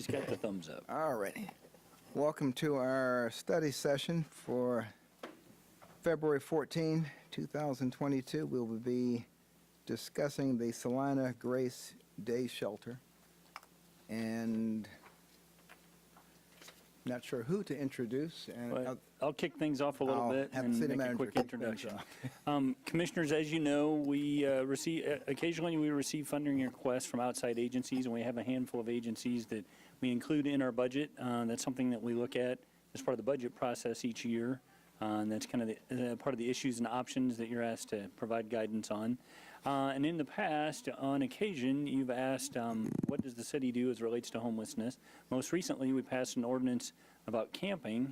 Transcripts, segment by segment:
He's got the thumbs up. All righty. Welcome to our study session for February 14, 2022. We will be discussing the Salina Grace Day Shelter. And not sure who to introduce. And But I'll kick things off a little bit have the and city make a manager quick kick things introduction. Commissioners, as you know, we occasionally we receive funding requests from outside agencies, and we have a handful of agencies that we include in our budget. That's something that we look at as part of the budget process each year. And that's kind of the, part of the issues and options that you're asked to provide guidance on. And in the past, on occasion, you've asked, what does the city do as it relates to homelessness? Most recently, we passed an ordinance about camping,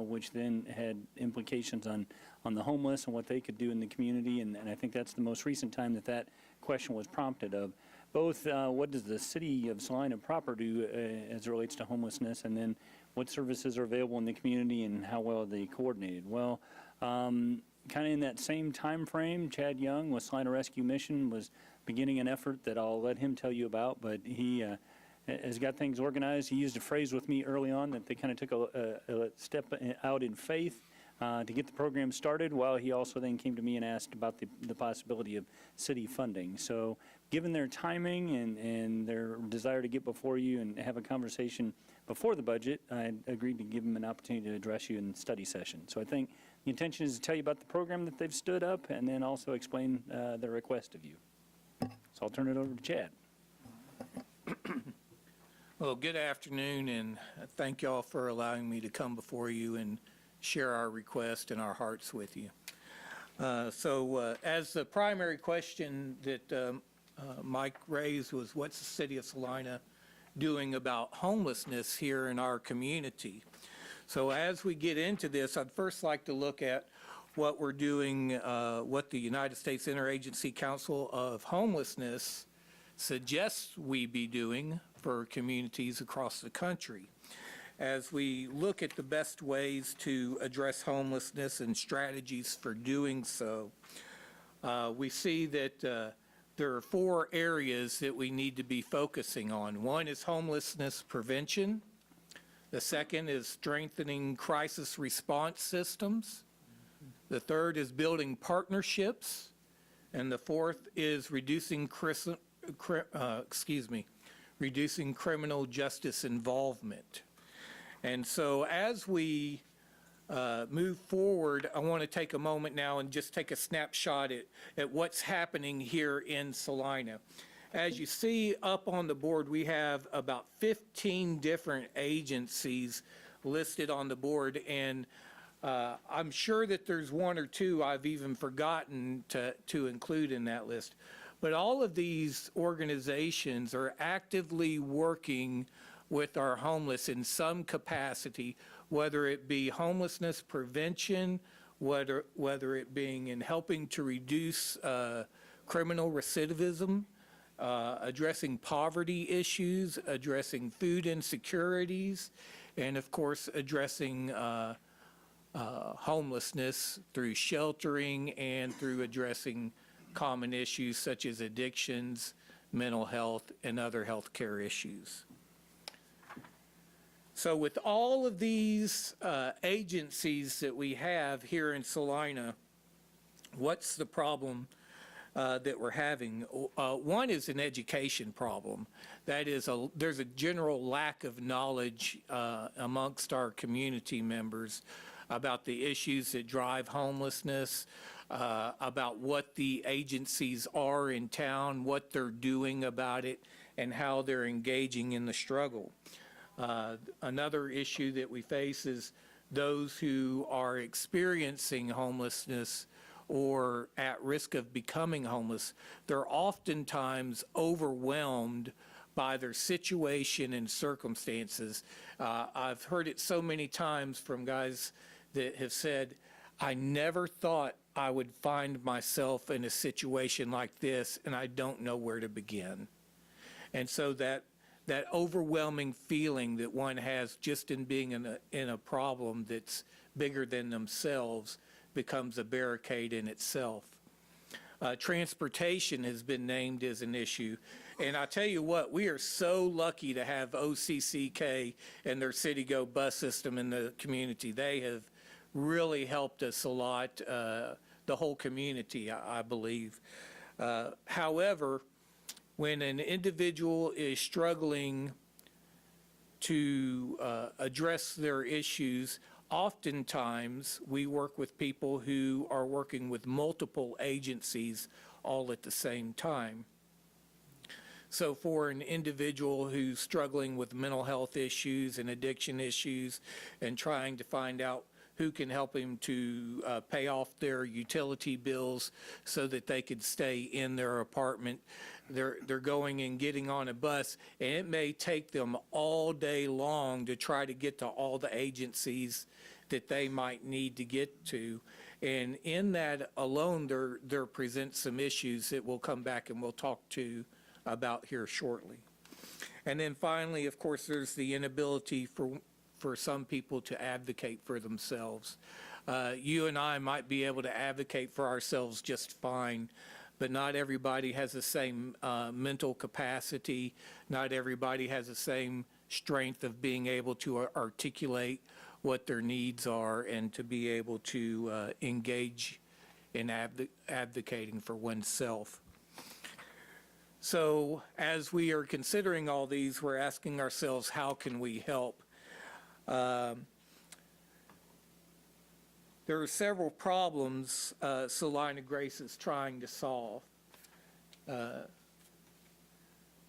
which then had implications on the homeless and what they could do in the community. And I think that's the most recent time that question was prompted of both what does the city of Salina proper do as it relates to homelessness, and then what services are available in the community and how well are they coordinated. Well, kind of in that same time frame, Chad Young with Salina Rescue Mission was beginning an effort that I'll let him tell you about, but he has got things organized. He used a phrase with me early on that they kind of took a step out in faith to get the program started, while he also then came to me and asked about the possibility of city funding. So given their timing and their desire to get before you and have a conversation before the budget, I agreed to give them an opportunity to address you in study session. So I think the intention is to tell you about the program that they've stood up and then also explain their request of you. So I'll turn it over to Chad. Well, good afternoon, and thank y'all for allowing me to come before you and share our request and our hearts with you. So as the primary question that Mike raised was, what's the city of Salina doing about homelessness here in our community? So as we get into this, I'd first like to look at what we're doing, what the United States Interagency Council of Homelessness suggests we be doing for communities across the country. As we look at the best ways to address homelessness and strategies for doing so, we see that there are 4 areas that we need to be focusing on. One is homelessness prevention. The second is strengthening crisis response systems. The third is building partnerships. And the fourth is reducing criminal justice involvement. And so as we move forward, I want to take a moment now and just take a snapshot at what's happening here in Salina. As you see up on the board, we have about 15 different agencies listed on the board, and I'm sure that there's 1 or 2 I've even forgotten to include in that list. But all of these organizations are actively working with our homeless in some capacity, whether it be homelessness prevention, whether it being in helping to reduce criminal recidivism, addressing poverty issues, addressing food insecurities, and of course addressing homelessness through sheltering and through addressing common issues such as addictions, mental health, and other health care issues. So with all of these agencies that we have here in Salina, what's the problem that we're having? One is an education problem. That is, there's a general lack of knowledge amongst our community members about the issues that drive homelessness, about what the agencies are in town, what they're doing about it, and how they're engaging in the struggle. Another issue that we face is those who are experiencing homelessness or at risk of becoming homeless. They're oftentimes overwhelmed by their situation and circumstances. I've heard it so many times from guys that have said, I never thought I would find myself in a situation like this, and I don't know where to begin. And so that overwhelming feeling that one has just in being in a problem that's bigger than themselves becomes a barricade in itself. Transportation has been named as an issue. And I tell you what, we are so lucky to have OCCK and their City Go bus system in the community. They have really helped us a lot, the whole community, I believe. However, when an individual is struggling to address their issues, oftentimes we work with people who are working with multiple agencies all at the same time. So for an individual who's struggling with mental health issues and addiction issues and trying to find out who can help him to pay off their utility bills so that they could stay in their apartment, they're going and getting on a bus, and it may take them all day long to try to get to all the agencies that they might need to get to. And in that alone, there presents some issues that we'll come back and we'll talk to about here shortly. And then finally, of course, there's the inability for some people to advocate for themselves. You and I might be able to advocate for ourselves just fine, but not everybody has the same mental capacity. Not everybody has the same strength of being able to articulate what their needs are and to be able to engage in advocating for oneself. So as we are considering all these, we're asking ourselves, how can we help? There are several problems Salina Grace is trying to solve.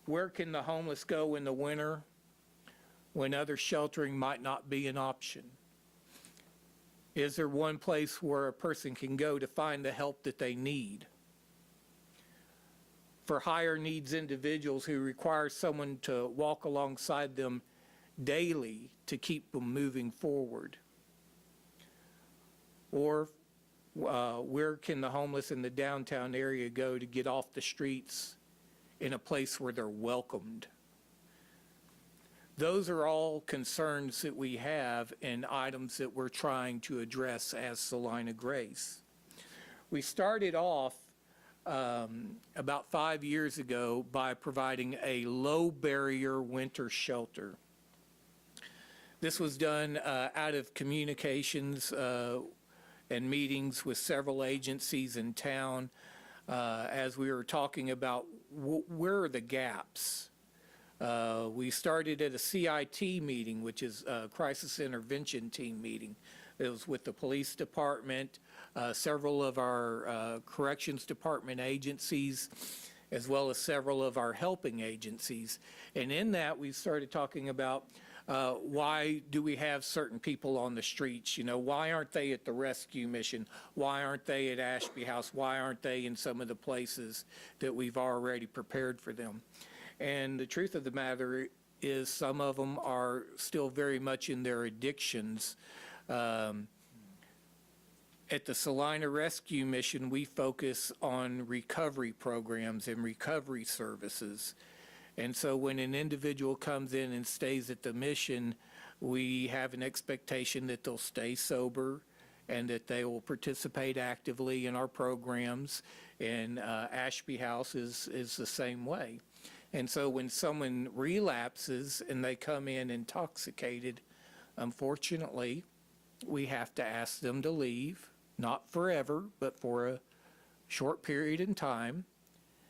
Where can the homeless go in the winter when other sheltering might not be an option? Is there one place where a person can go to find the help that they need? For higher needs individuals who require someone to walk alongside them daily to keep them moving forward? Or where can the homeless in the downtown area go to get off the streets in a place where they're welcomed? Those are all concerns that we have and items that we're trying to address as Salina Grace. We started off about 5 years ago by providing a low barrier winter shelter. This was done out of communications and meetings with several agencies in town as we were talking about where are the gaps. We started at a CIT meeting, which is a Crisis Intervention Team meeting. It was with the police department, several of our corrections department agencies, as well as several of our helping agencies. And in that, we started talking about why do we have certain people on the streets? You know, why aren't they at the rescue mission? Why aren't they at Ashby House? Why aren't they in some of the places that we've already prepared for them? And the truth of the matter is some of them are still very much in their addictions. At the Salina Rescue Mission, we focus on recovery programs and recovery services. And so when an individual comes in and stays at the mission, we have an expectation that they'll stay sober and that they will participate actively in our programs. And Ashby House is the same way. And so when someone relapses and they come in intoxicated, unfortunately, we have to ask them to leave, not forever, but for a short period in time.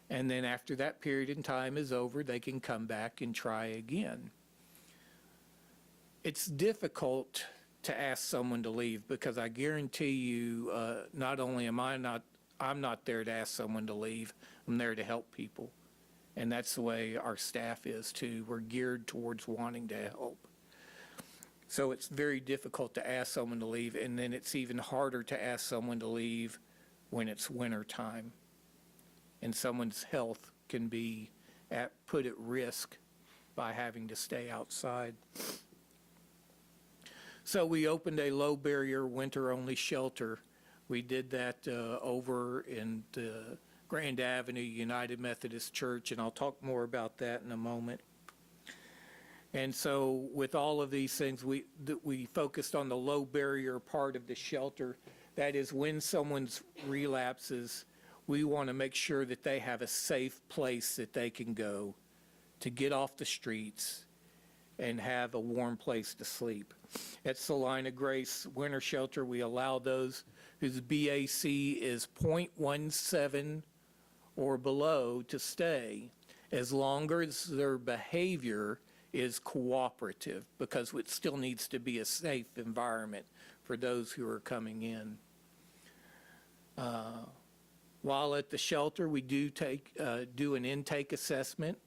And then after that period in time is over, they can come back and try again. It's difficult to ask someone to leave because I guarantee you, not only I'm not there to ask someone to leave, I'm there to help people. And that's the way our staff is too. We're geared towards wanting to help. So it's very difficult to ask someone to leave, and then it's even harder to ask someone to leave when it's winter time and someone's health can be put at risk by having to stay outside. So we opened a low barrier winter only shelter. We did that over in the Grand Avenue United Methodist Church, and I'll talk more about that in a moment. And so with all of these things, we focused on the low barrier part of the shelter. That is when someone's relapses, we want to make sure that they have a safe place that they can go to get off the streets and have a warm place to sleep. At Salina Grace Winter Shelter, we allow those whose BAC is 0.17 or below to stay as long as their behavior is cooperative, because it still needs to be a safe environment for those who are coming in. While at the shelter, we do do an intake assessment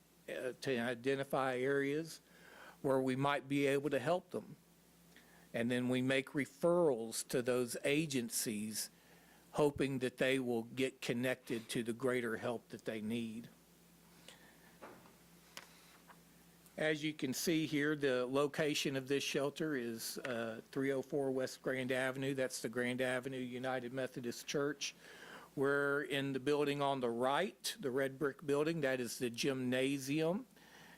to identify areas where we might be able to help them. And then we make referrals to those agencies, hoping that they will get connected to the greater help that they need. As you can see here, the location of this shelter is 304 West Grand Avenue. That's the Grand Avenue United Methodist Church. We're in the building on the right, the red brick building. That is the gymnasium.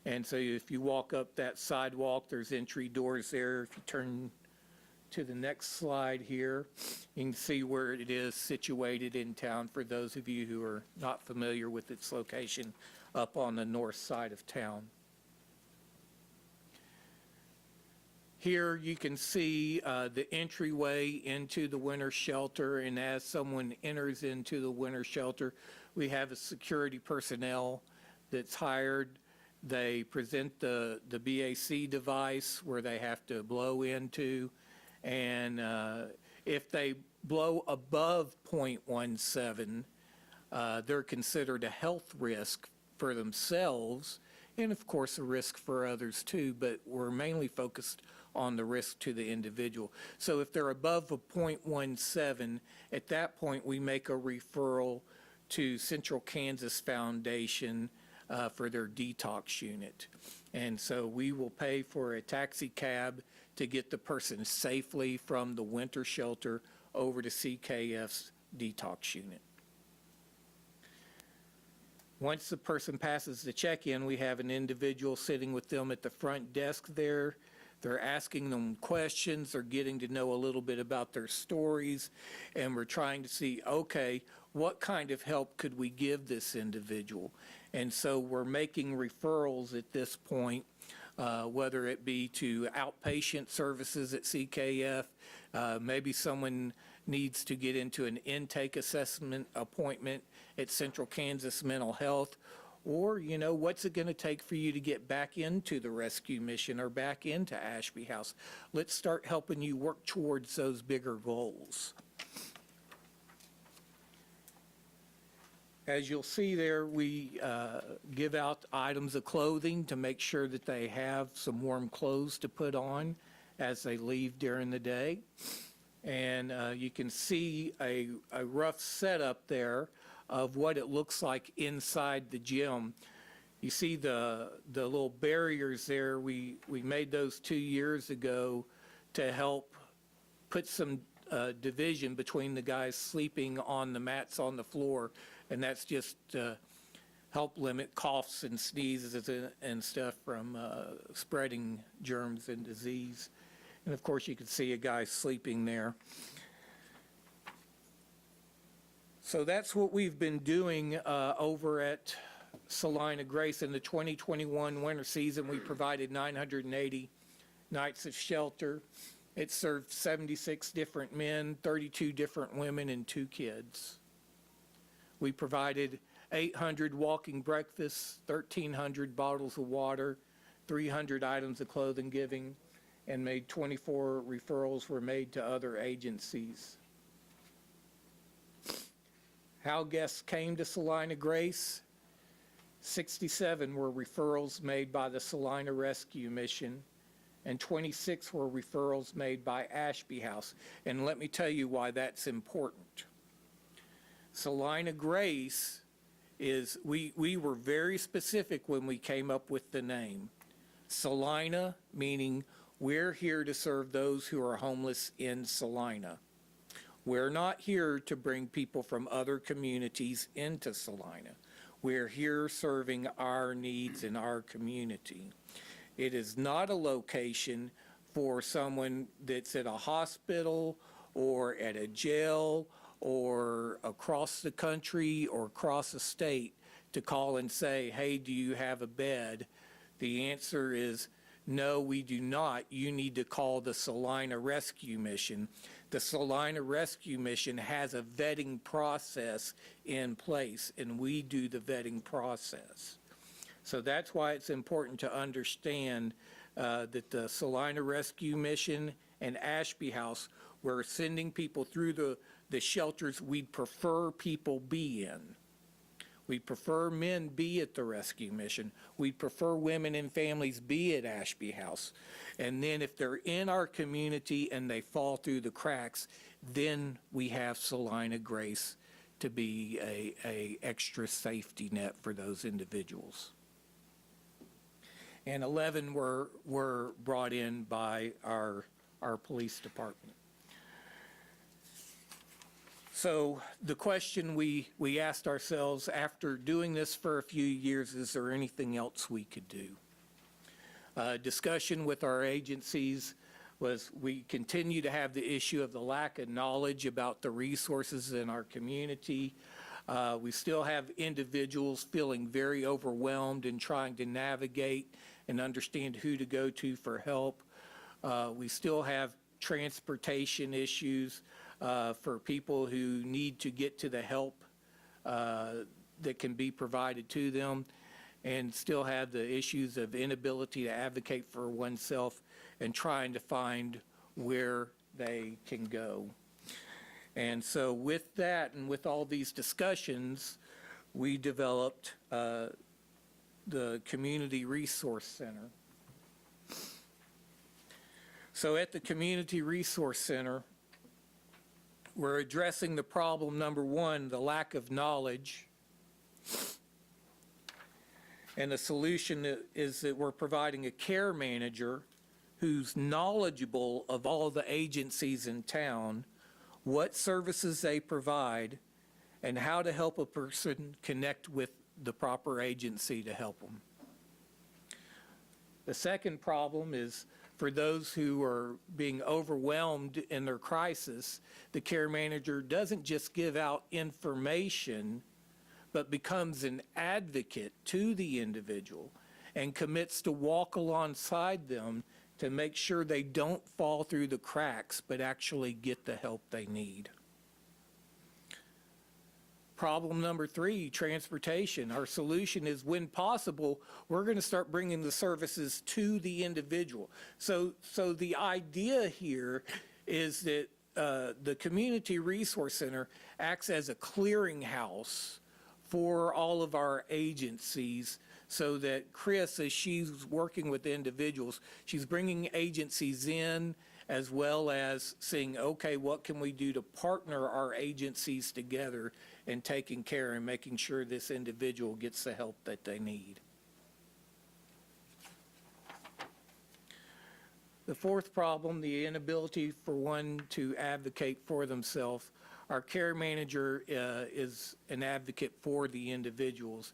And so if you walk up that sidewalk, there's entry doors there. If you turn to the next slide here, you can see where it is situated in town for those of you who are not familiar with its location up on the north side of town. Here you can see the entryway into the winter shelter, and as someone enters into the winter shelter, we have a security personnel that's hired. They present the BAC device where they have to blow into, and if they blow above 0.17, they're considered a health risk for themselves, and of course a risk for others too, but we're mainly focused on the risk to the individual. So if they're above a 0.17, at that point we make a referral to Central Kansas Foundation for their detox unit. And so we will pay for a taxi cab to get the person safely from the winter shelter over to CKF's detox unit. Once the person passes the check-in, we have an individual sitting with them at the front desk there. They're asking them questions, they're getting to know a little bit about their stories, and we're trying to see, okay, what kind of help could we give this individual? And so we're making referrals at this point, whether it be to outpatient services at CKF, maybe someone needs to get into an intake assessment appointment at Central Kansas Mental Health, or, you know, what's it going to take for you to get back into the rescue mission or back into Ashby House? Let's start helping you work towards those bigger goals. As you'll see there, we give out items of clothing to make sure that they have some warm clothes to put on as they leave during the day. And you can see a rough setup there of what it looks like inside the gym. You see the little barriers there. We made those 2 years ago to help put some division between the guys sleeping on the mats on the floor, and that's just to help limit coughs and sneezes and stuff from spreading germs and disease. And of course you can see a guy sleeping there. So that's what we've been doing over at Salina Grace. In the 2021 winter season, we provided 980 nights of shelter. It served 76 different men, 32 different women, and 2 kids. We provided 800 walking breakfasts, 1,300 bottles of water, 300 items of clothing giving, and made 24 referrals were made to other agencies. How guests came to Salina Grace? 67 were referrals made by the Salina Rescue Mission, and 26 were referrals made by Ashby House. And let me tell you why that's important. Salina Grace is, we were very specific when we came up with the name. Salina, meaning we're here to serve those who are homeless in Salina. We're not here to bring people from other communities into Salina. We're here serving our needs in our community. It is not a location for someone that's at a hospital or at a jail or across the country or across the state to call and say, hey, do you have a bed? The answer is, no, we do not. You need to call the Salina Rescue Mission. The Salina Rescue Mission has a vetting process in place, and we do the vetting process. So that's why it's important to understand that the Salina Rescue Mission and Ashby House, we're sending people through the shelters we'd prefer people be in. We'd prefer men be at the rescue mission. We'd prefer women and families be at Ashby House. And then if they're in our community and they fall through the cracks, then we have Salina Grace to be a extra safety net for those individuals. And 11 were brought in by our police department. So the question we asked ourselves after doing this for a few years, is there anything else we could do? Discussion with our agencies was we continue to have the issue of the lack of knowledge about the resources in our community. We still have individuals feeling very overwhelmed and trying to navigate and understand who to go to for help. We still have transportation issues for people who need to get to the help that can be provided to them, and still have the issues of inability to advocate for oneself and trying to find where they can go. And so with that and with all these discussions, we developed the Community Resource Center. So at the Community Resource Center, we're addressing the problem, number one, the lack of knowledge. And the solution is that we're providing a care manager who's knowledgeable of all the agencies in town, what services they provide, and how to help a person connect with the proper agency to help them. The second problem is for those who are being overwhelmed in their crisis, the care manager doesn't just give out information, but becomes an advocate to the individual and commits to walk alongside them to make sure they don't fall through the cracks, but actually get the help they need. Problem number three, transportation. Our solution is, when possible, we're going to start bringing the services to the individual. So the idea here is that the Community Resource Center acts as a clearinghouse for all of our agencies, so that Chris, as she's working with individuals, she's bringing agencies in, as well as saying, okay, what can we do to partner our agencies together in taking care and making sure this individual gets the help that they need. The fourth problem, the inability for one to advocate for themselves. Our care manager is an advocate for the individuals.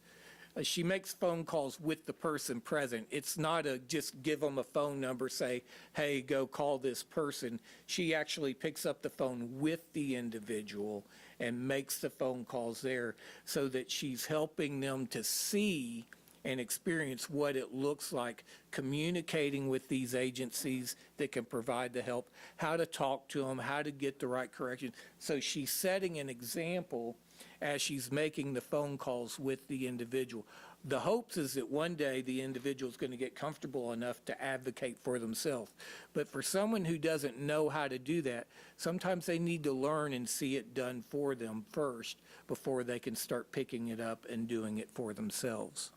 She makes phone calls with the person present. It's not a just give them a phone number, say, hey, go call this person. She actually picks up the phone with the individual and makes the phone calls there, so that she's helping them to see and experience what it looks like communicating with these agencies that can provide the help, how to talk to them, how to get the right correction. So she's setting an example as she's making the phone calls with the individual. The hopes is that one day the individual is going to get comfortable enough to advocate for themselves. But for someone who doesn't know how to do that, sometimes they need to learn and see it done for them first before they can start picking it up and doing it for themselves.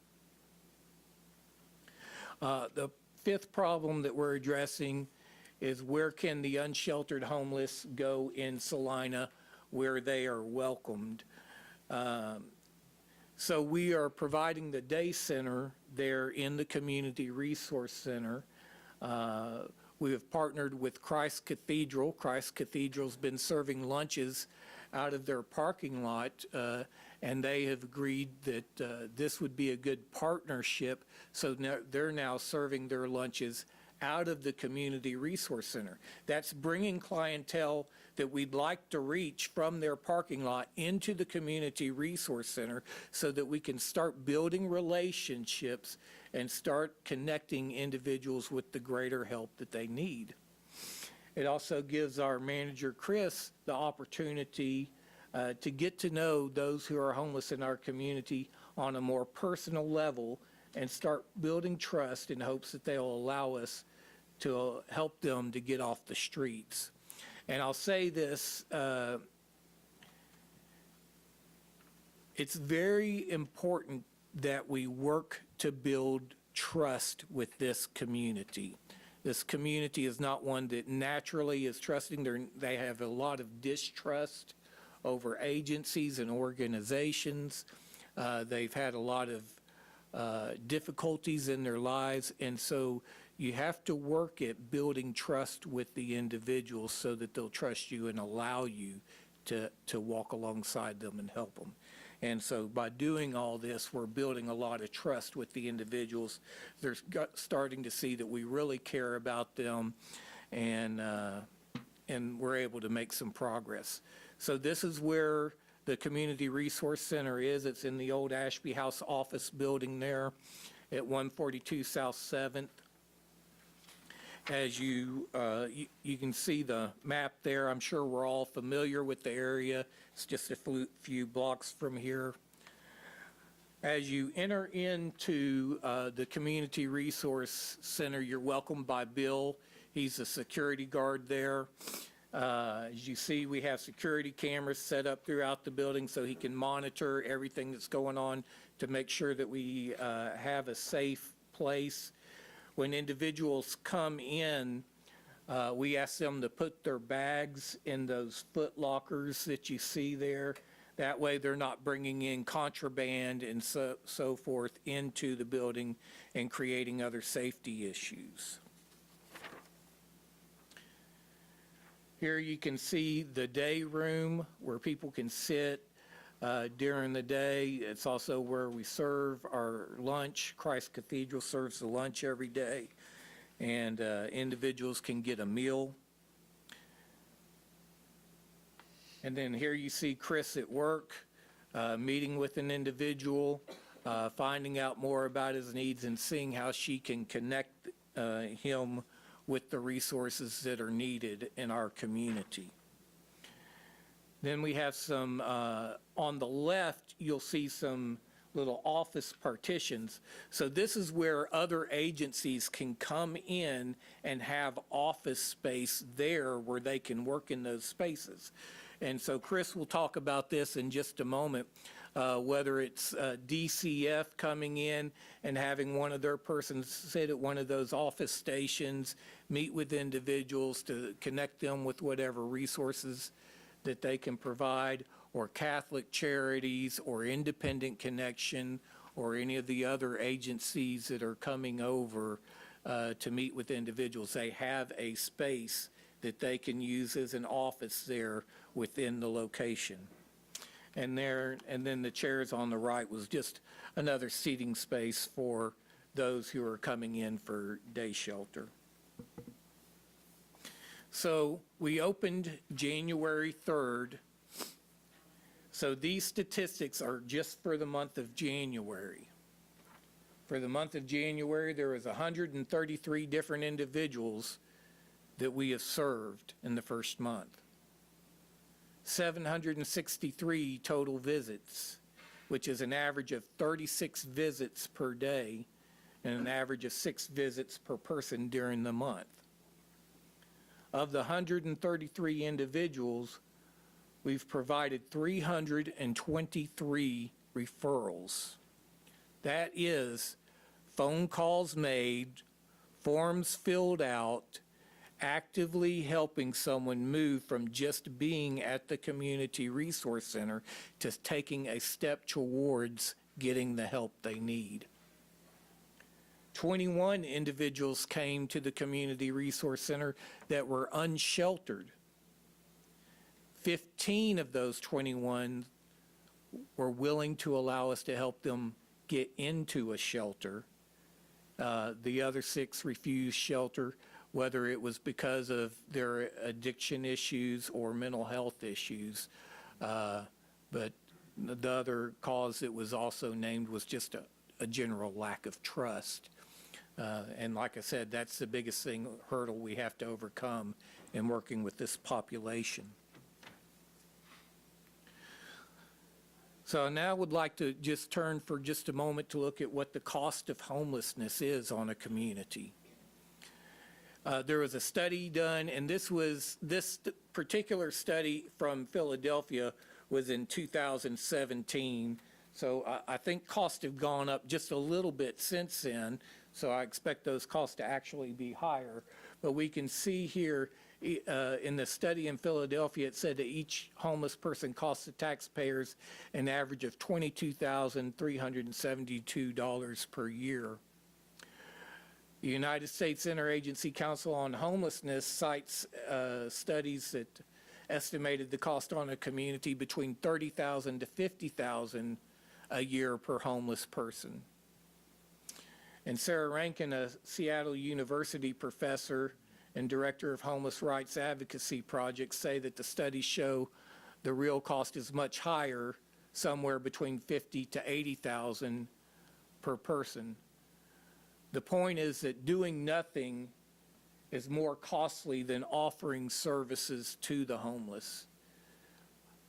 The fifth problem that we're addressing is, where can the unsheltered homeless go in Salina where they are welcomed? So we are providing the day center there in the Community Resource Center. We have partnered with Christ Cathedral. Christ Cathedral's been serving lunches out of their parking lot, and they have agreed that this would be a good partnership. So they're now serving their lunches out of the Community Resource Center. That's bringing clientele that we'd like to reach from their parking lot into the Community Resource Center so that we can start building relationships and start connecting individuals with the greater help that they need. It also gives our manager, Chris, the opportunity to get to know those who are homeless in our community on a more personal level and start building trust in hopes that they'll allow us to help them to get off the streets. And I'll say this, it's very important that we work to build trust with this community. This community is not one that naturally is trusting. They have a lot of distrust over agencies and organizations. They've had a lot of difficulties in their lives, and so you have to work at building trust with the individuals so that they'll trust you and allow you to walk alongside them and help them. And so by doing all this, we're building a lot of trust with the individuals. They're starting to see that we really care about them, and we're able to make some progress. So this is where the Community Resource Center is. It's in the old Ashby House office building there at 142 South 7th. As you can see the map there, I'm sure we're all familiar with the area. It's just a few blocks from here. As you enter into the Community Resource Center, you're welcomed by Bill. He's a security guard there. As you see, we have security cameras set up throughout the building so he can monitor everything that's going on to make sure that we have a safe place. When individuals come in, we ask them to put their bags in those foot lockers that you see there. That way they're not bringing in contraband and so forth into the building and creating other safety issues. Here you can see the day room where people can sit during the day. It's also where we serve our lunch. Christ Cathedral serves the lunch every day, and individuals can get a meal. And then here you see Chris at work, meeting with an individual, finding out more about his needs and seeing how she can connect him with the resources that are needed in our community. Then we have some, on the left, you'll see some little office partitions. So this is where other agencies can come in and have office space there where they can work in those spaces. And so Chris will talk about this in just a moment, whether it's DCF coming in and having one of their persons sit at one of those office stations, meet with individuals to connect them with whatever resources that they can provide, or Catholic Charities, or Independent Connection, or any of the other agencies that are coming over to meet with individuals. They have a space that they can use as an office there within the location. And then the chairs on the right was just another seating space for those who are coming in for day shelter. So we opened January 3rd. So these statistics are just for the month of January. For the month of January, there was 133 different individuals that we have served in the first month. 763 total visits, which is an average of 36 visits per day and an average of 6 visits per person during the month. Of the 133 individuals, we've provided 323 referrals. That is phone calls made, forms filled out, actively helping someone move from just being at the Community Resource Center to taking a step towards getting the help they need. 21 individuals came to the Community Resource Center that were unsheltered. 15 of those 21 were willing to allow us to help them get into a shelter. The other 6 refused shelter, whether it was because of their addiction issues or mental health issues. But the other cause that was also named was just a general lack of trust. And like I said, that's the biggest hurdle we have to overcome in working with this population. So now I would like to just turn for just a moment to look at what the cost of homelessness is on a community. There was a study done, and this particular study from Philadelphia was in 2017. So I think costs have gone up just a little bit since then. So I expect those costs to actually be higher. But we can see here in the study in Philadelphia, it said that each homeless person costs the taxpayers an average of $22,372 per year. The United States Interagency Council on Homelessness cites studies that estimated the cost on a community between $30,000 to $50,000 a year per homeless person. And Sarah Rankin, a Seattle University professor and director of Homeless Rights Advocacy Project, say that the studies show the real cost is much higher, somewhere between $50,000 to $80,000 per person. The point is that doing nothing is more costly than offering services to the homeless.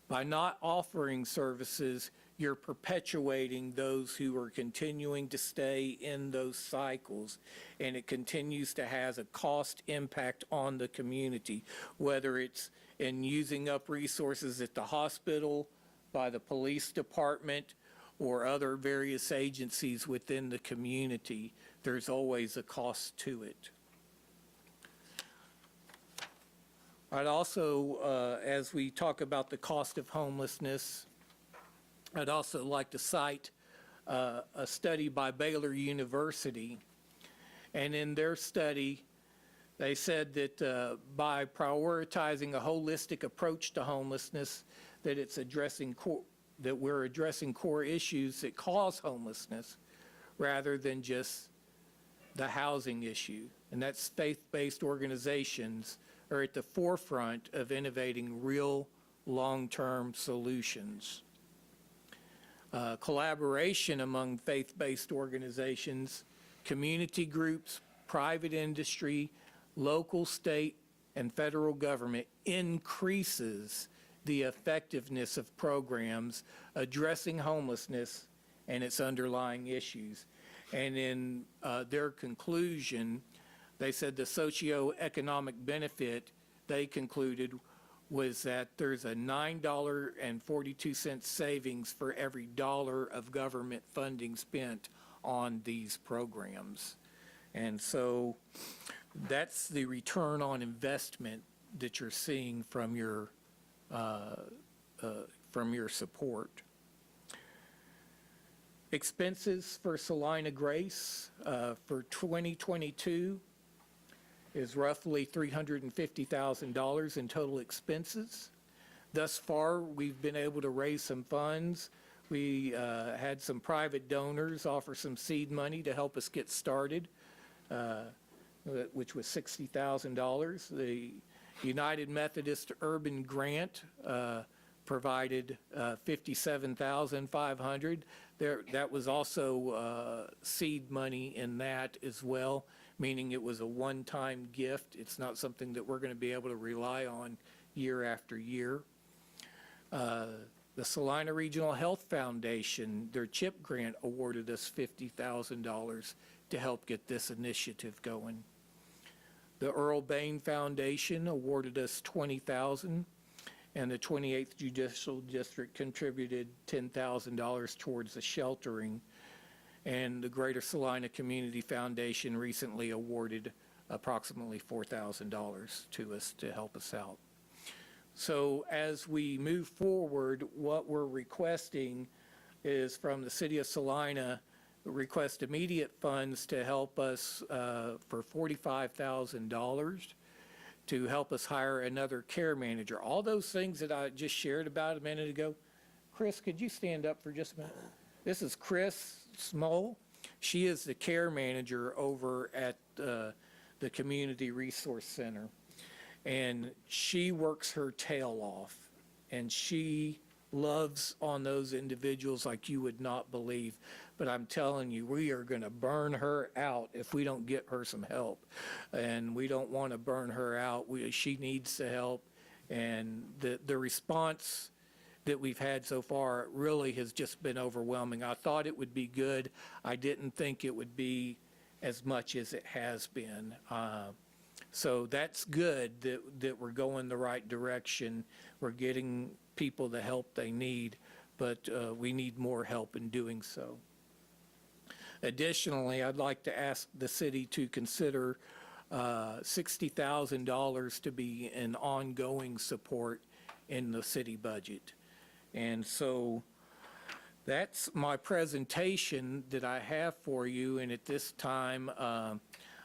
By not offering services, you're perpetuating those who are continuing to stay in those cycles, and it continues to have a cost impact on the community, whether it's in using up resources at the hospital, by the police department, or other various agencies within the community. There's always a cost to it. I'd also, as we talk about the cost of homelessness, I'd also like to cite a study by Baylor University. And in their study, they said that by prioritizing a holistic approach to homelessness, that it's addressing that we're addressing core issues that cause homelessness rather than just the housing issue. And that's faith-based organizations are at the forefront of innovating real long-term solutions. Collaboration among faith-based organizations, community groups, private industry, local, state, and federal government increases the effectiveness of programs addressing homelessness and its underlying issues. And in their conclusion, they said the socioeconomic benefit, they concluded, was that there's a $9.42 savings for every dollar of government funding spent on these programs. And so that's the return on investment that you're seeing from your support. Expenses for Salina Grace for 2022 is roughly $350,000 in total expenses. Thus far, we've been able to raise some funds. We had some private donors offer some seed money to help us get started, which was $60,000. The United Methodist Urban Grant provided $57,500. That was also seed money in that as well, meaning it was a one-time gift. It's not something that we're going to be able to rely on year after year. The Salina Regional Health Foundation, their CHIP grant, awarded us $50,000 to help get this initiative going. The Earl Bain Foundation awarded us $20,000, and the 28th Judicial District contributed $10,000 towards the sheltering. And the Greater Salina Community Foundation recently awarded approximately $4,000 to us to help us out. So as we move forward, what we're requesting is from the City of Salina, request immediate funds to help us for $45,000 to help us hire another care manager. All those things that I just shared about a minute ago. Chris, could you stand up for just a minute? This is Chris Smole. She is the care manager over at the Community Resource Center. And she works her tail off, and she loves on those individuals like you would not believe. But I'm telling you, we are going to burn her out if we don't get her some help. And we don't want to burn her out. She needs the help. And the response that we've had so far really has just been overwhelming. I thought it would be good. I didn't think it would be as much as it has been. So that's good that we're going the right direction. We're getting people the help they need, but we need more help in doing so. Additionally, I'd like to ask the city to consider $60,000 to be an ongoing support in the city budget. And so that's my presentation that I have for you. And at this time,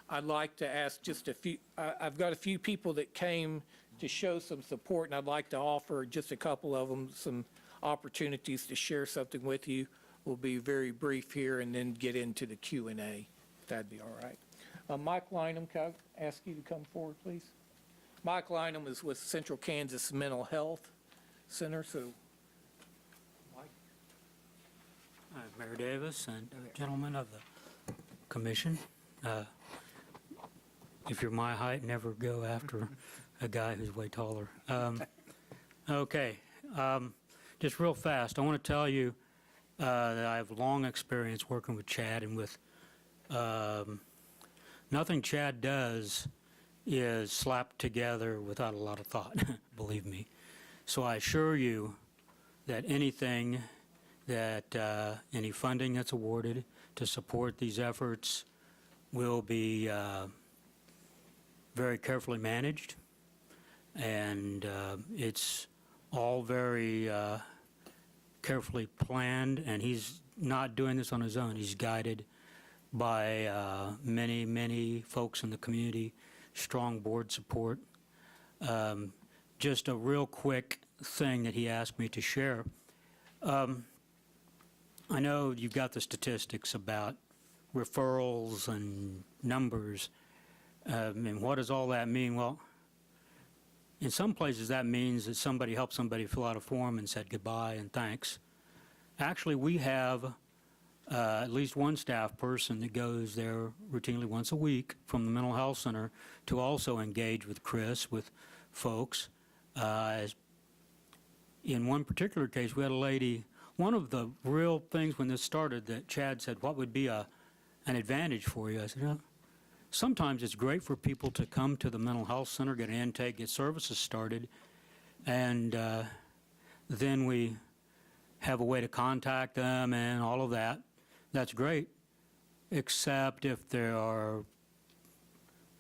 I'd like to ask just a few, I've got a few people that came to show some support, and I'd like to offer just a couple of them some opportunities to share something with you. We'll be very brief here and then get into the Q&A, if that'd be all right. Mike Lynham, can I ask you to come forward, please? Mike Lynham is with Central Kansas Mental Health Center, so Mike. Mayor Davis and gentlemen of the commission. If you're my height, never go after a guy who's way taller. Okay, just real fast, I want to tell you that I have long experience working with Chad, and with nothing Chad does is slapped together without a lot of thought, believe me. So I assure you that anything that, any funding that's awarded to support these efforts will be very carefully managed, and it's all very carefully planned, and he's not doing this on his own. He's guided by many, many folks in the community, strong board support. Just a real quick thing that he asked me to share. I know you've got the statistics about referrals and numbers, and what does all that mean? Well, in some places that means that somebody helped somebody fill out a form and said goodbye and thanks. Actually, we have at least one staff person that goes there routinely once a week from the mental health center to also engage with Chris, with folks. In one particular case, we had a lady, one of the real things when this started that Chad said, what would be an advantage for you? I said, "Yeah, sometimes it's great for people to come to the mental health center, get an intake, get services started, and then we have a way to contact them and all of that. That's great, except if they are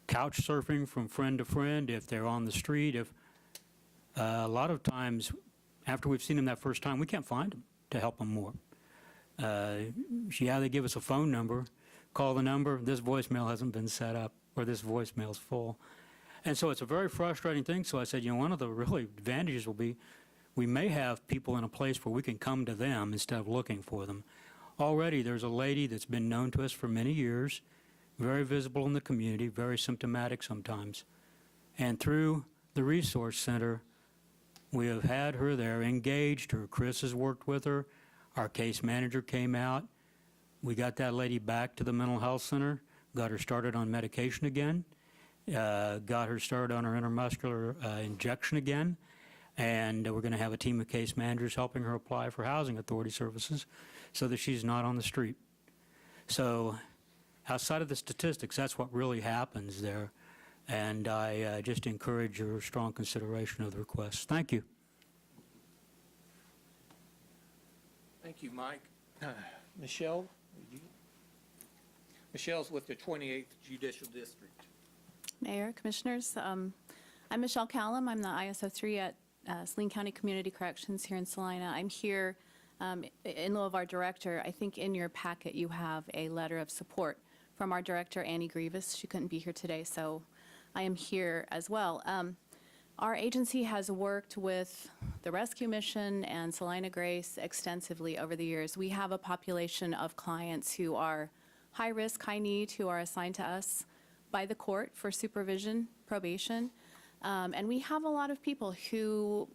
couch surfing from friend to friend, if they're on the street, if a lot of times after we've seen them that first time, we can't find them to help them more. Yeah, they give us a phone number, call the number, this voicemail hasn't been set up, or this voicemail's full. And so it's a very frustrating thing. So I said, you know, one of the really advantages will be we may have people in a place where we can come to them instead of looking for them. Already there's a lady that's been known to us for many years, very visible in the community, very symptomatic sometimes. And through the resource center, we have had her there, engaged her. Chris has worked with her. Our case manager came out. We got that lady back to the mental health center, got her started on medication again, got her started on her intramuscular injection again, and we're going to have a team of case managers helping her apply for housing authority services so that she's not on the street. So outside of the statistics, that's what really happens there. And I just encourage your strong consideration of the request. Thank you. Thank you, Mike. Michelle? Michelle's with the 28th Judicial District. Mayor, Commissioners, I'm Michelle Callum. I'm the ISO 3 at Saline County Community Corrections here in Salina. I'm here in lieu of our director. I think in your packet you have a letter of support from our director, Annie Grievous. She couldn't be here today, so I am here as well. Our agency has worked with the Rescue Mission and Salina Grace extensively over the years. We have a population of clients who are high risk, high need who are assigned to us by the court for supervision, probation. And we have a lot of people who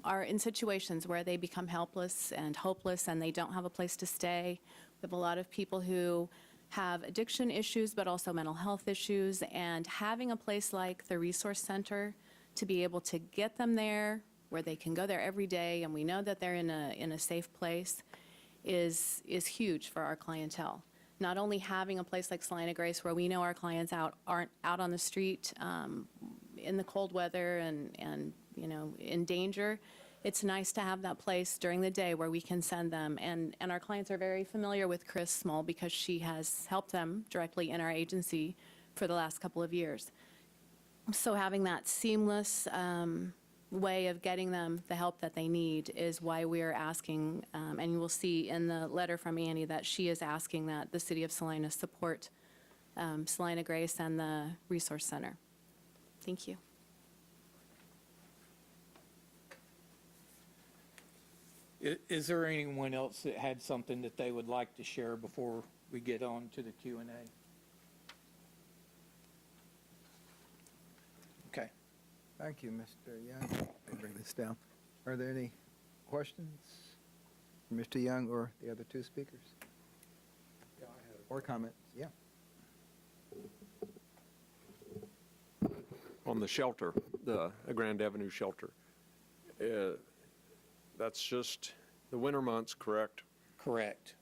are in situations where they become helpless and hopeless and they don't have a place to stay. We have a lot of people who have addiction issues, but also mental health issues, and having a place like the Resource Center to be able to get them there, where they can go there every day, and we know that they're in a safe place, is huge for our clientele. Not only having a place like Salina Grace where we know our clients aren't out on the street in the cold weather and you know, in danger, it's nice to have that place during the day where we can send them. And our clients are very familiar with Chris Small because she has helped them directly in our agency for the last couple of years. So having that seamless way of getting them the help that they need is why we are asking, and you will see in the letter from Annie that she is asking that the City of Salina support Salina Grace and the Resource Center. Thank you. Is there anyone else that had something that they would like to share before we get on to the Q&A? Okay. Thank you, Mr. Young. Let me bring this down. Are there any questions for Mr. Young or the other two speakers? Or comments? Yeah. On the shelter, the Grand Avenue shelter, that's just the winter months, correct? Correct.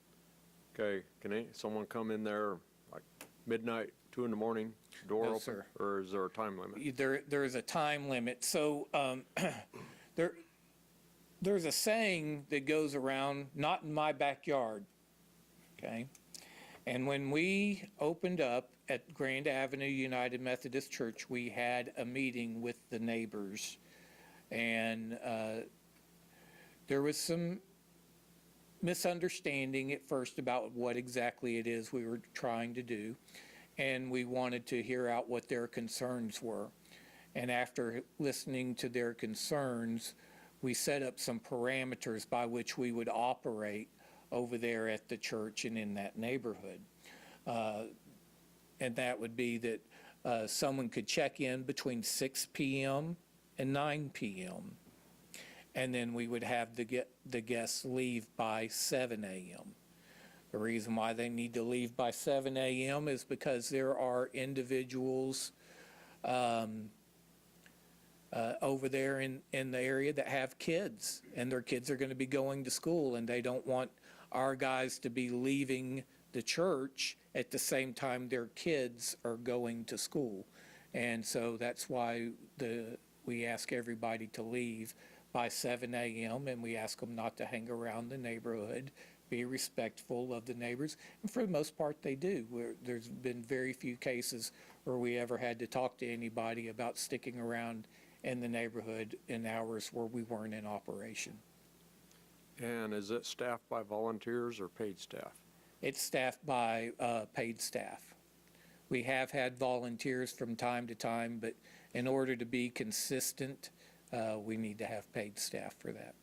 Okay, can someone come in there like midnight, 2 in the morning, door No, open? sir. Or is there a time limit? There is a time limit. So there's a saying that goes around, not in my backyard, okay? And when we opened up at Grand Avenue United Methodist Church, we had a meeting with the neighbors. And there was some misunderstanding at first about what exactly it is we were trying to do. And we wanted to hear out what their concerns were. And after listening to their concerns, we set up some parameters by which we would operate over there at the church and in that neighborhood. And that would be that someone could check in between 6 p.m. and 9 p.m. And then we would have the guests leave by 7 a.m. The reason why they need to leave by 7 a.m. is because there are individuals over there in the area that have kids, and their kids are going to be going to school, and they don't want our guys to be leaving the church at the same time their kids are going to school. And so that's why we ask everybody to leave by 7 a.m., and we ask them not to hang around the neighborhood, be respectful of the neighbors, and for the most part, they do. There's been very few cases where we ever had to talk to anybody about sticking around in the neighborhood in hours where we weren't in operation. And is it staffed by volunteers or paid staff? It's staffed by paid staff. We have had volunteers from time to time, but in order to be consistent, we need to have paid staff for that.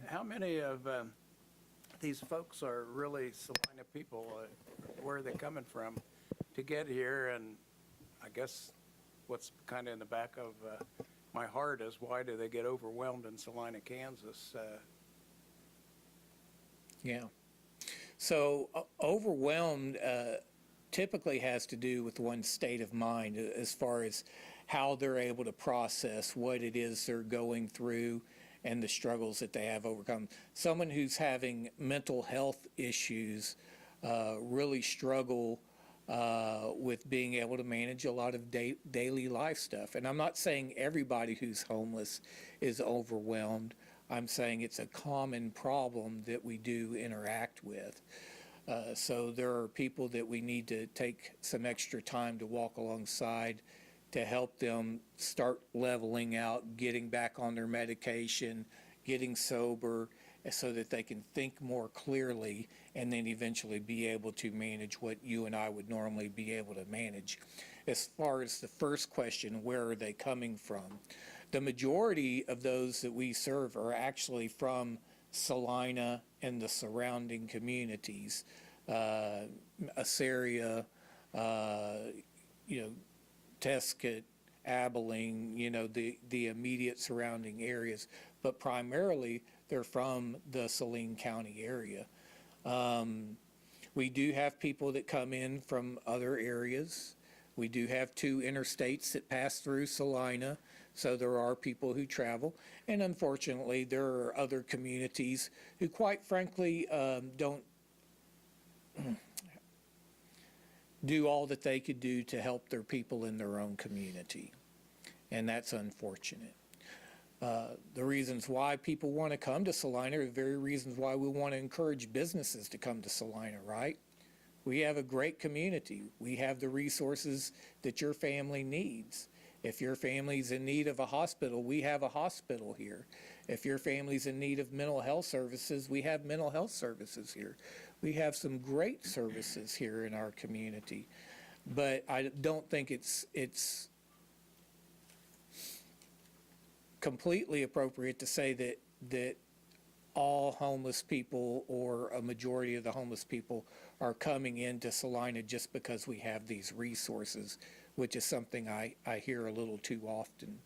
How many of these folks are really Salina people? Where are they coming from to get here? And I guess what's kind of in the back of my heart is, why do they get overwhelmed in Salina, Kansas? Yeah. So overwhelmed typically has to do with one's state of mind as far as how they're able to process what it is they're going through and the struggles that they have overcome. Someone who's having mental health issues really struggle with being able to manage a lot of daily life stuff. And I'm not saying everybody who's homeless is overwhelmed. I'm saying it's a common problem that we do interact with. So there are people that we need to take some extra time to walk alongside to help them start leveling out, getting back on their medication, getting sober, so that they can think more clearly and then eventually be able to manage what you and I would normally be able to manage. As far as the first question, where are they coming from? The majority of those that we serve are actually from Salina and the surrounding communities, Assyria, Tescott, Abilene, the immediate surrounding areas, but primarily they're from the Saline County area. We do have people that come in from other areas. We do have 2 interstates that pass through Salina, so there are people who travel. And unfortunately, there are other communities who, quite frankly, don't do all that they could do to help their people in their own community. And that's unfortunate. The reasons why people want to come to Salina are the very reasons why we want to encourage businesses to come to Salina, right? We have a great community. We have the resources that your family needs. If your family's in need of a hospital, we have a hospital here. If your family's in need of mental health services, we have mental health services here. We have some great services here in our community. But I don't think it's completely appropriate to say that all homeless people or a majority of the homeless people are coming into Salina just because we have these resources, which is something I hear a little too often.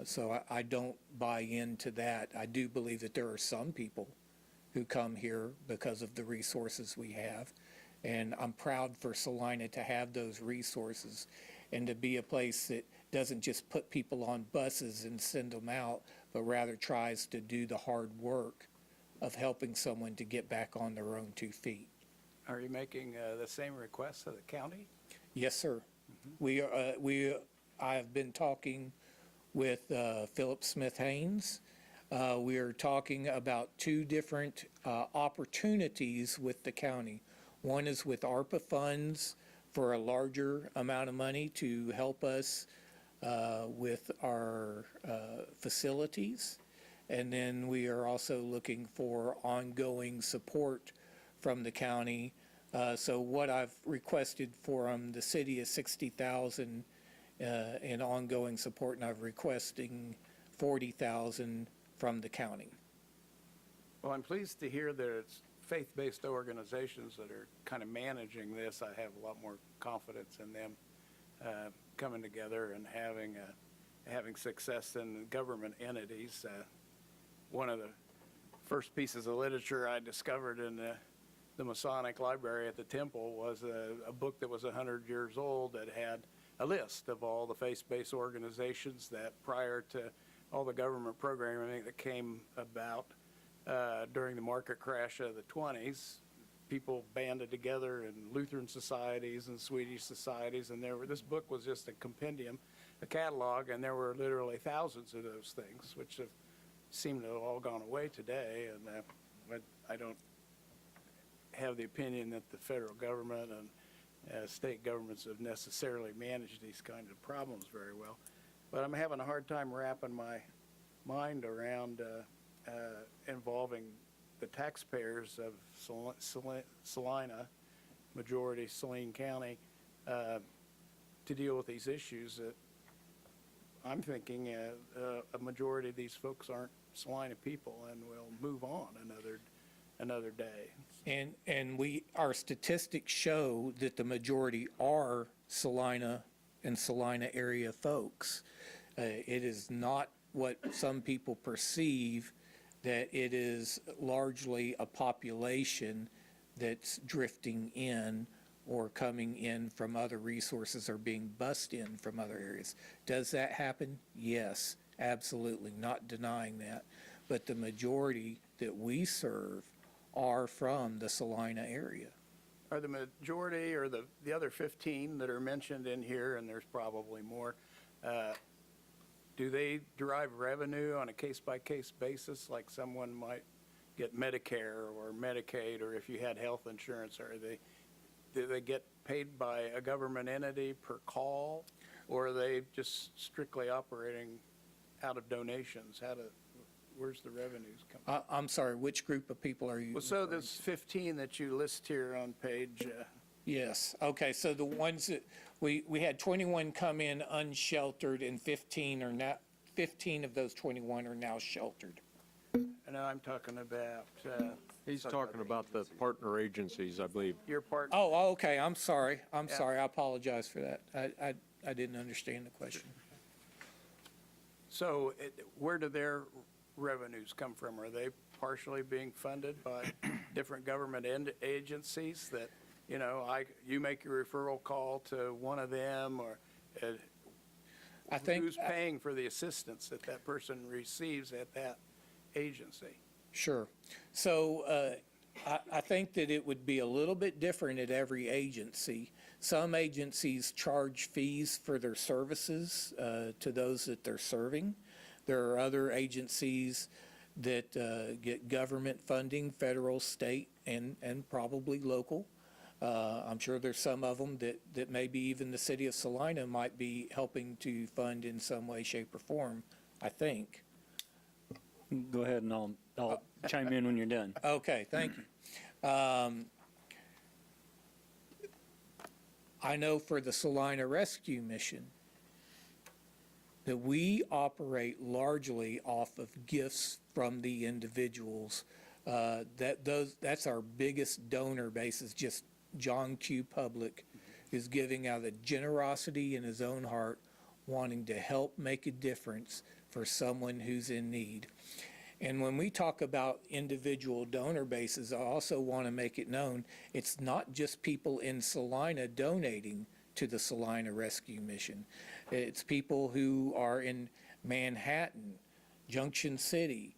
So I don't buy into that. I do believe that there are some people who come here because of the resources we have. And I'm proud for Salina to have those resources and to be a place that doesn't just put people on buses and send them out, but rather tries to do the hard work of helping someone to get back on their own 2 feet. Are you making the same requests of the county? Yes, sir. I have been talking with Philip Smith Haynes. We are talking about 2 different opportunities with the county. One is with ARPA funds for a larger amount of money to help us with our facilities. And then we are also looking for ongoing support from the county. So what I've requested from the city is $60,000 in ongoing support, and I'm requesting $40,000 from the county. Well, I'm pleased to hear that it's faith-based organizations that are kind of managing this. I have a lot more confidence in them coming together and having success in government entities. One of the first pieces of literature I discovered in the Masonic Library at the temple was a book that was 100 years old that had a list of all the faith-based organizations that prior to all the government programming that came about during the market crash of the 20s, people banded together in Lutheran societies and Swedish societies, and this book was just a compendium, a catalog, and there were literally thousands of those things, which have seemed to have all gone away today. And but I don't have the opinion that the federal government and state governments have necessarily managed these kinds of problems very well. But I'm having a hard time wrapping my mind around involving the taxpayers of Salina, majority Saline County, to deal with these issues. That I'm thinking a majority of these folks aren't Salina people and will move on another day. And our statistics show that the majority are Salina and Salina area folks. It is not what some people perceive, that it is largely a population that's drifting in or coming in from other resources or being bussed in from other areas. Does that happen? Yes, absolutely, not denying that. But the majority that we serve are from the Salina area. Are the majority or the other 15 that are mentioned in here, and there's probably more, do they derive revenue on a case-by-case basis, like someone might get Medicare or Medicaid, or if you had health insurance? Do they get paid by a government entity per call, or are they just strictly operating out of donations? Where's the revenues coming? I'm sorry, which group of people are you? Well, so there's 15 that you list here on page. Yes, okay, so the ones that, we had 21 come in unsheltered, and 15 of those 21 are now sheltered. No, I'm talking about, He's talking about the partner agencies, I believe. your part. Oh, okay, I'm sorry. I'm Yeah. sorry. I apologize for that. I didn't understand the question. So where do their revenues come from? Are they partially being funded by different government agencies that, you make your referral call to one of them, or I think. who's paying for the assistance that that person receives at that agency? Sure. So I think that it would be a little bit different at every agency. Some agencies charge fees for their services to those that they're serving. There are other agencies that get government funding, federal, state, and probably local. I'm sure there's some of them that maybe even the city of Salina might be helping to fund in some way, shape, or form, I think. Go ahead, and I'll chime in when you're done. Okay, thank you. I know for the Salina Rescue Mission that we operate largely off of gifts from the individuals. That's our biggest donor base, is just John Q. Public is giving out of generosity in his own heart, wanting to help make a difference for someone who's in need. And when we talk about individual donor bases, I also want to make it known, it's not just people in Salina donating to the Salina Rescue Mission. It's people who are in Manhattan, Junction City,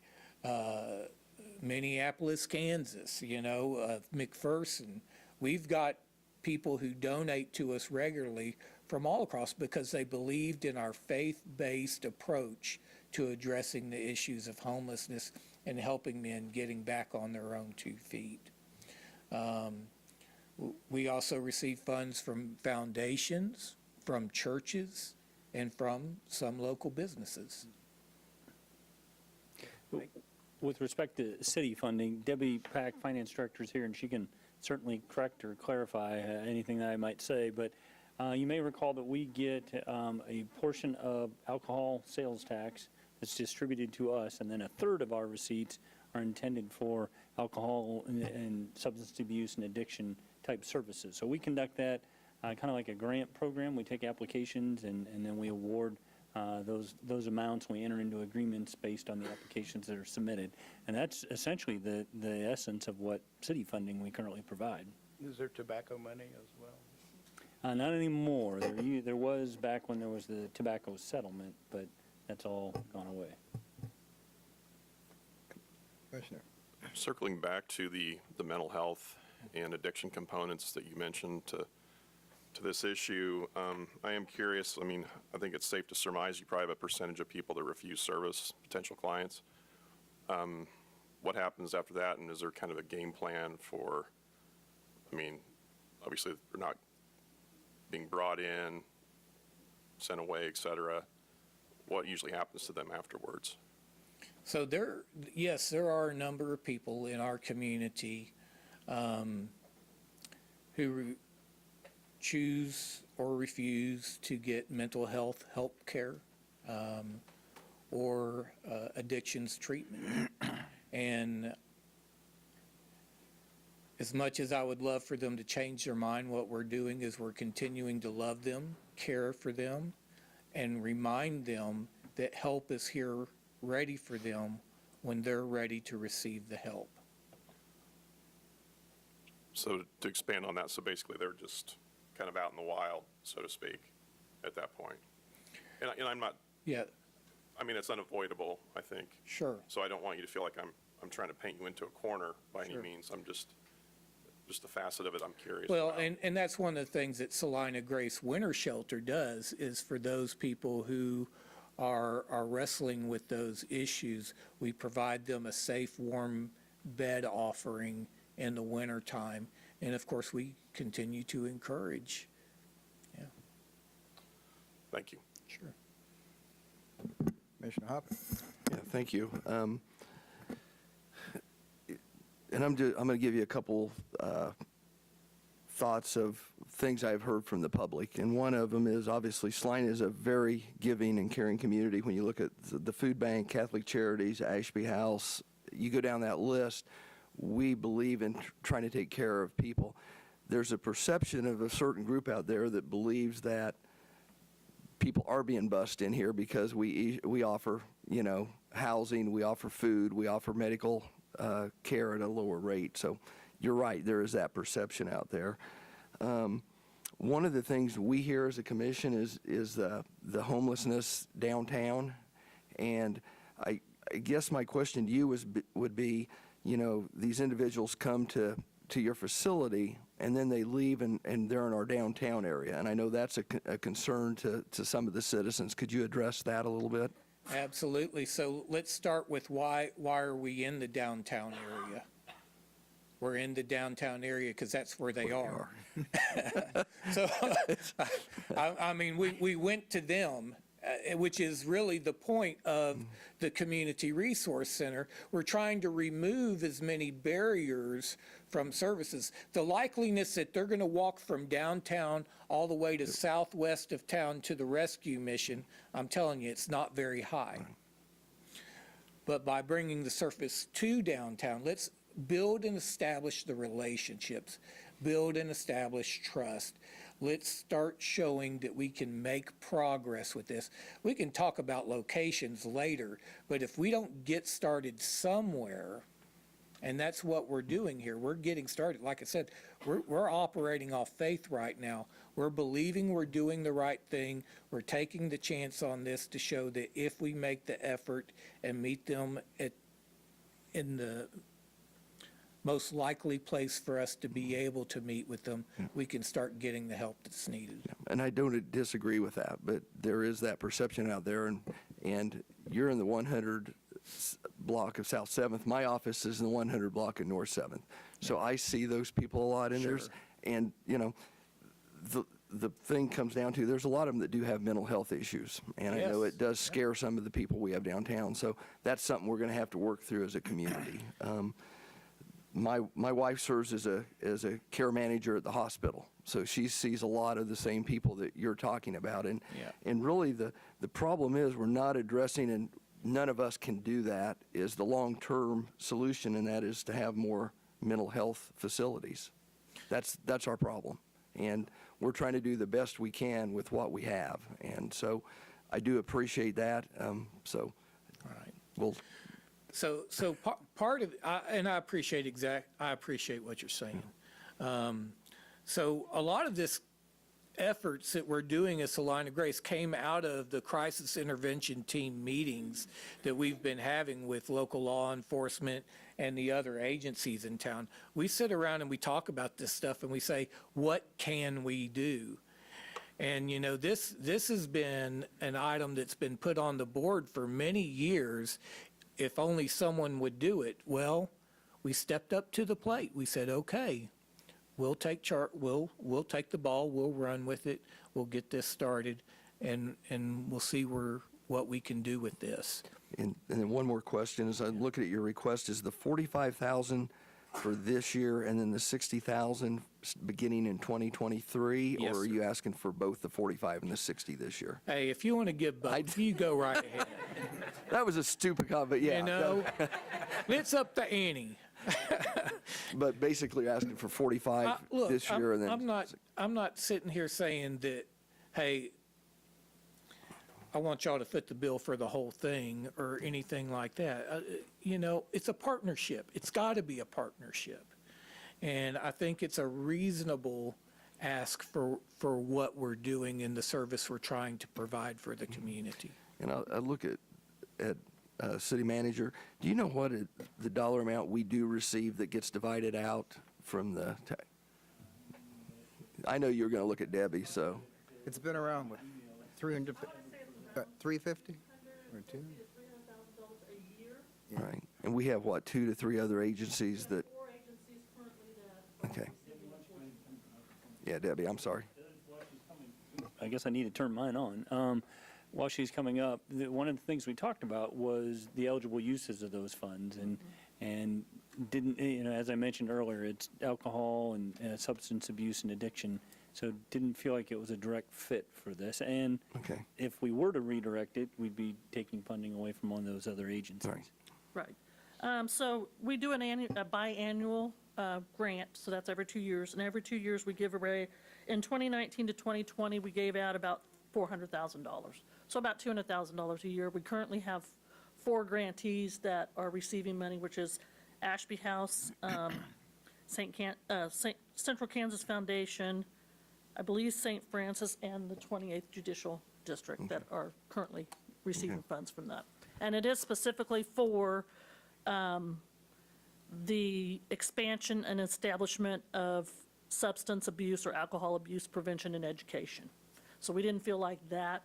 Minneapolis, Kansas, McPherson. We've got people who donate to us regularly from all across because they believed in our faith-based approach to addressing the issues of homelessness and helping men getting back on their own 2 feet. We also receive funds from foundations, from churches, and from some local businesses. With respect to city funding, Debbie Pack, Finance Director, is here, and she can certainly correct or clarify anything that I might say. But you may recall that we get a portion of alcohol sales tax that's distributed to us, and then a third of our receipts are intended for alcohol and substance abuse and addiction type services. So we conduct that kind of like a grant program. We take applications and then we award those amounts. We enter into agreements based on the applications that are submitted. And that's essentially the essence of what city funding we currently provide. Is there tobacco money as well? Not anymore. There was back when there was the tobacco settlement, but that's all gone away. Commissioner. Circling back to the mental health and addiction components that you mentioned to this issue, I am curious. I mean, I think it's safe to surmise you probably have a percentage of people that refuse service, potential clients. What happens after that, and is there kind of a game plan for, I mean, obviously they're not being brought in, sent away, et cetera. What usually happens to them afterwards? So yes, there are a number of people in our community who choose or refuse to get mental health help care or addictions treatment. And as much as I would love for them to change their mind, what we're doing is we're continuing to love them, care for them, and remind them that help is here ready for them when they're ready to receive the help. So to expand on that, so basically they're just kind of out in the wild, so to speak, at that point. And I'm not, Yeah, I mean, it's unavoidable, I think. sure. So I don't want you to feel like I'm trying to paint you into a corner by any Sure. means. I'm just a facet of it I'm curious Well, about. and that's one of the things that Salina Grace Winter Shelter does, is for those people who are wrestling with those issues, we provide them a safe, warm bed offering in the wintertime. And of course, we continue to encourage. Yeah, Thank you. sure. Commissioner Hopper. Yeah, thank you. And I'm going to give you a couple thoughts of things I've heard from the public, and one of them is obviously Salina is a very giving and caring community. When you look at the food bank, Catholic Charities, Ashby House, you go down that list, we believe in trying to take care of people. There's a perception of a certain group out there that believes that people are being bussed in here because we offer, you know, housing, we offer food, we offer medical care at a lower rate. So you're right, there is that perception out there. One of the things we hear as a commission is the homelessness downtown. And I guess my question to you would be, you know, these individuals come to your facility and then they leave and they're in our downtown area. And I know that's a concern to some of the citizens. Could you address that a little bit? Absolutely. So let's start with why are we in the downtown area? We're in the downtown area because that's where they are. So, I mean, we went to them, which is really the point of the Community Resource Center. We're trying to remove as many barriers from services. The likeliness that they're going to walk from downtown all the way to southwest of town to the rescue mission, I'm telling you, it's not very high. But by bringing the service to downtown, let's build and establish the relationships, build and establish trust. Let's start showing that we can make progress with this. We can talk about locations later, but if we don't get started somewhere, and that's what we're doing here, we're getting started. Like I said, we're operating off faith right now. We're believing we're doing the right thing. We're taking the chance on this to show that if we make the effort and meet them in the most likely place for us to be able to meet with them, we can start getting the help that's needed. And I don't disagree with that, but there is that perception out there, and you're in the 100 block of South 7th. My office is in the 100 block of North 7th. So I see those people a lot in there. And, you know, the thing comes down to, there's a lot of them that do have mental health issues. And I know Yes. it does scare some of the people we have downtown. So that's something we're going to have to work through as a community. My wife serves as a care manager at the hospital, so she sees a lot of the same people that you're talking about. And really the problem is we're not addressing, and none of us can do that, is the long-term solution, and that is to have more mental health facilities. That's our problem, and we're trying to do the best we can with what we have. And so I do appreciate that. So we'll. So part of, and I appreciate what you're saying. So a lot of this efforts that we're doing at Salina Grace came out of the crisis intervention team meetings that we've been having with local law enforcement and the other agencies in town. We sit around and we talk about this stuff and we say, what can we do? And, you know, this has been an item that's been put on the board for many years. If only someone would do it. Well, we stepped up to the plate. We said, okay, we'll take we'll take the ball, we'll run with it, we'll get this started, and we'll see what we can do with this. And then one more question, as I'm looking at your request, is the $45,000 for this year and then the $60,000 beginning in 2023? Yes, or are sir. you asking for both the 45 and the 60 this year? Hey, if you want to give both, you go right ahead. That was a stupid comment, but yeah. You know, it's up to Annie. But basically you're asking for 45 Look, this year and then. I'm not sitting here saying that, hey, I want y'all to foot the bill for the whole thing or anything like that. You know, it's a partnership. It's got to be a partnership. And I think it's a reasonable ask for what we're doing in the service we're trying to provide for the community. And I look at city manager, do you know what the dollar amount we do receive that gets divided out from the, I know you're going to look at Debbie, so. It's been around, what, 300, 350 or 2? Right. And we have, what, 2 to 3 other agencies that, okay. Yeah, Debbie, I'm sorry. I guess I need to turn mine on. While she's coming up, one of the things we talked about was the eligible uses of those funds, and didn't, you know, as I mentioned earlier, it's alcohol and substance abuse and addiction So didn't feel like it was a direct fit for this. And Okay. if we were to redirect it, we'd be taking funding away from one of those other agencies. Right. Right. So we do a biannual grant, so that's every 2 years. And every 2 years, we give away, in 2019 to 2020, we gave out about $400,000. So about $200,000 a year. We currently have 4 grantees that are receiving money, which is Ashby House, Central Kansas Foundation, I believe St. Francis, and the 28th Judicial District that are currently receiving funds from that. And it is specifically for the expansion and establishment of substance abuse or alcohol abuse prevention and education. So we didn't feel like that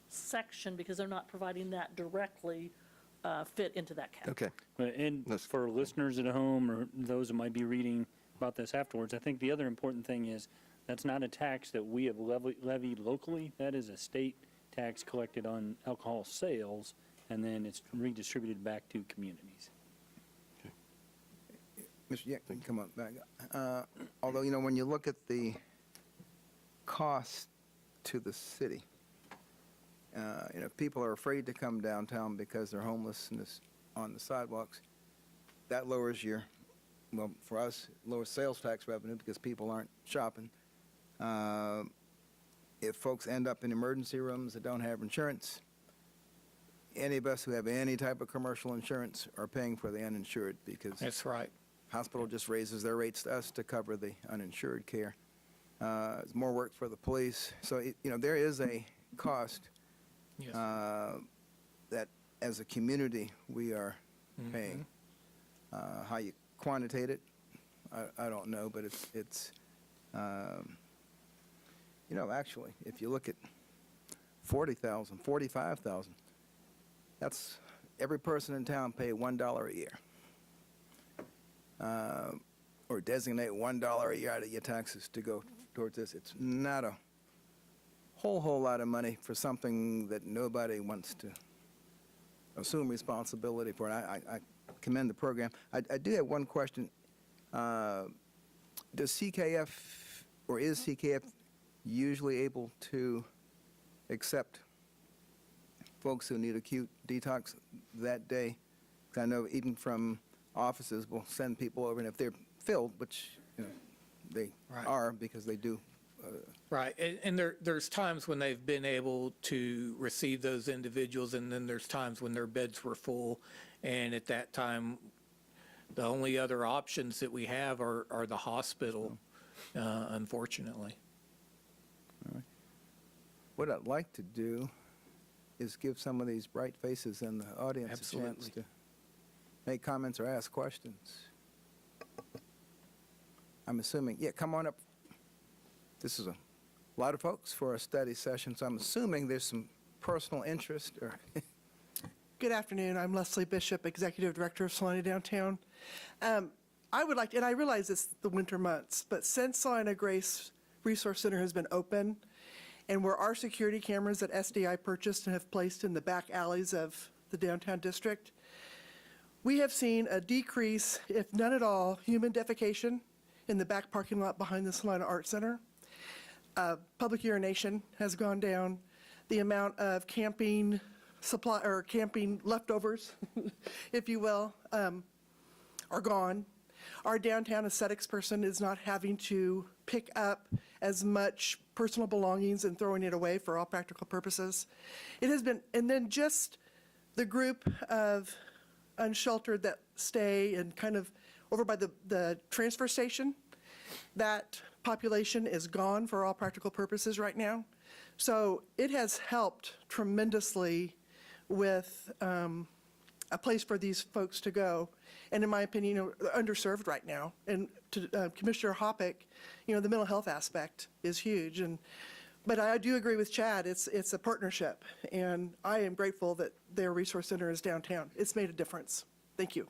section, because they're not providing that directly, fit into that category. Okay. And That's- for listeners at home or those that might be reading about this afterwards, I think the other important thing is that's not a tax that we have levied locally. That is a state tax collected on alcohol sales, and then it's redistributed back to communities. Mr. Yek, you can come up back. Although, you know, when you look at the cost to the city, you know, people are afraid to come downtown because they're homelessness on the sidewalks. That lowers your, well, for us, lowers sales tax revenue because people aren't shopping. If folks end up in emergency rooms that don't have insurance, any of us who have any type of commercial insurance are paying for the uninsured because That's right. hospital just raises their rates to us to cover the uninsured care. It's more work for the police. So, you know, there is a cost Yes. that as a community we are paying. How you quantitate it, I don't know, but it's you know, actually, if you look at 40,000, 45,000, that's every person in town pay $1 a year. Or designate $1 a year out of your taxes to go towards this. It's not a whole lot of money for something that nobody wants to assume responsibility for. And I commend the program. I do have one question. Does CKF, or is CKF usually able to accept folks who need acute detox that day? 'Cause I know even from offices will send people over, and if they're filled, which, you know, they Right. are because they do. Right, and there's times when they've been able to receive those individuals, and then there's times when their beds were full, and at that time, the only other options that we have are the hospital, unfortunately. What I'd like to do is give some of these bright faces in the audience a chance Absolutely. to make comments or ask questions. I'm assuming, yeah, come on up. This is a lot of folks for a study session, so I'm assuming there's some personal interest or, Good afternoon. I'm Leslie Bishop, Executive Director of Salina Downtown. I would like, and I realize it's the winter months, but since Salina Grace Resource Center has been open, and where our security cameras that SDI purchased and have placed in the back alleys of the downtown district, we have seen a decrease, if none at all, human defecation in the back parking lot behind the Salina Art Center. Public urination has gone down. The amount of camping supply, or camping leftovers, if you will, are gone. Our downtown aesthetics person is not having to pick up as much personal belongings and throwing it away for all practical purposes. It has been, and then just the group of unsheltered that stay and kind of over by the transfer station, that population is gone for all practical purposes right now. So it has helped tremendously with a place for these folks to go. And in my opinion, you know, they're underserved right now. And to Commissioner Hoppick, you know, the mental health aspect is huge. But I do agree with Chad, it's a partnership. And I am grateful that their resource center is downtown. It's made a difference. Thank you.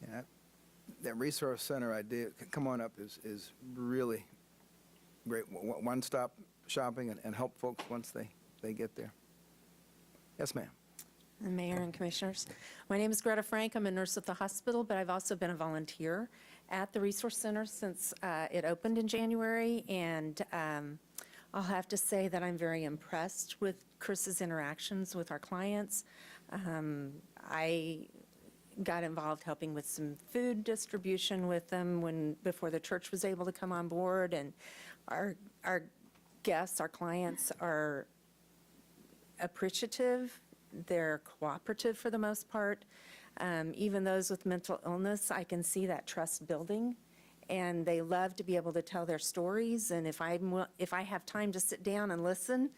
yeah, that resource center idea, come on up, is really great. One-stop shopping and help folks once they get there. Yes, ma'am. Mayor and Commissioners. My name is Greta Frank. I'm a nurse at the hospital, but I've also been a volunteer at the Resource Center since it opened in January, and I'll have to say that I'm very impressed with Chris's interactions with our clients. I got involved helping with some food distribution with them before the church was able to come on board, and our guests, our clients are appreciative. They're cooperative for the most part. Even those with mental illness, I can see that trust building, and they love to be able to tell their stories. And if I have time to sit down and listen,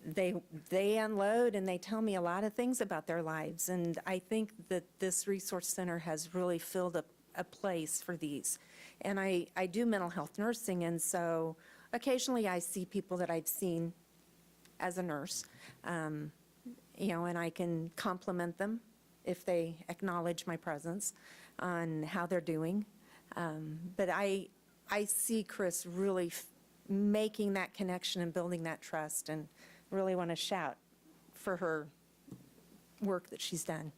they unload and they tell me a lot of things about their lives. And I think that this resource center has really filled a place for these. And I do mental health nursing, and so occasionally I see people that I've seen as a nurse. And I can compliment them if they acknowledge my presence on how they're doing. But I see Chris really making that connection and building that trust, and really want to shout for her work that she's done.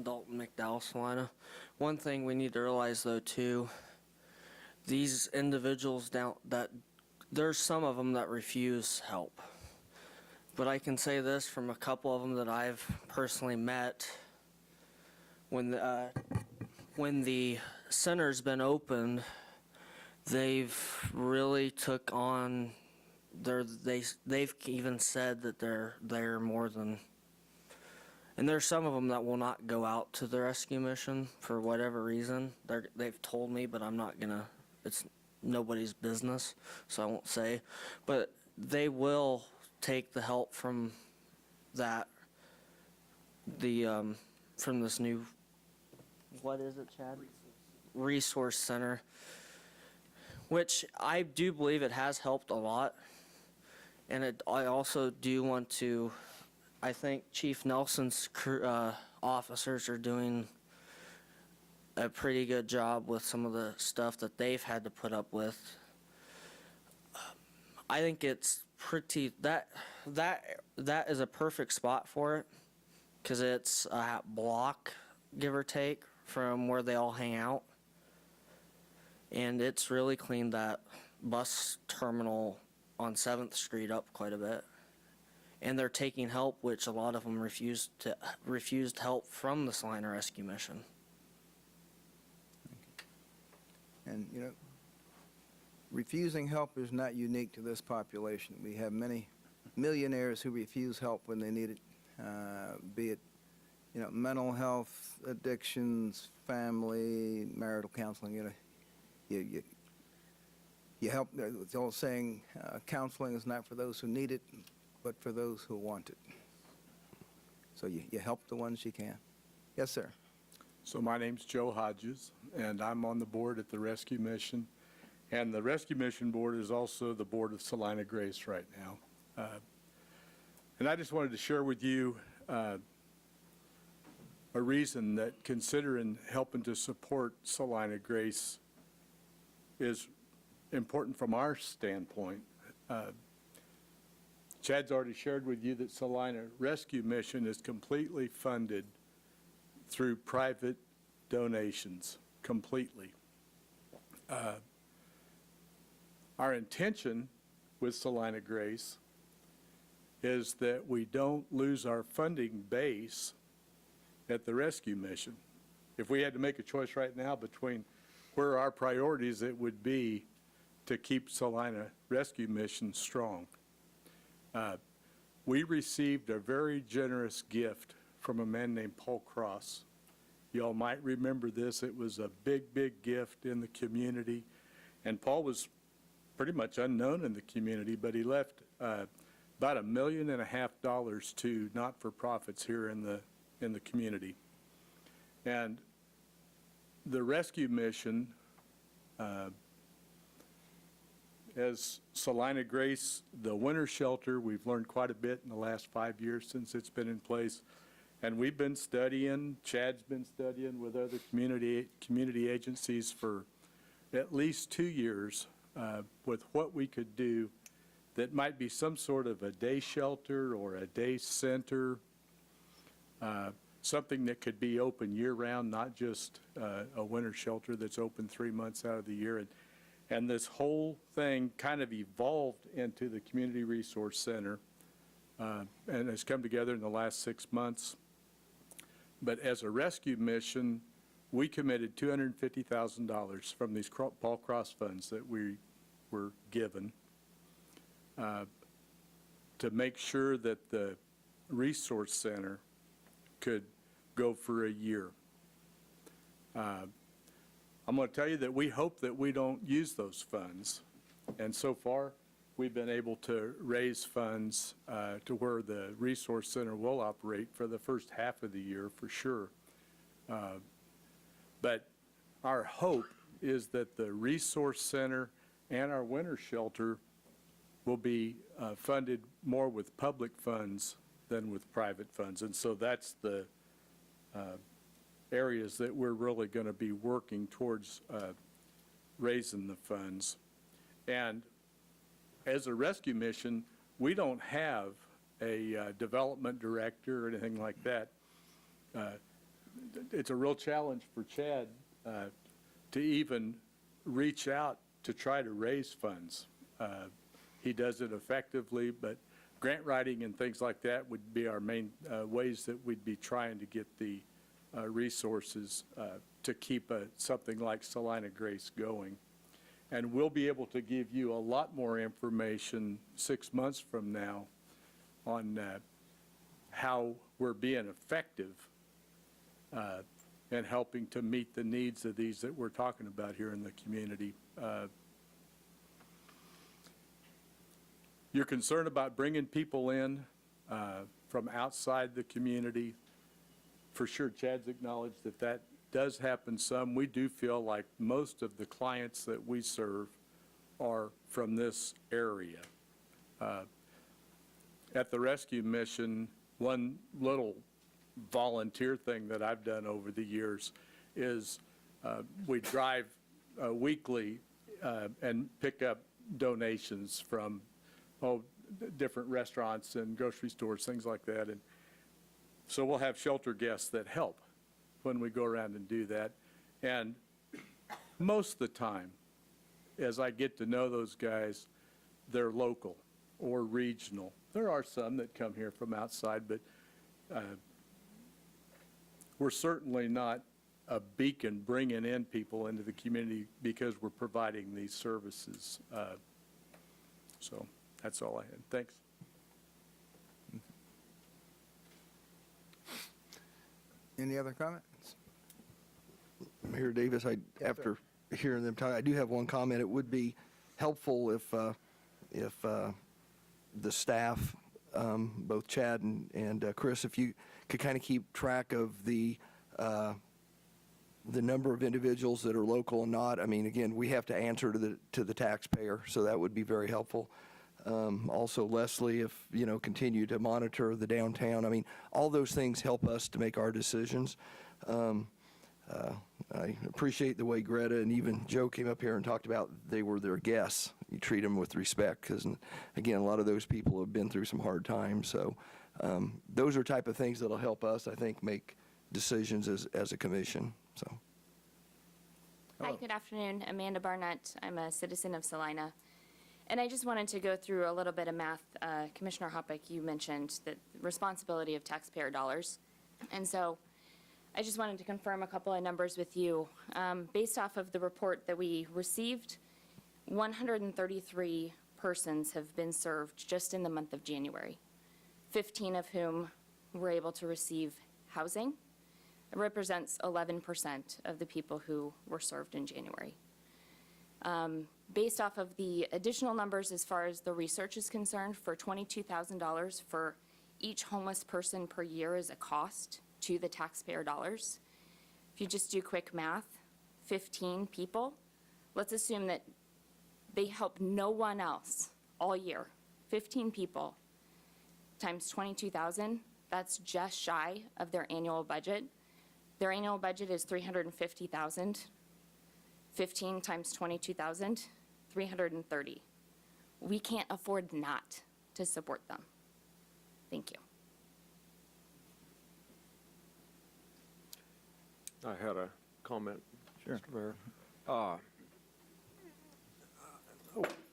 Dalton McDowell, Salina. One thing we need to realize, though, too, these individuals there's some of them that refuse help. But I can say this from a couple of them that I've personally met. When the center's been opened, they've really took on they've even said that they're more than. And there's some of them that will not go out to the rescue mission for whatever reason. They've told me, but I'm not gonna, it's nobody's business, so I won't say. But they will take the help from from this new, what is it, Chad? Resource Center, which I do believe it has helped a lot. And I also do want to, I think Chief Nelson's officers are doing a pretty good job with some of the stuff that they've had to put up with. I think it's pretty, that is a perfect spot for it, because it's a block, give or take, from where they all hang out. And it's really cleaned that bus terminal on 7th Street up quite a bit. And they're taking help, which a lot of them refused help from the Salina Rescue Mission. And, refusing help is not unique to this population. We have many millionaires who refuse help when they need it, be it, mental health, addictions, family, marital counseling. You help. The old saying, counseling is not for those who need it, but for those who want it. So you help the ones you can. Yes, sir. So my name's Joe Hodges, and I'm on the board at the Rescue Mission. And the Rescue Mission Board is also the board of Salina Grace right now. And I just wanted to share with you a reason that considering helping to support Salina Grace is important from our standpoint. Chad's already shared with you that Salina Rescue Mission is completely funded through private donations, completely. Our intention with Salina Grace is that we don't lose our funding base at the rescue mission. If we had to make a choice right now between where our priorities, it would be to keep Salina Rescue Mission strong. We received a very generous gift from a man named Paul Cross. Y'all might remember this. It was a big, big gift in the community. And Paul was pretty much unknown in the community, but he left about $1.5 million to not-for-profits here in the community. And the rescue mission, as Salina Grace, the winter shelter, we've learned quite a bit in the last 5 years since it's been in place. And we've been studying, Chad's been studying with other community agencies for at least 2 years with what we could do that might be some sort of a day shelter or a day center, something that could be open year-round, not just a winter shelter that's open 3 months out of the year. And this whole thing kind of evolved into the Community Resource Center and has come together in the last 6 months. But as a rescue mission, we committed $250,000 from these Paul Cross funds that we were given to make sure that the Resource Center could go for a year. I'm going to tell you that we hope that we don't use those funds. And so far, we've been able to raise funds to where the Resource Center will operate for the first half of the year for sure. But our hope is that the Resource Center and our winter shelter will be funded more with public funds than with private funds. And so that's the areas that we're really going to be working towards raising the funds. And as a rescue mission, we don't have a development director or anything like that. It's a real challenge for Chad to even reach out to try to raise funds. He does it effectively, but grant writing and things like that would be our main ways that we'd be trying to get the resources to keep something like Salina Grace going. And we'll be able to give you a lot more information 6 months from now on how we're being effective in helping to meet the needs of these that we're talking about here in the community. You're concerned about bringing people in from outside the community. For sure, Chad's acknowledged that that does happen some. We do feel like most of the clients that we serve are from this area. At the rescue mission, one little volunteer thing that I've done over the years is we drive weekly and pick up donations from different restaurants and grocery stores, things like that. And so we'll have shelter guests that help when we go around and do that. And most of the time, as I get to know those guys, they're local or regional. There are some that come here from outside, but we're certainly not a beacon bringing in people into the community because we're providing these services. So that's all I had. Thanks. Any other comments? Mayor Davis, after hearing them talk, I do have one comment. It would be helpful if the staff, both Chad and Chris, if you could kind of keep track of the number of individuals that are local and not. I mean, again, we have to answer to the taxpayer, so that would be very helpful. Also, Leslie, if, continue to monitor the downtown. I mean, all those things help us to make our decisions. I appreciate the way Greta and even Joe came up here and talked about they were their guests. You treat them with respect because, again, a lot of those people have been through some hard times. So those are type of things that will help us, I think, make decisions as a commission. So. Hi, good afternoon. Amanda Barnett. I'm a citizen of Salina. And I just wanted to go through a little bit of math. Commissioner Hoppeck, you mentioned the responsibility of taxpayer dollars. And so I just wanted to confirm a couple of numbers with you. Based off of the report that we received, 133 persons have been served just in the month of January, 15 of whom were able to receive housing. It represents 11% of the people who were served in January. Based off of the additional numbers as far as the research is concerned, for $22,000 for each homeless person per year is a cost to the taxpayer dollars. If you just do quick math, 15 people, let's assume that they help no one else all year. 15 people times 22,000, That's just shy of their annual budget. Their annual budget is $350,000. 15 times 22,000, 330. We can't afford not to support them. Thank you. I had a comment, Sure. Mr. Mayor. A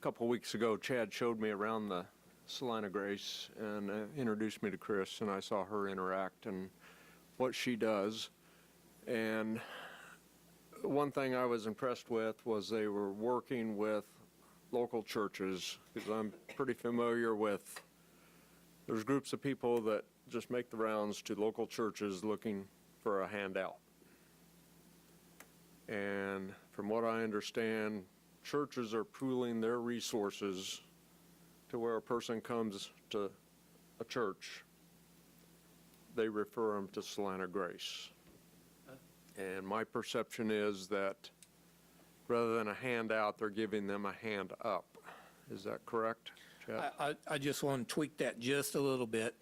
couple of weeks ago, Chad showed me around the Salina Grace and introduced me to Chris, and I saw her interact and what she does. And one thing I was impressed with was they were working with local churches, because I'm pretty familiar with, there's groups of people that just make the rounds to local churches looking for a handout. And from what I understand, churches are pooling their resources to where a person comes to a church, they refer them to Salina Grace. And my perception is that rather than a handout, they're giving them a hand up. Is that correct, Chad? I just want to tweak that just a little bit.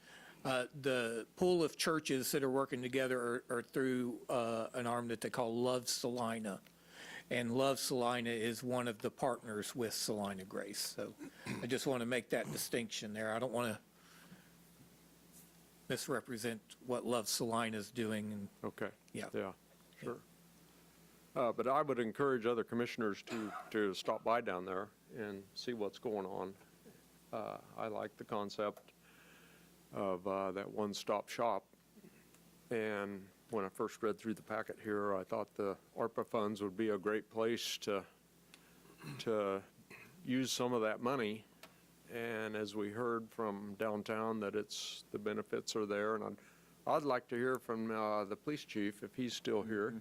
The pool of churches that are working together are through an arm that they call Love Salina. And Love Salina is one of the partners with Salina Grace. So I just want to make that distinction there. I don't want to misrepresent what Love Salina is doing. And Okay. Yeah. Yeah, sure. But I would encourage other commissioners to stop by down there and see what's going on. I like the concept of that one-stop shop. And when I first read through the packet here, I thought the ARPA funds would be a great place to use some of that money. And as we heard from downtown, that the benefits are there. And I'd like to hear from the police chief, if he's still here.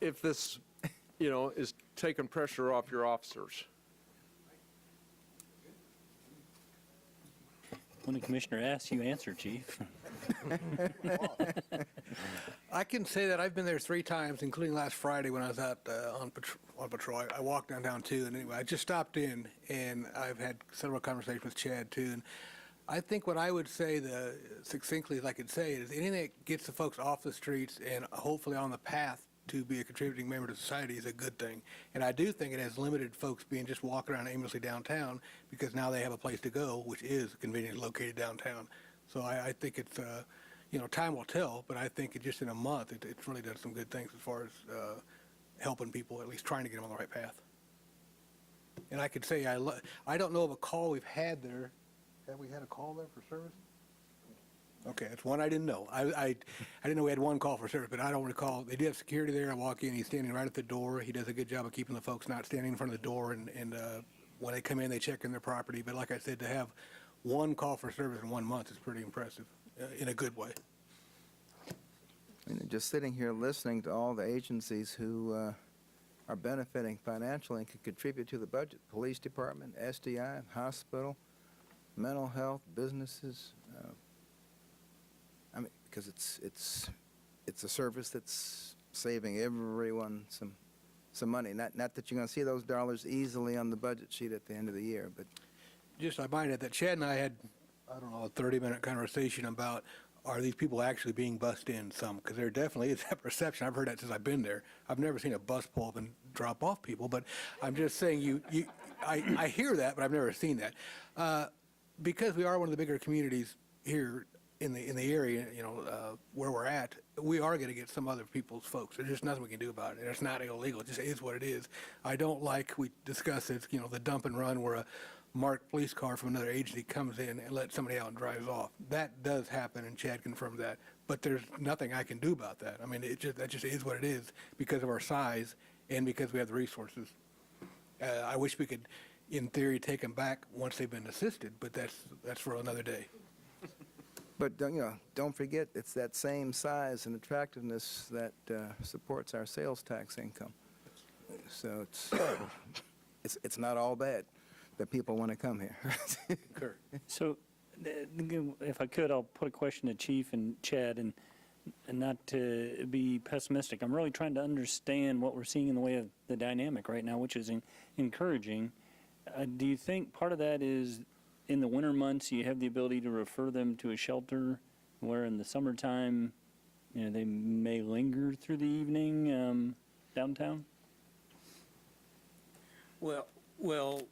If this, is taking pressure off your officers. When the commissioner asks, you answer, Chief. I can say that I've been there 3 times, including last Friday when I was out on patrol. I walked downtown too, and anyway, I just stopped in, and I've had several conversations with Chad too. And I think what I would say, succinctly as I could say, is anything that gets the folks off the streets and hopefully on the path to be a contributing member to society is a good thing. And I do think it has limited folks being just walking around aimlessly downtown, because now they have a place to go, which is conveniently located downtown. So I think it's, time will tell, but I think just in a month, it's really done some good things as far as helping people, at least trying to get them on the right path. And I could say, I don't know of a call we've had there. Have we had a call there for service? Okay, that's one I didn't know. I didn't know we had one call for service, but I don't recall. They did have security there. I walk in, he's standing right at the door. He does a good job of keeping the folks not standing in front of the door, and when they come in, they check in their property. But like I said, to have one call for service in 1 month is pretty impressive, in a good way. Just sitting here listening to all the agencies who are benefiting financially and can contribute to the budget, police department, SDI, hospital, mental health, businesses, because it's a service that's saving everyone some money. Not that you're going to see those dollars easily on the budget sheet at the end of the year, but Just, I might add that Chad and I had, a 30-minute conversation about, are these people actually being bussed in some? Because there definitely is that perception. I've heard that since I've been there. I've never seen a bus pull up and drop off people, but I'm just saying I hear that, but I've never seen that. Because we are one of the bigger communities here in the area, where we're at, we are going to get some other people's folks. There's just nothing we can do about it. It's not illegal. It just is what it is. I don't like, we discussed it, the dump and run where a marked police car from another agency comes in and lets somebody out and drives off. That does happen, and Chad confirmed that. But there's nothing I can do about that. I mean, that just is what it is because of our size and because we have the resources. I wish we could, in theory, take them back once they've been assisted, but that's for another day. But don't forget, it's that same size and attractiveness that supports our sales tax income. So it's not all bad that people want to come here. So, if I could, I'll put a question to Chief and Chad, and not to be pessimistic. I'm really trying to understand what we're seeing in the way of the dynamic right now, which is encouraging. Do you think part of that is in the winter months, you have the ability to refer them to a shelter, where in the summertime, they may linger through the evening downtown? Well,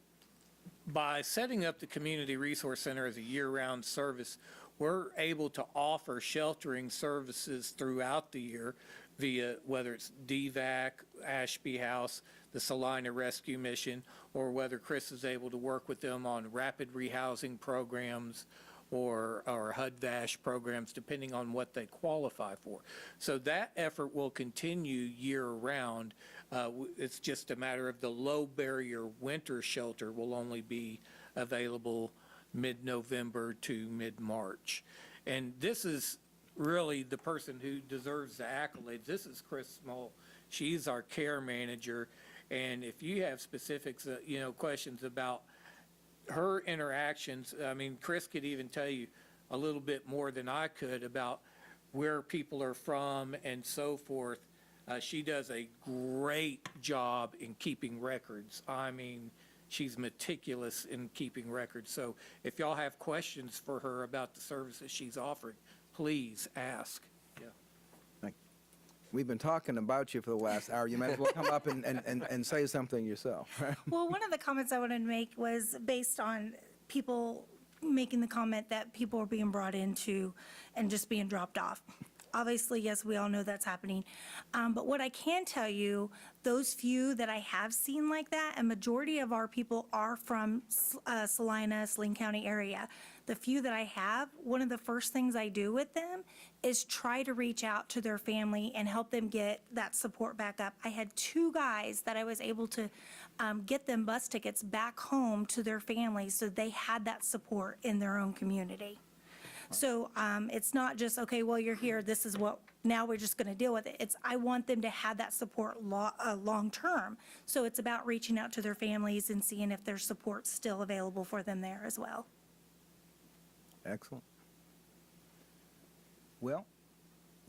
by setting up the Community Resource Center as a year-round service, we're able to offer sheltering services throughout the year via whether it's DVAC, Ashby House, the Salina Rescue Mission, or whether Chris is able to work with them on rapid rehousing programs or HUD-VASH programs, depending on what they qualify for. So that effort will continue year-round. It's just a matter of the low-barrier winter shelter will only be available mid-November to mid-March. And this is really the person who deserves the accolades. This is Chris Small. She's our care manager. And if you have specifics, questions about her interactions, I mean, Chris could even tell you a little bit more than I could about where people are from and so forth. She does a great job in keeping records. I mean, she's meticulous in keeping records. So if y'all have questions for her about the services she's offering, please ask. We've been talking about you for the last hour. You might as well come up and say something yourself. Well, one of the comments I wanted to make was based on people making the comment that people are being brought into and just being dropped off. Obviously, yes, we all know that's happening. But what I can tell you, those few that I have seen like that, a majority of our people are from Salina, Saline County area. The few that I have, one of the first things I do with them is try to reach out to their family and help them get that support back up. I had 2 guys that I was able to get them bus tickets back home to their families so they had that support in their own community. So it's not just, okay, well, you're here, this is what, now we're just going to deal with it. It's, I want them to have that support long-term. So it's about reaching out to their families and seeing if there's support still available for them there as well. Excellent. Well,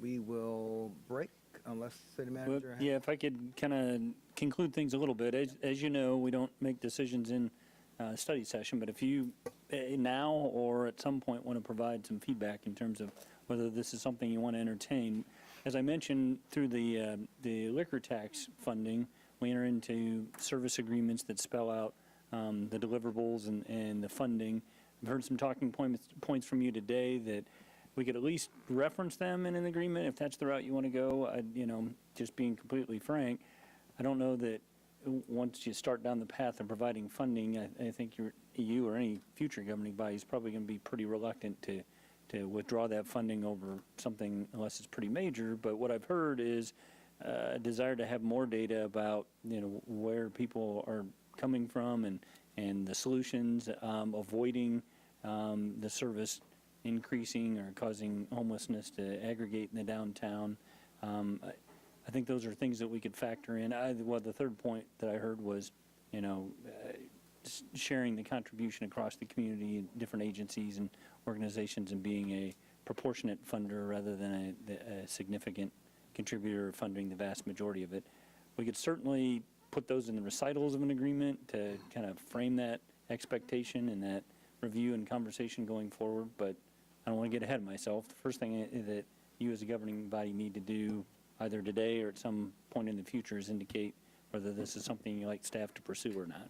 we will break unless city manager. Yeah, if I could kind of conclude things a little bit. As you know, we don't make decisions in study session, but if you now or at some point want to provide some feedback in terms of whether this is something you want to entertain. As I mentioned, through the liquor tax funding, we enter into service agreements that spell out the deliverables and the funding. I've heard some talking points from you today that we could at least reference them in an agreement if that's the route you want to go. Just being completely frank, I don't know that once you start down the path of providing funding, I think you or any future governing body is probably going to be pretty reluctant to withdraw that funding over something unless it's pretty major. But what I've heard is a desire to have more data about where people are coming from and the solutions, avoiding the service increasing or causing homelessness to aggregate in the downtown. I think those are things that we could factor in. The third point that I heard was, sharing the contribution across the community, different agencies and organizations, and being a proportionate funder rather than a significant contributor funding the vast majority of it. We could certainly put those in the recitals of an agreement to kind of frame that expectation and that review and conversation going forward, but I don't want to get ahead of myself. The first thing that you as a governing body need to do either today or at some point in the future is indicate whether this is something you like staff to pursue or not.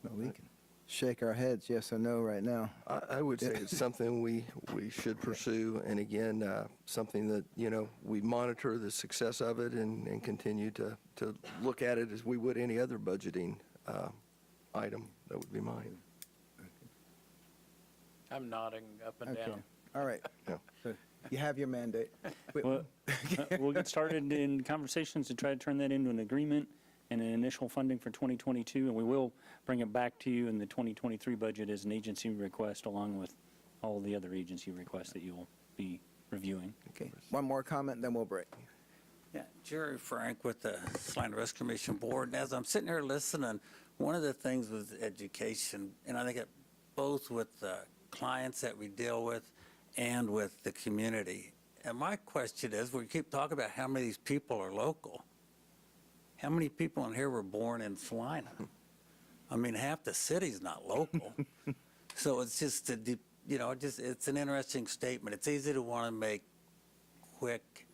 Well, we can shake our heads yes or no right now. I would say it's something we should pursue, and again, something that, we monitor the success of it and continue to look at it as we would any other budgeting item. That would be mine. I'm nodding up and Okay. down. All right. Yeah. So you have your mandate. Well, we'll get started in conversations to try to turn that into an agreement and an initial funding for 2022, and we will bring it back to you in the 2023 budget as an agency request, along with all the other agency requests that you'll be reviewing. Okay. One more comment, then we'll break. Yeah, Jerry Frank with the Salina Rescue Mission Board. And as I'm sitting here listening, one of the things with education, and I think it both with the clients that we deal with and with the community. And my question is, we keep talking about how many of these people are local. How many people in here were born in Salina? I mean, half the city's not local. So it's just, it's an interesting statement. It's easy to want to make quick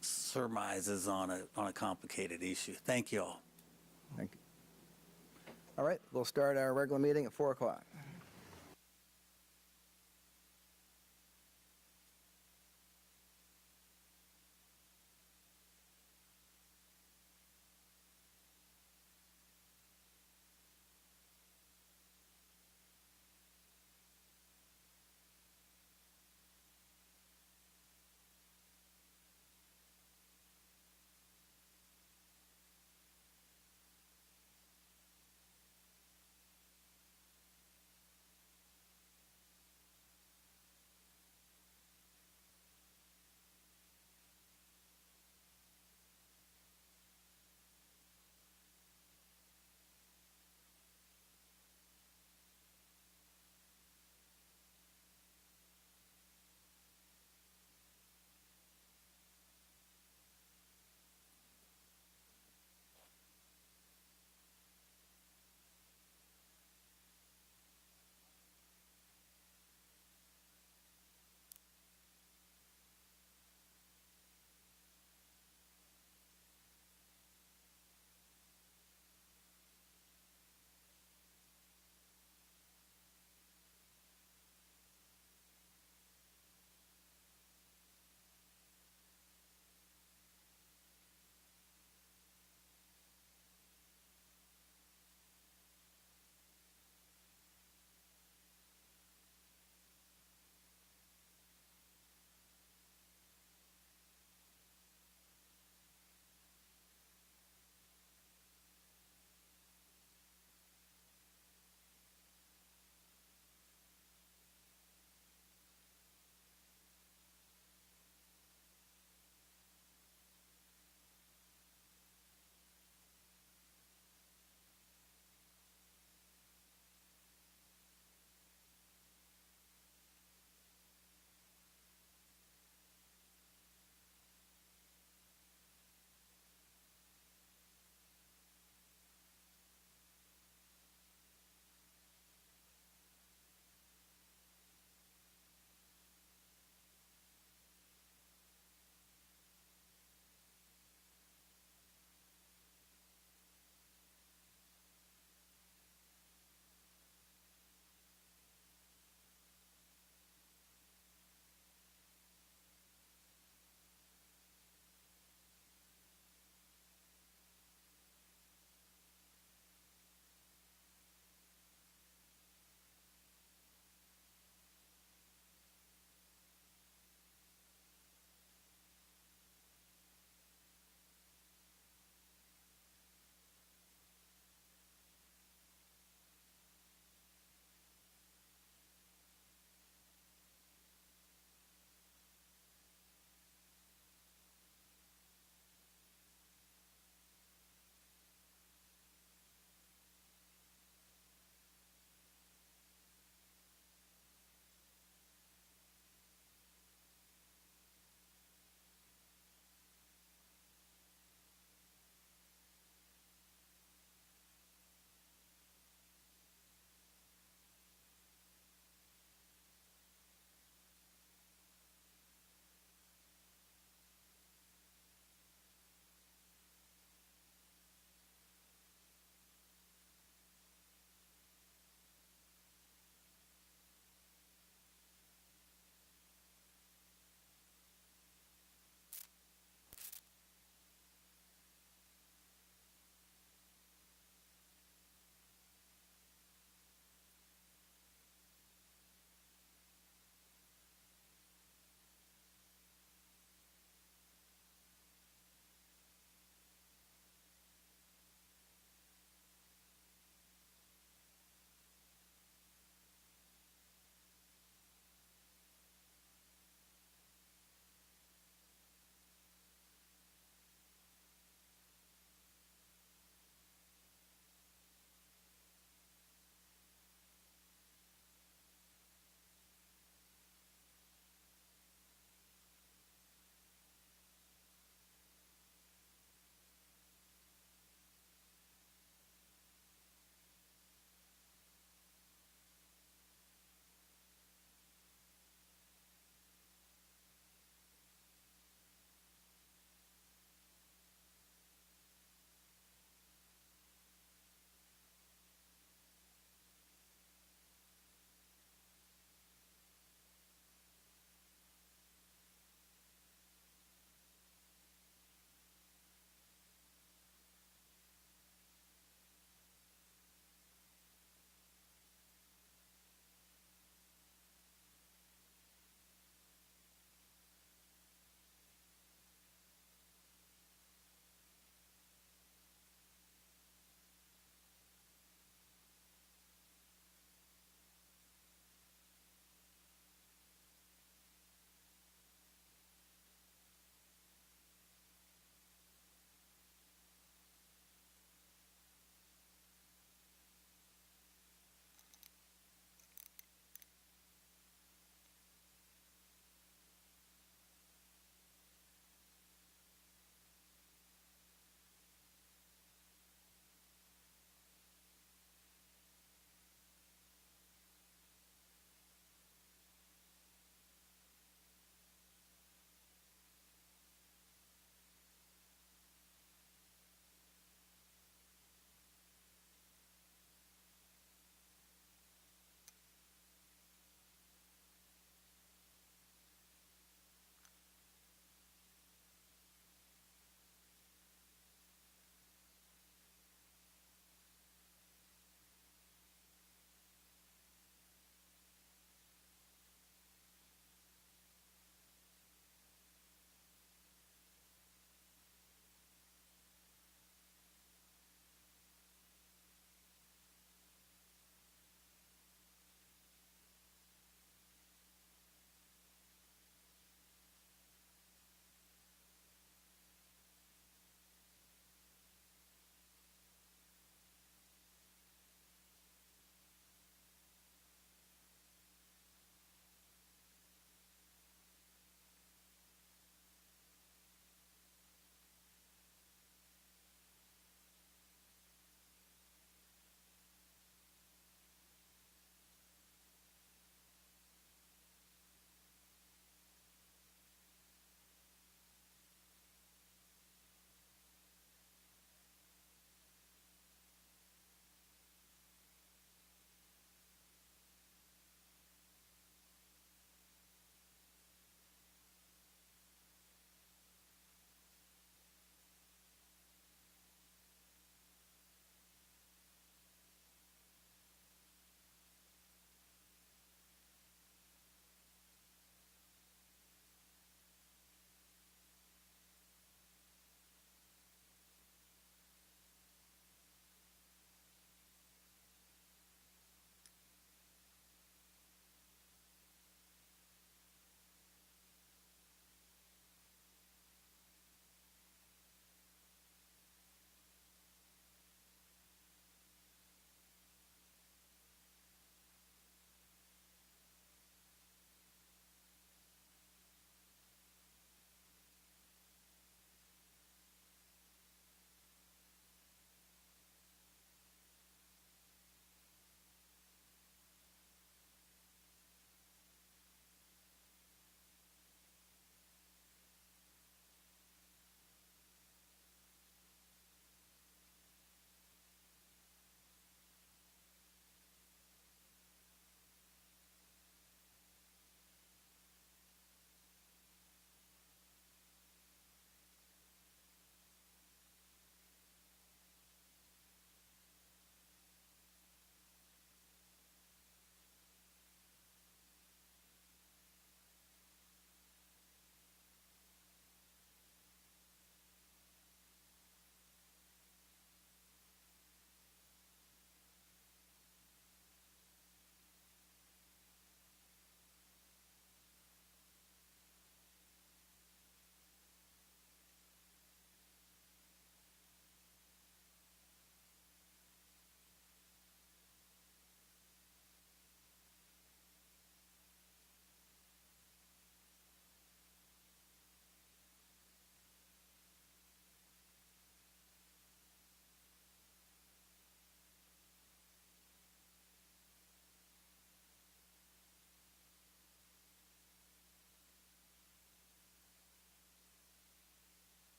surmises on a complicated issue. Thank you all. Thank you. All right, we'll start our regular meeting at 4 o'clock.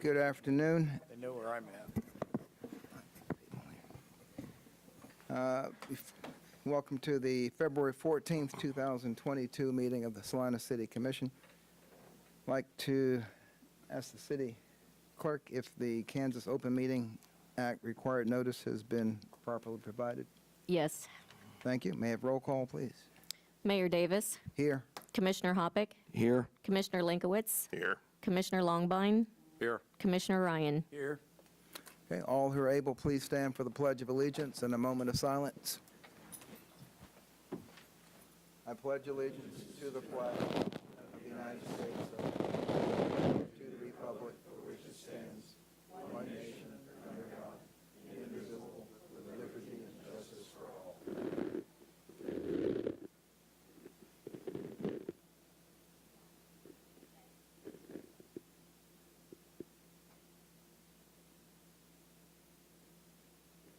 Good afternoon. They know where I'm at. Welcome to the February 14th, 2022 meeting of the Salina City Commission. I'd like to ask the city clerk if the Kansas Open Meeting Act required notice has been properly provided. Yes. Thank you. May I have roll call, please? Mayor Davis, Here. Commissioner Hoppick, Here. Commissioner Linkowitz, Here. Commissioner Longbine, Here. Commissioner Ryan. Here. Okay, all who are able, please stand for the Pledge of Allegiance and a moment of silence. I pledge allegiance to the flag of the United States of America, to the republic for which it stands, one nation, under God, indivisible, with liberty and justice for all.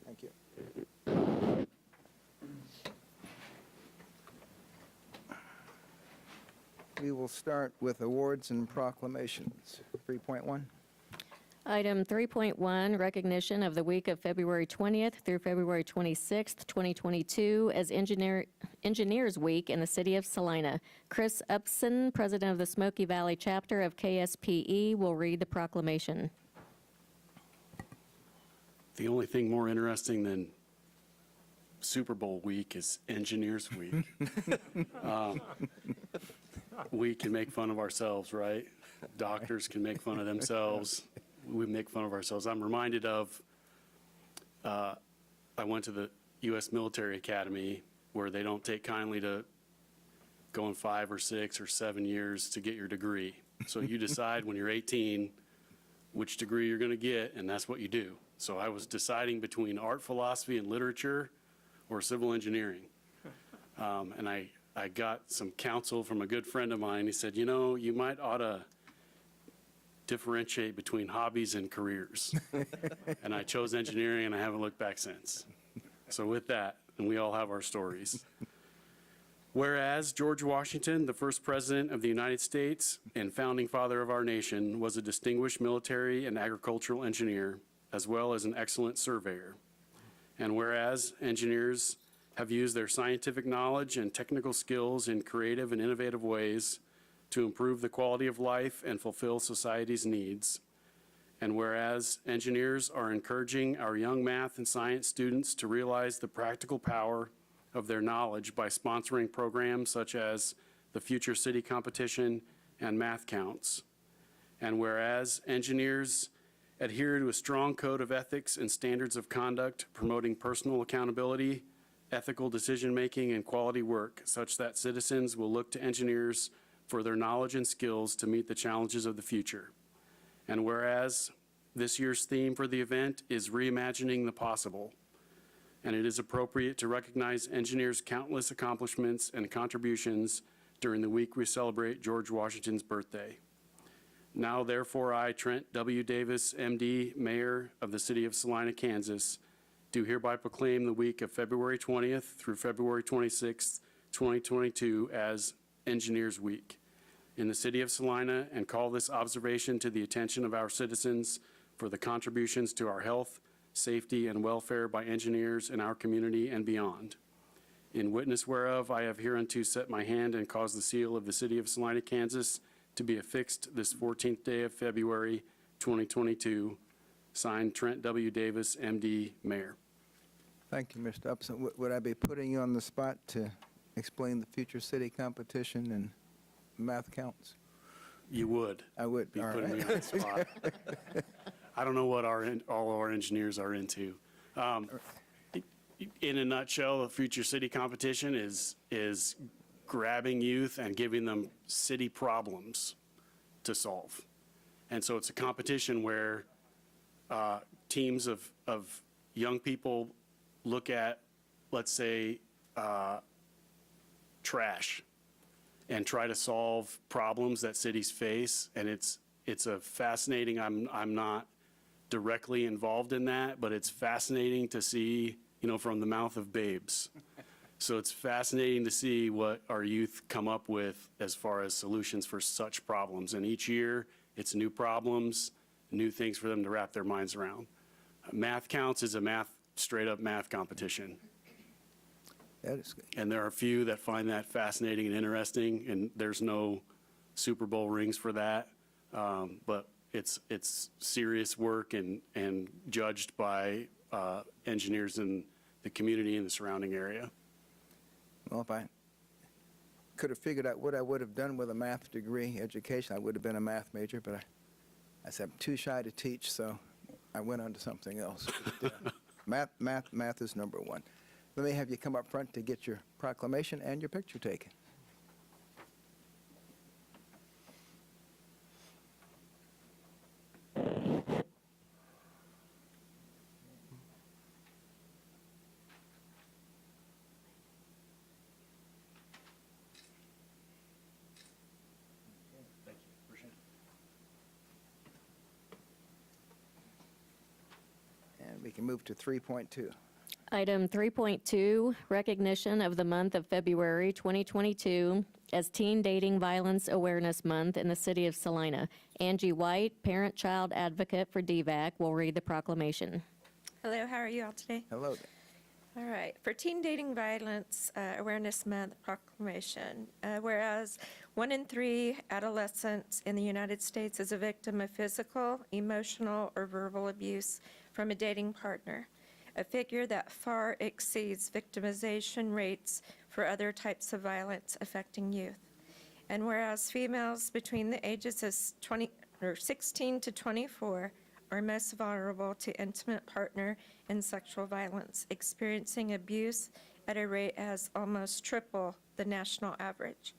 Thank you. We will start with awards and proclamations. 3.1. Item 3.1, recognition of the week of February 20th through February 26th, 2022 as Engineers Week in the city of Salina. Chris Upson, president of the Smoky Valley chapter of KSPE, will read the proclamation. The only thing more interesting than Super Bowl week is Engineers Week. We can make fun of ourselves, right? Doctors can make fun of themselves. We make fun of ourselves. I'm reminded of, I went to the U.S. Military Academy where they don't take kindly to going 5 or 6 or 7 years to get your degree. So you decide when you're 18 which degree you're going to get, and that's what you do. So I was deciding between art, philosophy, and literature or civil engineering. And I got some counsel from a good friend of mine. He said, you know, you might ought to differentiate between hobbies and careers. And I chose engineering, and I haven't looked back since. So with that, and we all have our stories. Whereas George Washington, the first president of the United States and founding father of our nation, was a distinguished military and agricultural engineer, as well as an excellent surveyor. And whereas engineers have used their scientific knowledge and technical skills in creative and innovative ways to improve the quality of life and fulfill society's needs. And whereas engineers are encouraging our young math and science students to realize the practical power of their knowledge by sponsoring programs such as the Future City Competition and Math Counts. And whereas engineers adhere to a strong code of ethics and standards of conduct promoting personal accountability, ethical decision-making, and quality work such that citizens will look to engineers for their knowledge and skills to meet the challenges of the future. And whereas this year's theme for the event is Reimagining the Possible, and it is appropriate to recognize engineers' countless accomplishments and contributions during the week we celebrate George Washington's birthday. Now, therefore, I, Trent W. Davis, MD, Mayor of the City of Salina, Kansas, do hereby proclaim the week of February 20th through February 26th, 2022 as Engineers Week in the City of Salina, and call this observation to the attention of our citizens for the contributions to our health, safety, and welfare by engineers in our community and beyond. In witness whereof, I have hereunto set my hand and caused the seal of the City of Salina, Kansas, to be affixed this 14th day of February, 2022. Signed, Trent W. Davis, MD, Mayor. Thank you, Mr. Upson. Would I be putting you on the spot to explain the Future City Competition and math counts? You would. I would. Be All putting me right. on the spot. I don't know what all our engineers are into. In a nutshell, the Future City Competition is grabbing youth and giving them city problems to solve. And so it's a competition where teams of young people look at, let's say, trash and try to solve problems that cities face. And it's a fascinating, I'm not directly involved in that, but it's fascinating to see, from the mouth of babes. So it's fascinating to see what our youth come up with as far as solutions for such problems. And each year, it's new problems, new things for them to wrap their minds around. Math Counts is a straight up math competition. That is good. And there are a few that find that fascinating and interesting, and there's no Super Bowl rings for that. But it's serious work and judged by engineers in the community and the surrounding area. Well, if I could have figured out what I would have done with a math degree education, I would have been a math major, but I said I'm too shy to teach, so I went on to something else. But, math is number one. Let me have you come up front to get your proclamation and your picture taken. And we can move to 3.2. Item 3.2, recognition of the month of February 2022 as Teen Dating Violence Awareness Month in the city of Salina. Angie White, parent-child advocate for DVAC, will read the proclamation. Hello, how are you all today? Hello. All right, for Teen Dating Violence Awareness Month proclamation, whereas 1 in 3 adolescents in the United States is a victim of physical, emotional, or verbal abuse from a dating partner, a figure that far exceeds victimization rates for other types of violence affecting youth. And whereas females between the ages of 16 to 24 are most vulnerable to intimate partner and sexual violence, experiencing abuse at a rate as almost triple the national average.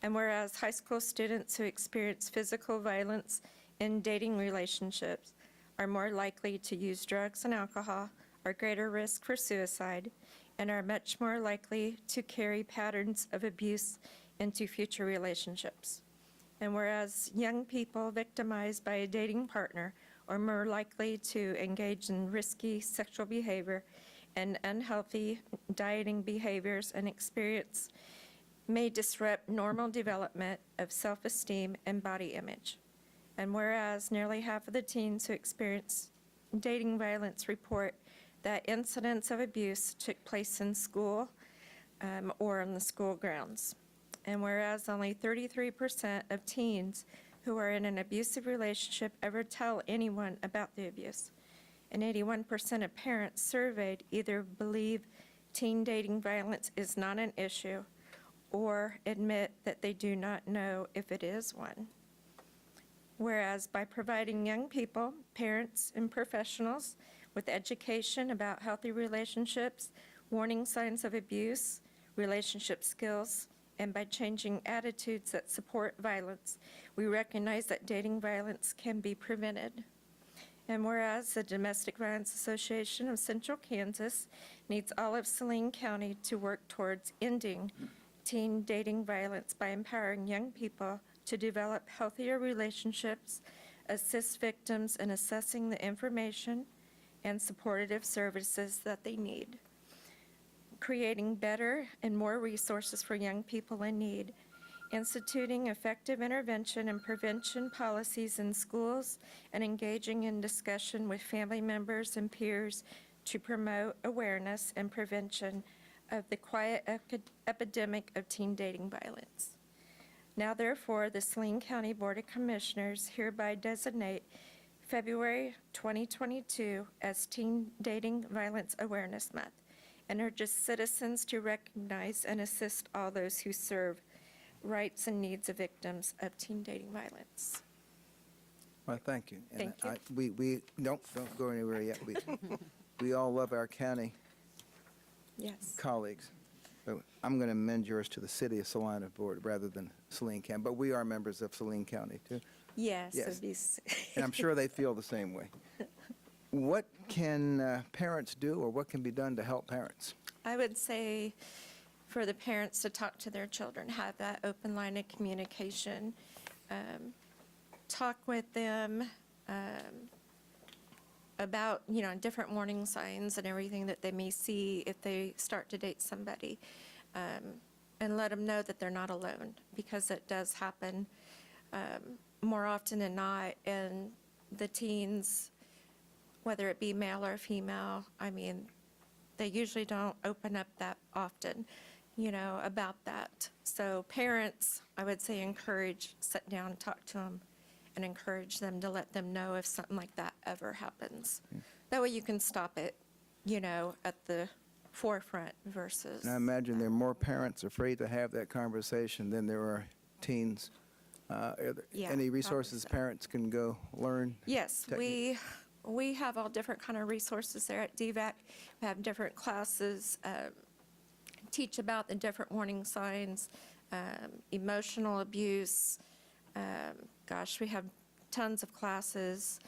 And whereas high school students who experience physical violence in dating relationships are more likely to use drugs and alcohol, are greater risk for suicide, and are much more likely to carry patterns of abuse into future relationships. And whereas young people victimized by a dating partner are more likely to engage in risky sexual behavior and unhealthy dieting behaviors and experience may disrupt normal development of self-esteem and body image. And whereas nearly half of the teens who experience dating violence report that incidents of abuse took place in school or on the school grounds. And whereas only 33% of teens who are in an abusive relationship ever tell anyone about the abuse, and 81% of parents surveyed either believe teen dating violence is not an issue or admit that they do not know if it is one. Whereas by providing young people, parents, and professionals with education about healthy relationships, warning signs of abuse, relationship skills, and by changing attitudes that support violence, we recognize that dating violence can be prevented. And whereas the Domestic Violence Association of Central Kansas needs all of Saline County to work towards ending teen dating violence by empowering young people to develop healthier relationships, assist victims in assessing the information and supportive services that they need, creating better and more resources for young people in need, instituting effective intervention and prevention policies in schools, and engaging in discussion with family members and peers to promote awareness and prevention of the quiet epidemic of teen dating violence. Now therefore, the Saline County Board of Commissioners hereby designate February 2022 as Teen Dating Violence Awareness Month and urges citizens to recognize and assist all those who serve rights and needs of victims of teen dating violence. Well, thank you. And Thank you. We don't go anywhere yet. We all love our county Yes. colleagues. So I'm going to amend yours to the City of Salina Board rather than Saline County, but we are members of Saline County, too. Yes. Yes. it'd be And I'm sure they feel the same way. What can parents do, or what can be done to help parents? I would say for the parents to talk to their children, have that open line of communication, talk with them about, different warning signs and everything that they may see if they start to date somebody, and let them know that they're not alone, because it does happen more often than not, and the teens, whether it be male or female, I mean, they usually don't open up that often, about that. So parents, I would say sit down, talk to them, and encourage them to let them know if something like that ever happens. That way you can stop it, at the forefront versus. And I imagine there are more parents afraid to have that conversation than there are teens. Are there Yeah, any probably resources so. parents can go learn? Yes, we have all different kind of resources there at DVAC. We have different classes, teach about the different warning signs, emotional abuse. We have tons of classes.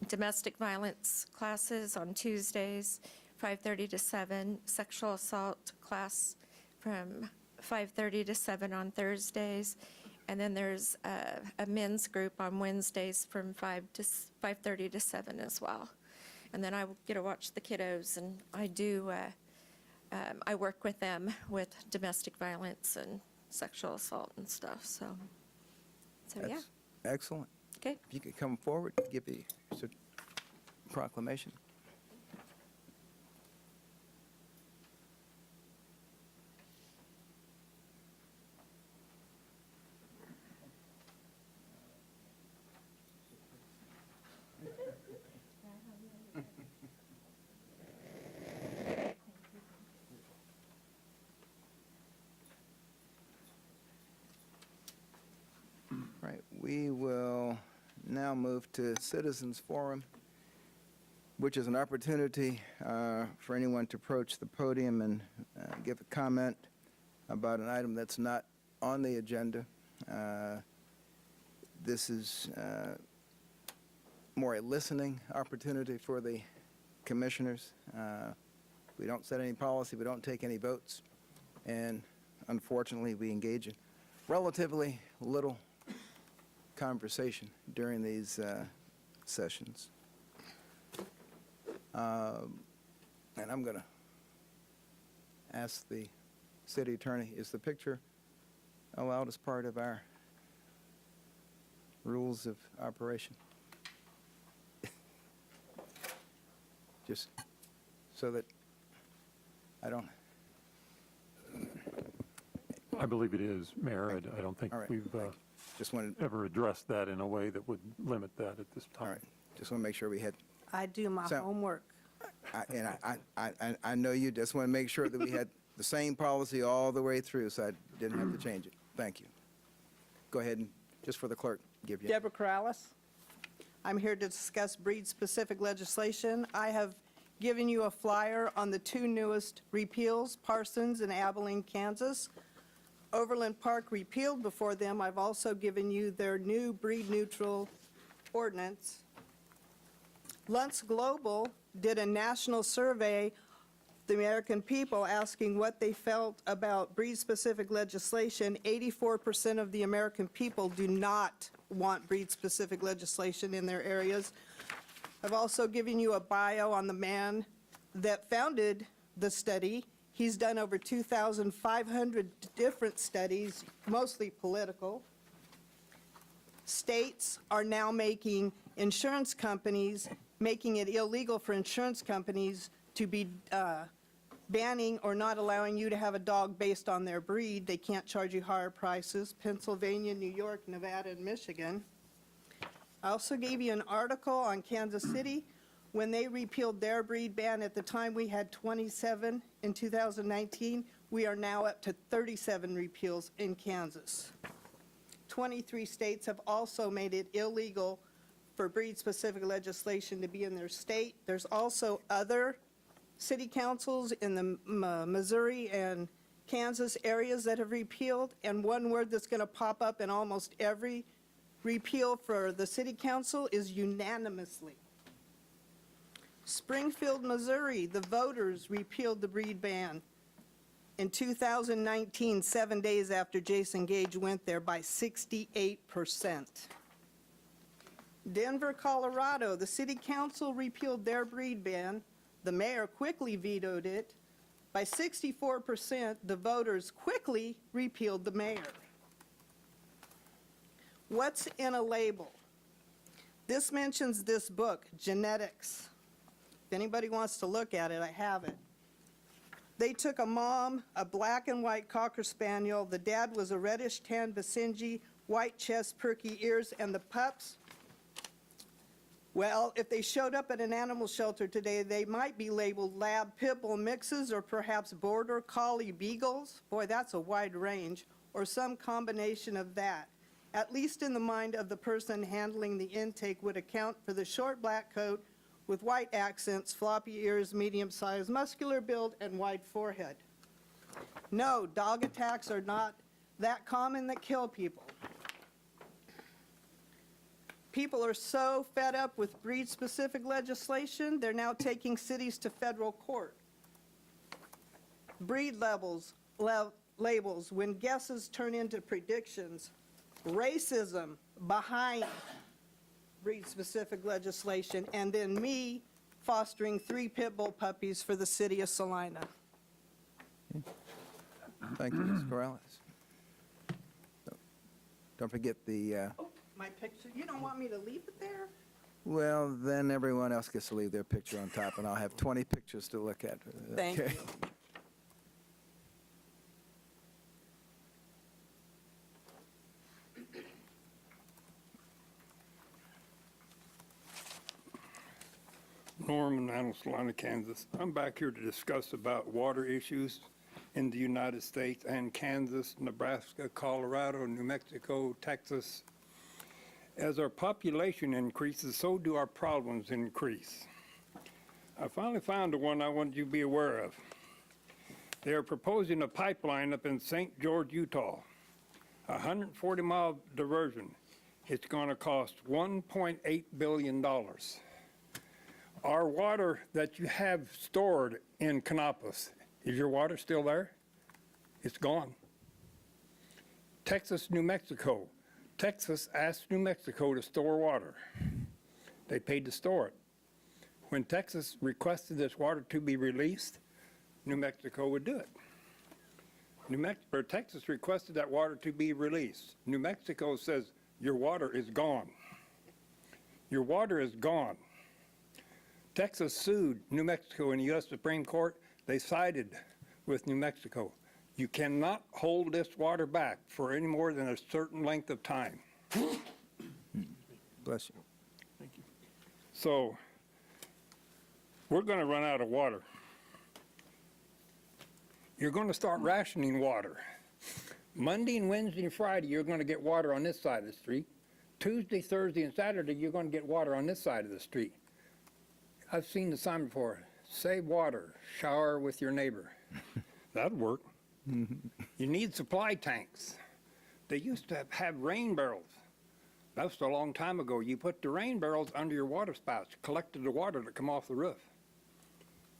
Domestic violence classes on Tuesdays, 5:30 to 7. Sexual assault class from 5:30 to 7 on Thursdays. And then there's a men's group on Wednesdays from 5:30 to 7 as well. And then I get to watch the kiddos, and I do, I work with them with domestic violence and sexual assault and stuff, so yeah. That's excellent. Okay. If you could come forward, give the proclamation. Right, we will now move to Citizens Forum, which is an opportunity for anyone to approach the podium and give a comment about an item that's not on the agenda. This is more a listening opportunity for the commissioners. We don't set any policy, we don't take any votes, and unfortunately, we engage in relatively little conversation during these sessions. And I'm going to ask the city attorney, is the picture allowed as part of our rules of operation? Just so that I don't. I believe it is, Mayor. I don't think All right. we've Just wanted, ever addressed that in a way that would limit that at this time. all right, just want to make sure we had, I do my So- homework. I know you just want to make sure that we had the same policy all the way through, so I didn't have to change it. Thank you. Go ahead and, just for the clerk, give you. Deborah Corrales. I'm here to discuss breed-specific legislation. I have given you a flyer on the two newest repeals, Parsons and Abilene, Kansas. Overland Park repealed before them. I've also given you their new breed-neutral ordinance. Luntz Global did a national survey of the American people asking what they felt about breed-specific legislation. 84% of the American people do not want breed-specific legislation in their areas. I've also given you a bio on the man that founded the study. He's done over 2,500 different studies, mostly political. States are now making insurance companies, making it illegal for insurance companies to be banning or not allowing you to have a dog based on their breed. They can't charge you higher prices. Pennsylvania, New York, Nevada, and Michigan. I also gave you an article on Kansas City. When they repealed their breed ban, at the time we had 27 in 2019. We are now up to 37 repeals in Kansas. 23 states have also made it illegal for breed-specific legislation to be in their state. There's also other city councils in the Missouri and Kansas areas that have repealed, and one word that's going to pop up in almost every repeal for the city council is unanimously. Springfield, Missouri, the voters repealed the breed ban in 2019, 7 days after Jason Gage went there, by 68%. Denver, Colorado, the city council repealed their breed ban. The mayor quickly vetoed it. By 64%, the voters quickly repealed the mayor. What's in a label? This mentions this book, Genetics. If anybody wants to look at it, I have it. They took a mom, a black and white Cocker Spaniel. The dad was a reddish tan Basenji, white chest, perky ears, and the pups, well, if they showed up at an animal shelter today, they might be labeled lab pit bull mixes or perhaps border collie beagles. Boy, that's a wide range, or some combination of that. At least in the mind of the person handling the intake would account for the short black coat with white accents, floppy ears, medium-sized muscular build, and wide forehead. No, dog attacks are not that common that kill people. People are so fed up with breed-specific legislation, they're now taking cities to federal court. Breed labels, when guesses turn into predictions. Racism behind breed-specific legislation, and then me fostering 3 pit bull puppies for the city of Salina. Thank you, Ms. Corrales. Don't forget the, My picture, you don't want me to leave it there? well, then everyone else gets to leave their picture on top, and I'll have 20 pictures to look at. Thank Okay. you. Norman, out of Salina, Kansas. I'm back here to discuss about water issues in the United States and Kansas, Nebraska, Colorado, New Mexico, Texas. As our population increases, so do our problems increase. I finally found the one I wanted you to be aware of. They are proposing a pipeline up in St. George, Utah, a 140-mile diversion. It's going to cost $1.8 billion. Our water that you have stored in Canopus, is your water still there? It's gone. Texas, New Mexico. Texas asked New Mexico to store water. They paid to store it. When Texas requested this water to be released, New Mexico would do it. Texas requested that water to be released. New Mexico says, your water is gone. Your water is gone. Texas sued New Mexico in the U.S. Supreme Court. They sided with New Mexico. You cannot hold this water back for any more than a certain length of time. Bless you. Thank you. So we're going to run out of water. You're going to start rationing water. Monday and Wednesday and Friday, you're going to get water on this side of the street. Tuesday, Thursday, and Saturday, you're going to get water on this side of the street. I've seen the sign before. Save water, shower with your neighbor. That'd work. You need supply tanks. They used to have rain barrels. That was a long time ago. You put the rain barrels under your water spouts, collected the water that come off the roof.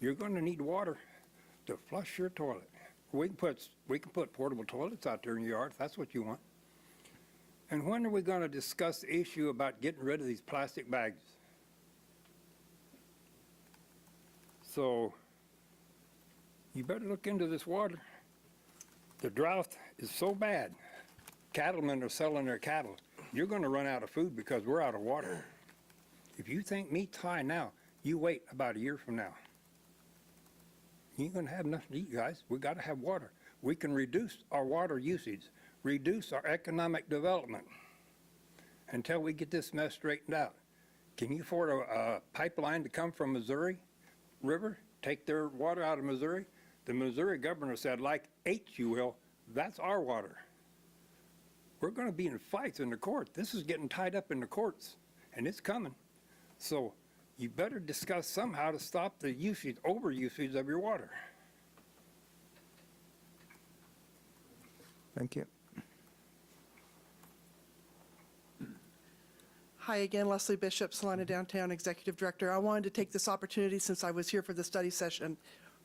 You're going to need water to flush your toilet. We can put portable toilets out there in your yard if that's what you want. And when are we going to discuss the issue about getting rid of these plastic bags? So you better look into this water. The drought is so bad. Cattlemen are selling their cattle. You're going to run out of food because we're out of water. If you think meat's high now, you wait about a year from now. You ain't going to have nothing to eat, guys. We got to have water. We can reduce our water usage, reduce our economic development until we get this mess straightened out. Can you afford a pipeline to come from Missouri River, take their water out of Missouri? The Missouri governor said, like H you will, that's our water. We're going to be in fights in the court. This is getting tied up in the courts, and it's coming. So you better discuss somehow to stop the usage, overusage of your water. Thank you. Hi again, Leslie Bishop, Salina Downtown Executive Director. I wanted to take this opportunity since I was here for the study session.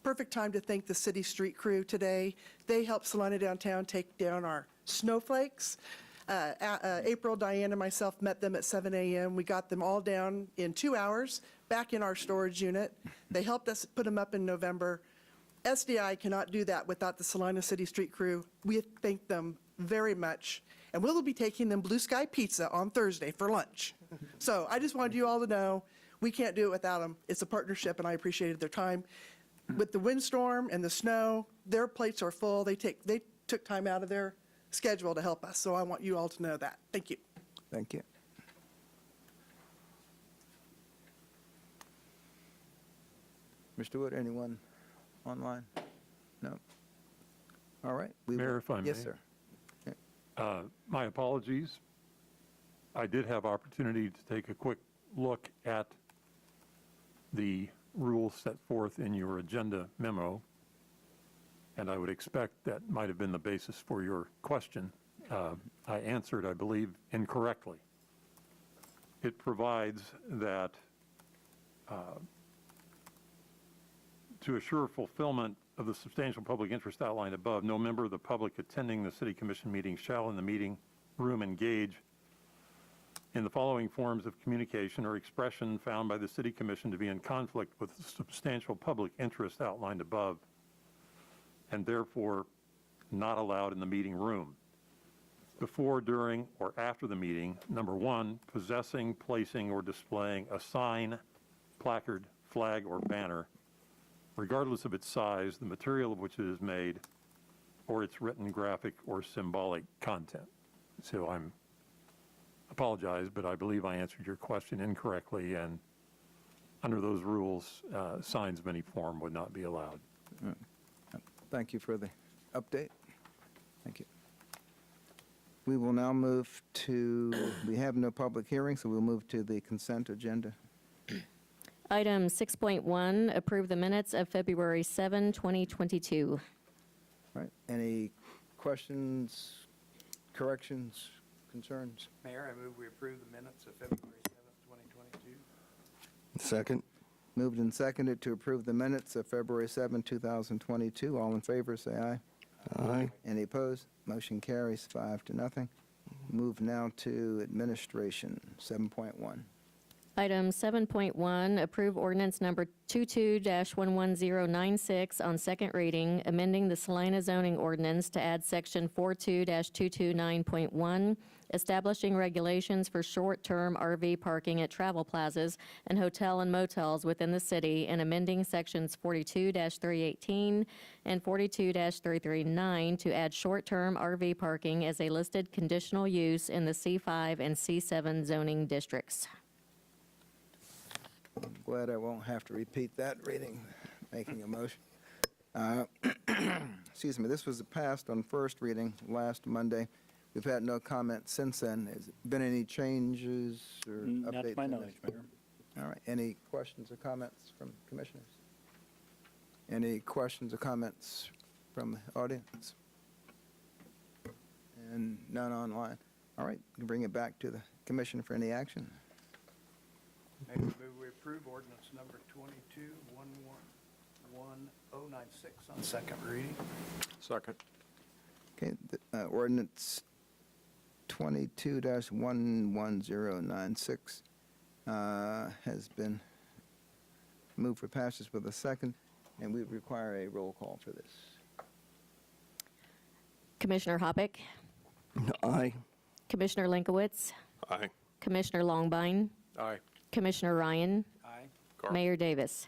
Perfect time to thank the city street crew today. They helped Salina Downtown take down our snowflakes. April, Diane, and myself met them at 7 a.m. We got them all down in 2 hours, back in our storage unit. They helped us put them up in November. SDI cannot do that without the Salina City Street Crew. We thank them very much. And we'll be taking them Blue Sky Pizza on Thursday for lunch. So I just wanted you all to know, we can't do it without them. It's a partnership, and I appreciated their time. With the windstorm and the snow, their plates are full. They took time out of their schedule to help us, so I want you all to know that. Thank you. Thank you. Mr. Wood, anyone online? No? All right. Mayor, if I may. Yes, sir. My apologies. I did have opportunity to take a quick look at the rules set forth in your agenda memo, and I would expect that might have been the basis for your question. I answered, I believe, incorrectly. It provides that to assure fulfillment of the substantial public interest outlined above, no member of the public attending the City Commission meeting shall in the meeting room engage in the following forms of communication or expression found by the City Commission to be in conflict with the substantial public interest outlined above, and therefore not allowed in the meeting room. Before, during, or after the meeting, number one, possessing, placing, or displaying a sign, placard, flag, or banner, regardless of its size, the material of which it is made, or its written, graphic, or symbolic content. So I'm apologize, but I believe I answered your question incorrectly, and under those rules, signs of any form would not be allowed. Thank you for the update. Thank you. We will now move to, we have no public hearing, so we'll move to the consent agenda. Item 6.1, approve the minutes of February 7, 2022. All right, any questions, corrections, concerns? Mayor, I move we approve the minutes of February 7th, 2022. Second. Moved and seconded to approve the minutes of February 7, 2022. All in favor, say aye. Aye. Any opposed? Motion carries 5-0. Move now to administration, 7.1. Item 7.1, approve ordinance number 22-11096 on second reading, amending the Salina zoning ordinance to add section 42-229.1, establishing regulations for short-term RV parking at travel plazas and hotel and motels within the city, and amending sections 42-318 and 42-339 to add short-term RV parking as a listed conditional use in the C5 and C7 zoning districts. I'm glad I won't have to repeat that reading, making a motion. Excuse me, this was passed on first reading last Monday. We've had no comments since then. Has there been any changes or updates? Not to my in knowledge, this? Mayor. All right, any questions or comments from commissioners? Any questions or comments from the audience? And none online. All right, we can bring it back to the commission for any action. Mayor, I move we approve ordinance number 22-11096 on second reading. Second. Okay, ordinance 22-11096 has been moved for passage with a second, and we require a roll call for this. Commissioner Hoppick, Aye. Commissioner Linkowitz, Aye. Commissioner Longbine, Aye. Commissioner Ryan, Aye. Carl. Mayor Davis.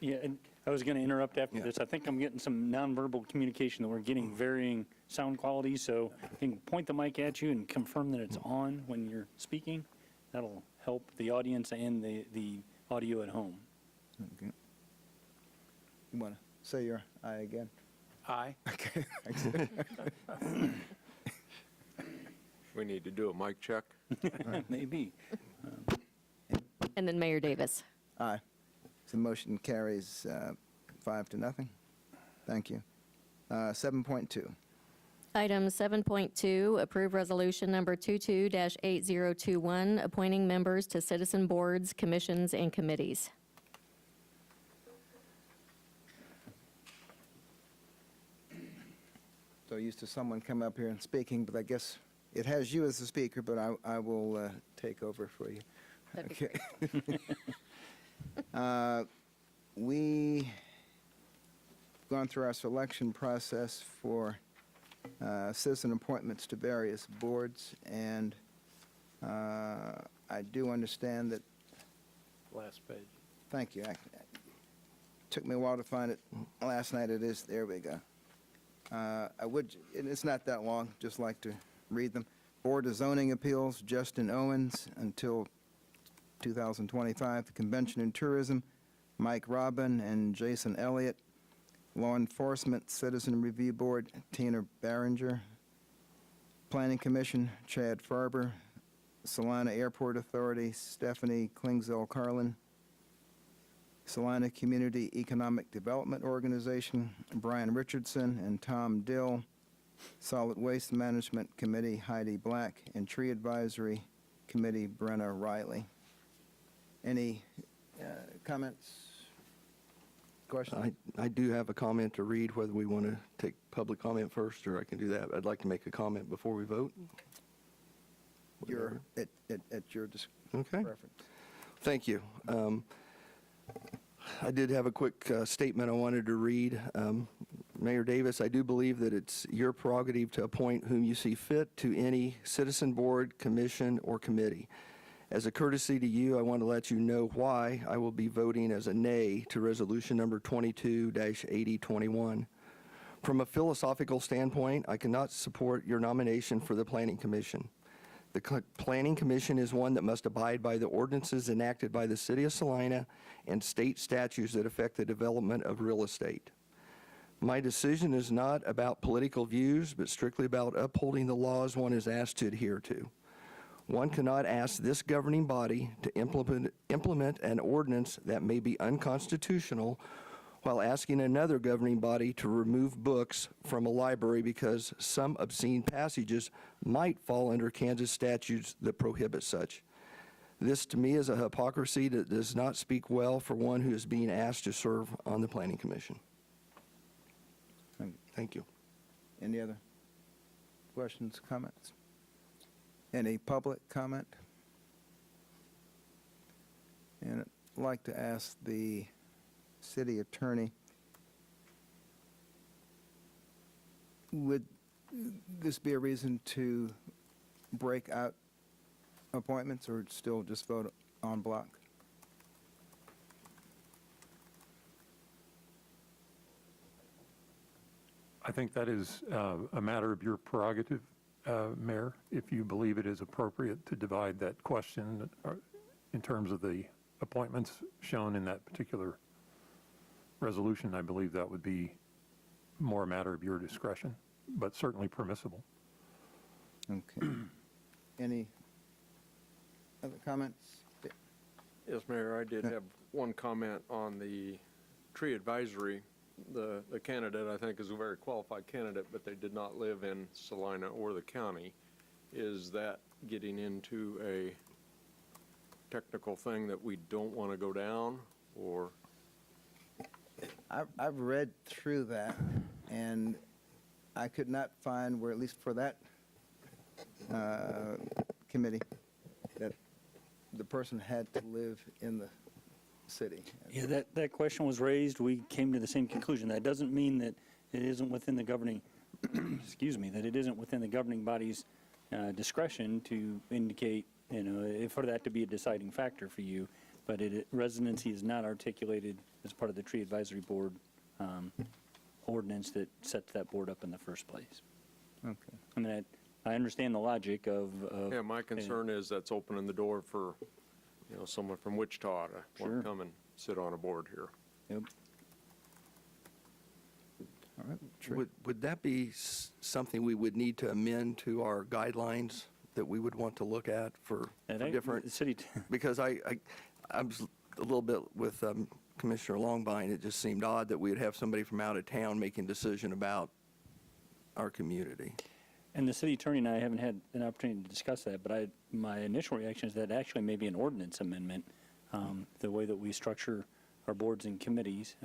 Yeah, and I was going to interrupt after this. I think I'm getting some nonverbal communication that we're getting varying sound quality, so you can point the mic at you and confirm that it's on when you're speaking. That'll help the audience and the audio at home. Okay. You want to say your aye again? Aye. Okay. We need to do a mic check. Maybe. And then Mayor Davis. Aye. So motion carries 5-0. Thank you. 7.2. Item 7.2, approve resolution number 22-8021, appointing members to citizen boards, commissions, and committees. So used to someone come up here and speaking, but I guess it has you as the speaker, but I will take over for you. That'd be Okay. We've gone through our selection process for citizen appointments to various boards, and I do understand that, Last page. thank you. Took me a while to find it. Last night it is, there we go. I would, and it's not that long, just like to read them. Board of Zoning Appeals, Justin Owens until 2025. The Convention and Tourism, Mike Robin and Jason Elliott. Law Enforcement Citizen Review Board, Tina Barringer. Planning Commission, Chad Farber. Salina Airport Authority, Stephanie Klingzel Carlin. Salina Community Economic Development Organization, Brian Richardson and Tom Dill. Solid Waste Management Committee, Heidi Black, and Tree Advisory Committee, Brenna Riley. Any comments, questions? I do have a comment to read, whether we want to take public comment first, or I can do that. I'd like to make a comment before we vote. Your, at your Okay. preference. Thank you. I did have a quick statement I wanted to read. Mayor Davis, I do believe that it's your prerogative to appoint whom you see fit to any citizen board, commission, or committee. As a courtesy to you, I want to let you know why I will be voting as a nay to resolution number 22-8021. From a philosophical standpoint, I cannot support your nomination for the Planning Commission. The Planning Commission is one that must abide by the ordinances enacted by the City of Salina and state statutes that affect the development of real estate. My decision is not about political views, but strictly about upholding the laws one is asked to adhere to. One cannot ask this governing body to implement an ordinance that may be unconstitutional while asking another governing body to remove books from a library because some obscene passages might fall under Kansas statutes that prohibit such. This, to me, is a hypocrisy that does not speak well for one who is being asked to serve on the Planning Commission. Thank you. Any other questions, comments? Any public comment? And I'd like to ask the city attorney, would this be a reason to break out appointments or still just vote en bloc? I think that is a matter of your prerogative, Mayor, if you believe it is appropriate to divide that question in terms of the appointments shown in that particular resolution. I believe that would be more a matter of your discretion, but certainly permissible. Okay. Any other comments? Yes, Mayor, I did have one comment on the tree advisory. The candidate, I think, is a very qualified candidate, but they did not live in Salina or the county. Is that getting into a technical thing that we don't want to go down, or? I've read through that, and I could not find where, at least for that committee, that the person had to live in the city. Yeah, that question was raised. We came to the same conclusion. That doesn't mean that it isn't within the governing, excuse me, that it isn't within the governing body's discretion to indicate, for that to be a deciding factor for you. But residency is not articulated as part of the tree advisory board ordinance that sets that board up in the first place. Okay. I mean, I understand the logic of. Yeah, my concern is that's opening the door for, someone from Wichita to want to come and sit on a board here. Yep. All right. Tree. Would that be something we would need to amend to our guidelines that we would want to look at for different? City. Because I was a little bit with Commissioner Longbine. It just seemed odd that we would have somebody from out of town making a decision about our community. And the city attorney and I haven't had an opportunity to discuss that, but my initial reaction is that actually may be an ordinance amendment, the way that we structure our boards and committees.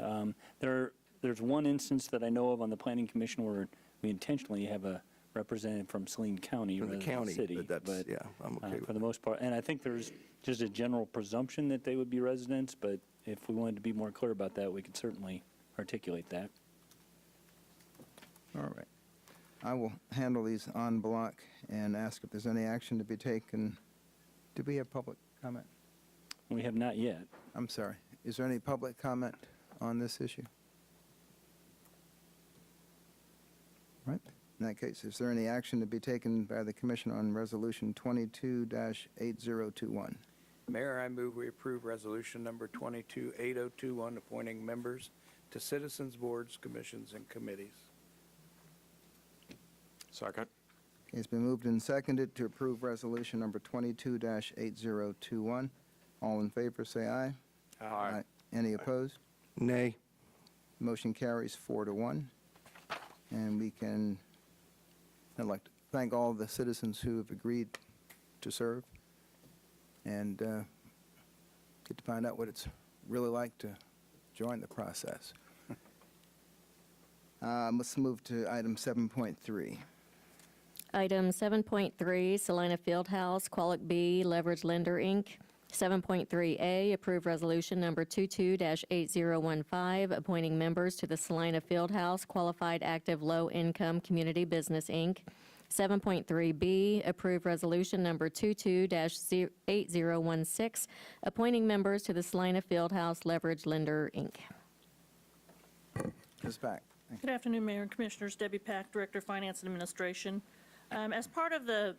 There's one instance that I know of on the Planning Commission where we intentionally have a representative from Saline County rather than the city. But yeah, I'm okay with for the most part. And I think there's just a general presumption that they would be residents, but if we wanted to be more clear about that, we could certainly articulate that. All right. I will handle these en bloc and ask if there's any action to be taken. Do we have public comment? We have not yet. I'm sorry. Is there any public comment on this issue? Right. In that case, is there any action to be taken by the commission on Resolution 22-8021? Mayor, I move we approve resolution number 22-8021, appointing members to citizens, boards, commissions, and committees. Second. Okay, it's been moved and seconded to approve resolution number 22-8021. All in favor, say aye. Aye. Any opposed? Nay. Motion carries 4-1. And I'd like to thank all the citizens who have agreed to serve and get to find out what it's really like to join the process. Let's move to item 7.3. Item 7.3, Salina Fieldhouse, Qualic B, Leverage Lender, Inc. 7.3A, approve resolution number 22-8015, appointing members to the Salina Fieldhouse Qualified Active Low Income Community Business, Inc. 7.3B, approve resolution number 22-8016, appointing members to the Salina Fieldhouse Leverage Lender, Inc. Ms. Pack. Good afternoon, Mayor and Commissioners. Debbie Pack, Director of Finance and Administration. As part of the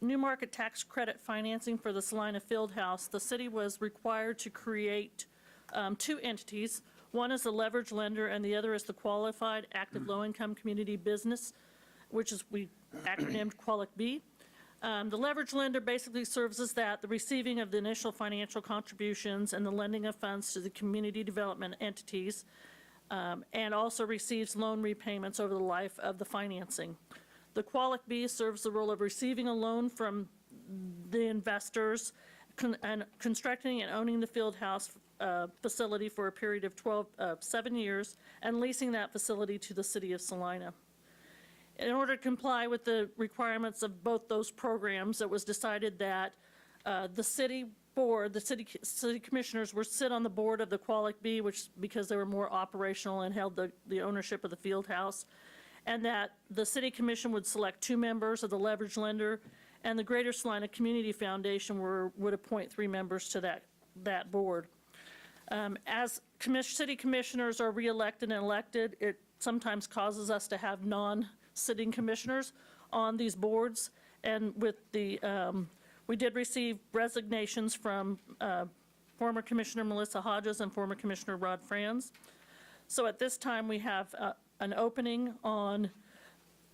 new market tax credit financing for the Salina Fieldhouse, the city was required to create two entities. One is the leverage lender, and the other is the Qualified Active Low-Income Community Business, which is we acronymed Qualic B. The leverage lender basically serves as that, the receiving of the initial financial contributions and the lending of funds to the community development entities, and also receives loan repayments over the life of the financing. The Qualic B serves the role of receiving a loan from the investors and constructing and owning the field house facility for a period of 7 years and leasing that facility to the city of Salina. In order to comply with the requirements of both those programs, it was decided that the city board, the city commissioners would sit on the board of the Qualic B, which because they were more operational and held the ownership of the field house, and that the city commission would select 2 members of the leverage lender, and the Greater Salina Community Foundation would appoint 3 members to that board. As city commissioners are reelected and elected, it sometimes causes us to have non-sitting commissioners on these boards, and with the we did receive resignations from former Commissioner Melissa Hodges and former Commissioner Rod Franz. So at this time, we have an opening on,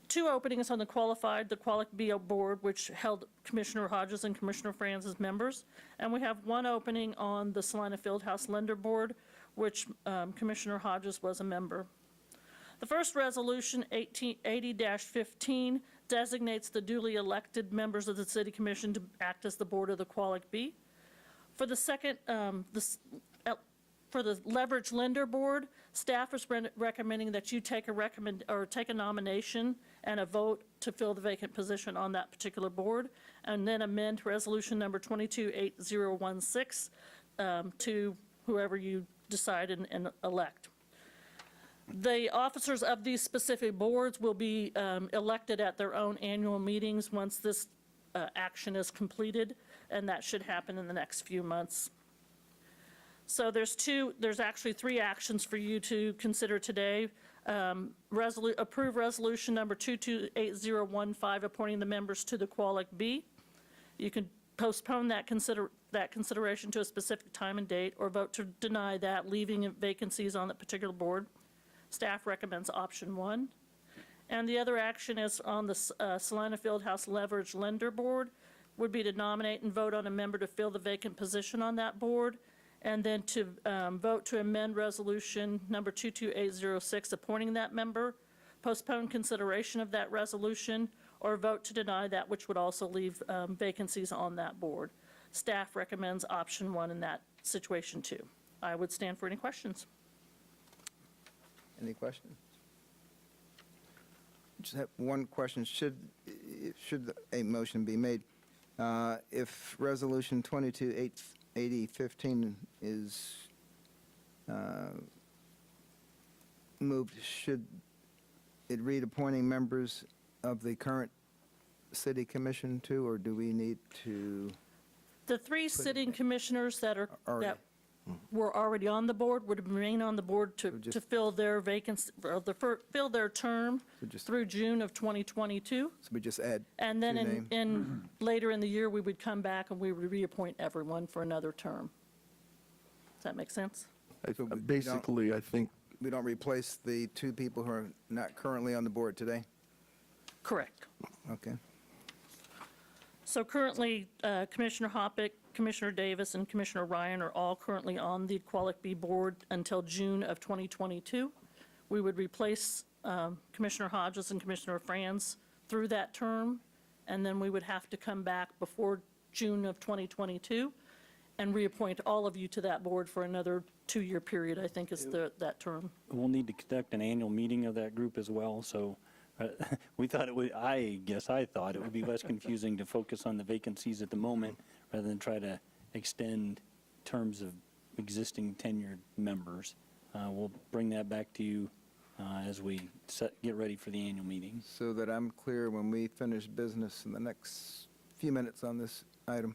2 openings on the Qualic B board, which held Commissioner Hodges and Commissioner Franz as members. And we have 1 opening on the Salina Fieldhouse Lender Board, which Commissioner Hodges was a member. The first resolution, 80-15, designates the duly elected members of the City Commission to act as the board of the Qualic B. For the second, for the Leverage Lender Board, staff is recommending that you take a nomination and a vote to fill the vacant position on that particular board, and then amend resolution number 22-8016 to whoever you decide and elect. The officers of these specific boards will be elected at their own annual meetings once this action is completed, and that should happen in the next few months. So there's actually 3 actions for you to consider today. Approve resolution number 22-8015, appointing the members to the Qualic B. You can postpone that consideration to a specific time and date, or vote to deny that, leaving vacancies on that particular board. Staff recommends option 1. And the other action is on the Salina Fieldhouse Leverage Lender Board, would be to nominate and vote on a member to fill the vacant position on that board, and then to vote to amend resolution number 22-806, appointing that member, postpone consideration of that resolution, or vote to deny that, which would also leave vacancies on that board. Staff recommends option 1 in that situation too. I would stand for any questions. Any questions? Just have one question. Should a motion be made? If resolution 22-8015 is moved, should it read appointing members of the current city commission too, or do we need to? The three sitting commissioners that are, Already. that were already on the board would remain on the board to fill their vacancy, or fill their term through June of 2022. So we just add And then two names? later in the year, we would come back and we would reappoint everyone for another term. Does that make sense? Basically, I think We don't replace the two people who are not currently on the board today? Correct. Okay. So currently, Commissioner Hoppick, Commissioner Davis, and Commissioner Ryan are all currently on the Qualic B board until June of 2022. We would replace Commissioner Hodges and Commissioner Franz through that term, and then we would have to come back before June of 2022 and reappoint all of you to that board for another 2-year period, I think is that term. We'll need to conduct an annual meeting of that group as well, so we thought it would, I guess I thought it would be less confusing to focus on the vacancies at the moment rather than try to extend terms of existing tenured members. We'll bring that back to you as we get ready for the annual meeting. So that I'm clear, when we finish business in the next few minutes on this item,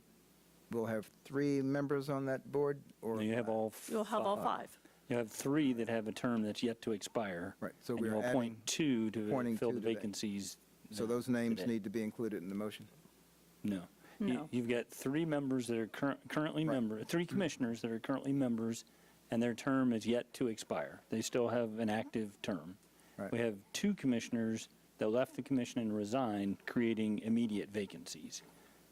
we'll have 3 members on that board, or? You have all. You'll have all 5. You have 3 that have a term that's yet to expire. Right, so And we're you'll adding- appoint 2 to appointing fill 2 the today. vacancies. So those names today. need to be included in the motion? No. No. You've got 3 members that are currently members, 3 commissioners that are currently members, and their term is yet to expire. They still have an active term. Right. We have 2 commissioners that left the commission and resigned, creating immediate vacancies.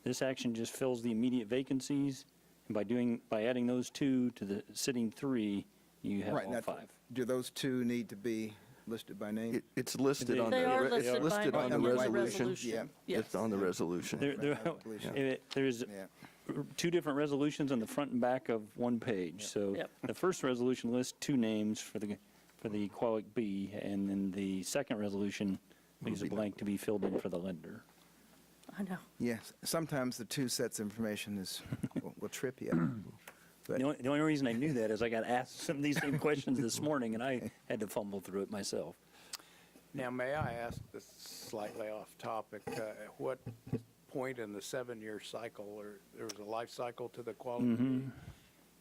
This action just fills the immediate vacancies, and by adding those 2 to the sitting 3, you have Right, all now, 5. do those 2 need to be listed by name? it's listed on They are the, it's listed by listed on the name in the resolution. resolution. Yeah. It's on the resolution. There's Yeah. 2 different resolutions on the front and back of one page. So Yep. the first resolution lists 2 names for the Qualic B, and then the second resolution leaves a blank to be filled in for the lender. I know. Yes, sometimes the 2 sets of information will trip you up. The only reason I knew that is I got asked some of these same questions this morning, and I had to fumble through it myself. Now, may I ask this slightly off topic, at what point in the 7-year cycle, or there was a life cycle to the quality?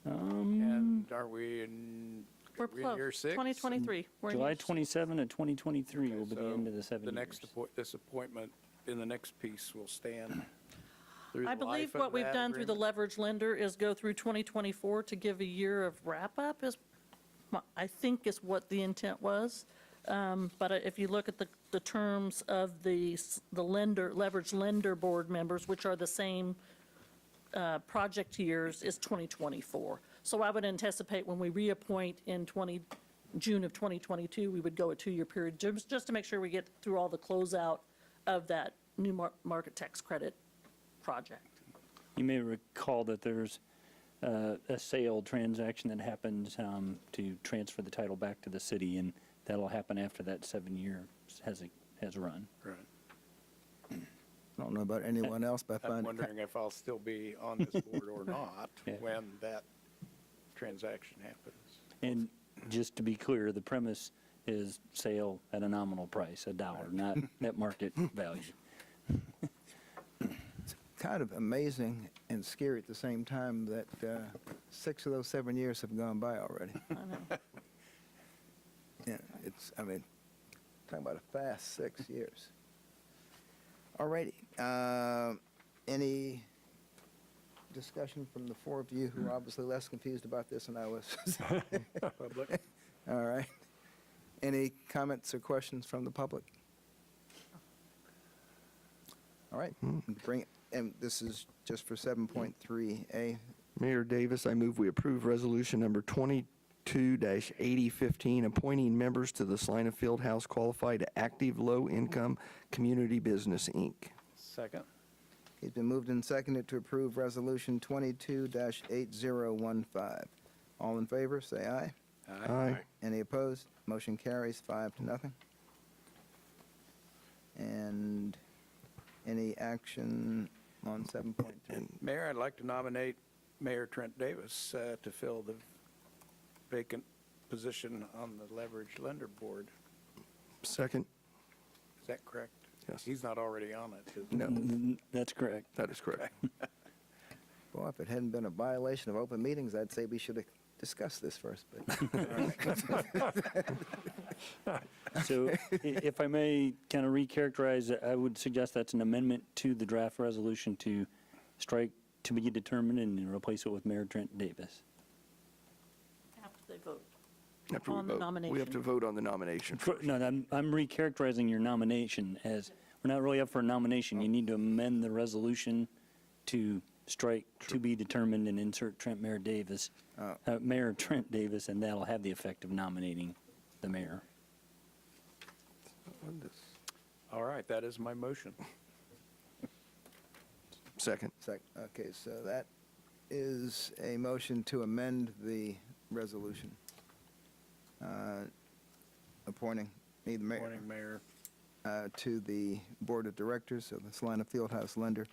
And are we in We're in year close. 6? 2023. We're in July year 27 of 2023 will be the end of the 7 The years. next, this appointment in the next piece will stand through I the believe life of what we've that done through the agreement? leverage lender is go through 2024 to give a year of wrap-up I think is what the intent was. But if you look at the terms of the lender, leverage lender board members, which are the same project years, is 2024. So I would anticipate when we reappoint in June of 2022, we would go a 2-year period, just to make sure we get through all the closeout of that new market tax credit project. You may recall that there's a sale transaction that happens to transfer the title back to the city, and that'll happen after that 7-year has run. Right. I don't know about anyone else, but I I'm find it wondering if I'll still be on this board or not Yeah. when that transaction happens. And just to be clear, the premise is sale at a nominal price, $1, not net market value. kind of amazing and scary at the same time that 6 of those 7 years have gone by already. I know. Yeah, talking about a fast 6 years. All righty. Any discussion from the 4 of you who are obviously less confused about this than I was? Public? All right. Any comments or questions from the public? All right, bring it, and this is just for 7.3A. Mayor Davis, I move we approve resolution number 22-8015, appointing members to the Salina Fieldhouse Qualified Active Low-Income Community Business, Inc. Second? It's been moved and seconded to approve Resolution 22-8015. All in favor, say aye. Aye. Any opposed? Motion carries 5-0. And any action on 7.2? Mayor, I'd like to nominate Mayor Trent Davis to fill the vacant position on the Leverage Lender Board. Second. Is that correct? Yes. He's not already on it, is he? No, That's correct. that is correct. Well, if it hadn't been a violation of open meetings, I'd say we should have discussed this first, but. So if I may kind of recharacterize, I would suggest that's an amendment to the draft resolution to strike "to be determined" and replace it with Mayor Trent Davis. After they vote. After we On the vote, we have to nomination. vote on the nomination. No, I'm recharacterizing your nomination as, we're not really up for a nomination. You need to amend the resolution to strike "to be determined" and insert Mayor Trent Davis, and that'll have the effect of nominating the mayor. All right, that is my motion. Second. Okay, so that is a motion to amend the resolution. Appointing me, the mayor, Morning, Mayor. to the Board of Directors of the Salina Fieldhouse Lender.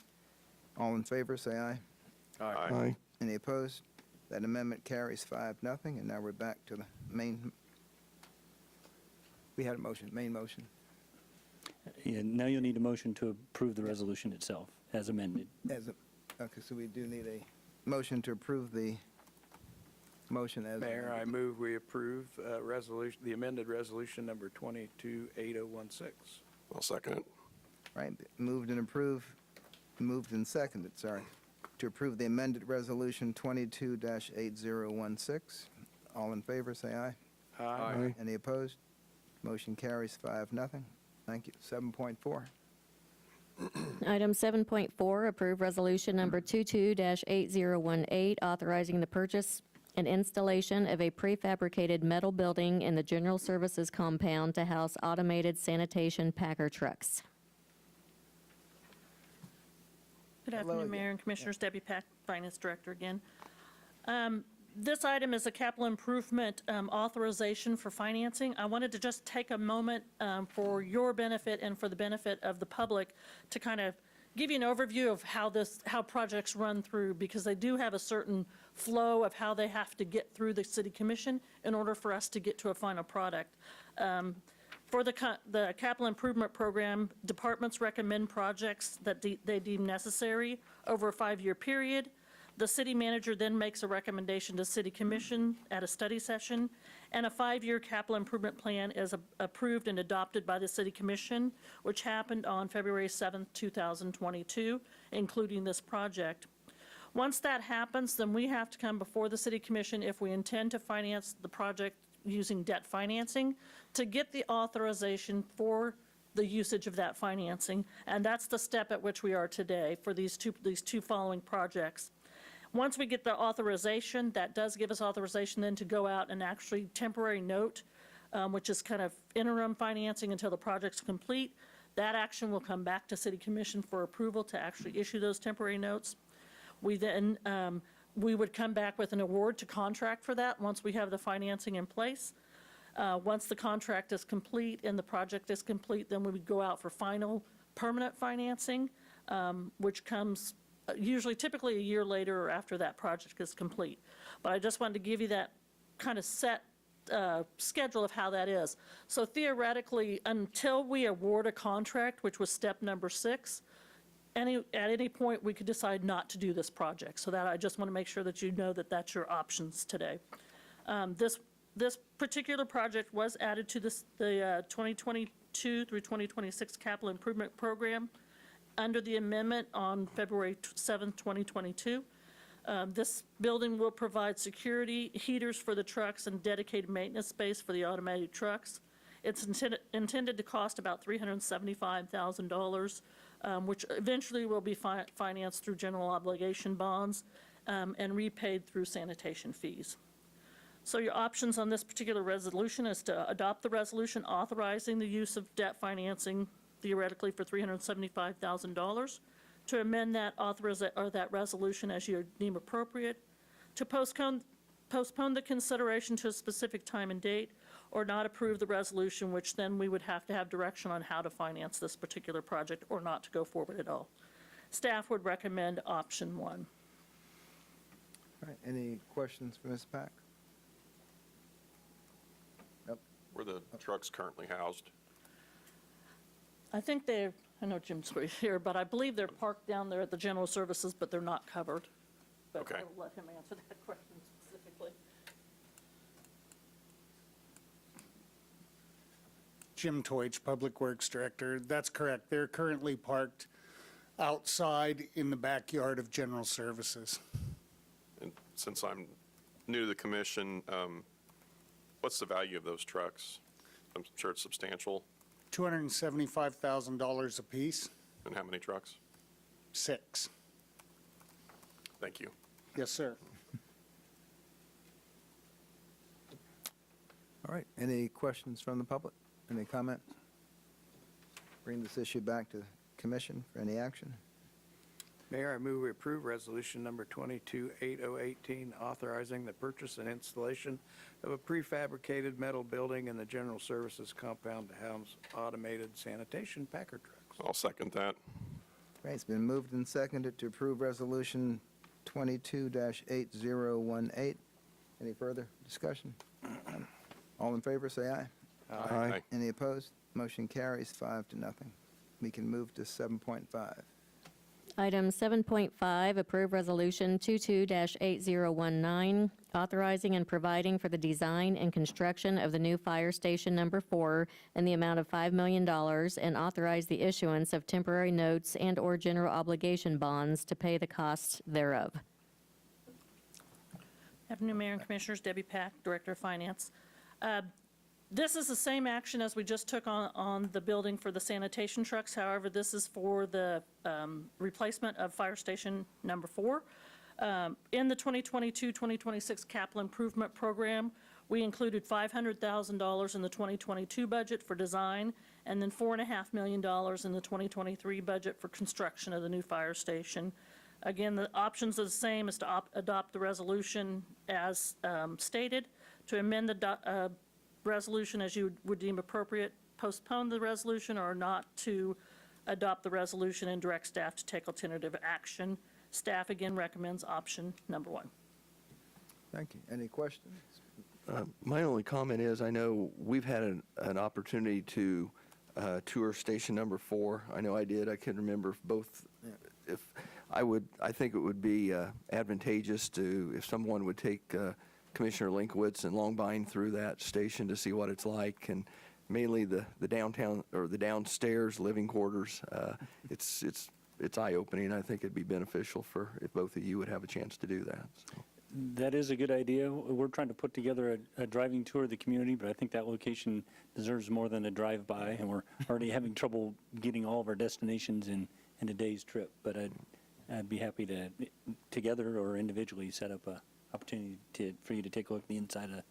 All in favor, say aye. Aye. Any opposed? That amendment carries 5-0, and now we're back to the main. We had a motion, main motion. Yeah, now you'll need a motion to approve the resolution itself as amended. Okay, so we do need a motion to approve the motion as. Mayor, I move we approve resolution, the amended resolution number 228016. I'll second it. Right, moved and seconded, sorry, to approve the amended resolution 22-8016. All in favor, say aye. Aye. Any opposed? Motion carries 5-0. Thank you. 7.4. Item 7.4, approve resolution number 22-8018, authorizing the purchase and installation of a prefabricated metal building in the General Services compound to house automated sanitation packer trucks. Good Hello afternoon, again. Mayor and Commissioners. Debbie Pack, Finance Director again. This item is a capital improvement authorization for financing. I wanted to just take a moment for your benefit and for the benefit of the public to kind of give you an overview of how projects run through, because they do have a certain flow of how they have to get through the City Commission in order for us to get to a final product. For the capital improvement program, departments recommend projects that they deem necessary over a 5-year period. The city manager then makes a recommendation to City Commission at a study session, and a 5-year capital improvement plan is approved and adopted by the City Commission, which happened on February 7th, 2022, including this project. Once that happens, then we have to come before the City Commission if we intend to finance the project using debt financing to get the authorization for the usage of that financing. And that's the step at which we are today for these two following projects. Once we get the authorization, that does give us authorization then to go out and actually temporary note, which is kind of interim financing until the project's complete. That action will come back to City Commission for approval to actually issue those temporary notes. We then, we would come back with an award to contract for that once we have the financing in place. Once the contract is complete and the project is complete, then we would go out for final permanent financing, which comes usually typically a year later or after that project is complete. But I just wanted to give you that kind of set schedule of how that is. So theoretically, until we award a contract, which was step number 6, at any point, we could decide not to do this project. So that I just want to make sure that you know that that's your options today. This particular project was added to the 2022 through 2026 capital improvement program under the amendment on February 7th, 2022. This building will provide security, heaters for the trucks, and dedicated maintenance space for the automated trucks. It's intended to cost about $375,000, which eventually will be financed through general obligation bonds and repaid through sanitation fees. So your options on this particular resolution is to adopt the resolution authorizing the use of debt financing theoretically for $375,000, to amend that that resolution as you deem appropriate, to postpone the consideration to a specific time and date, or not approve the resolution, which then we would have to have direction on how to finance this particular project or not to go forward at all. Staff would recommend option 1. All right, any questions for Ms. Pack? Where the truck's currently housed? I think they're, I know Jim's here, but I believe they're parked down there at the general services, but they're not covered. But Okay. I'll let him answer that question specifically. Jim Toich, Public Works Director. That's correct. They're currently parked outside in the backyard of General Services. And since I'm new to the commission, what's the value of those trucks? I'm sure it's substantial. $275,000 apiece, And how many trucks? 6. Thank you. Yes, sir. All right, any questions from the public? Any comments? Bring this issue back to commission for any action. Mayor, I move we approve resolution number 228018, authorizing the purchase and installation of a prefabricated metal building in the General Services compound to house automated sanitation packer trucks. I'll second that. Okay, it's been moved and seconded to approve Resolution 22-8018. Any further discussion? All in favor, say aye. Aye. Any opposed? Motion carries 5-0. We can move to 7.5. Item 7.5, approve Resolution 22-8019, authorizing and providing for the design and construction of the new Fire Station Number 4 in the amount of $5 million, and authorize the issuance of temporary notes and/or general obligation bonds to pay the costs thereof. Afternoon, Mayor and Commissioners. Debbie Pack, Director of Finance. This is the same action as we just took on the building for the sanitation trucks. However, this is for the replacement of Fire Station Number 4. In the 2022-2026 capital improvement program, we included $500,000 in the 2022 budget for design, and then $4.5 million in the 2023 budget for construction of the new fire station. Again, the options are the same, is to adopt the resolution as stated, to amend the resolution as you would deem appropriate, postpone the resolution, or not to adopt the resolution and direct staff to take alternative action. Staff again recommends option number 1. Thank you. Any questions? My only comment is, I know we've had an opportunity to tour Station Number 4. I know I did. I can remember both. If I think it would be advantageous if someone would take Commissioner Linkowitz and Longbine through that station to see what it's like, and mainly the downtown or the downstairs living quarters. It's eye-opening. I think it'd be beneficial if both of you would have a chance to do that. So. That is a good idea. We're trying to put together a driving tour of the community, but I think that location deserves more than a drive-by, and we're already having trouble getting all of our destinations in a day's trip. But I'd be happy to, together or individually, set up a opportunity for you to take a look at the inside of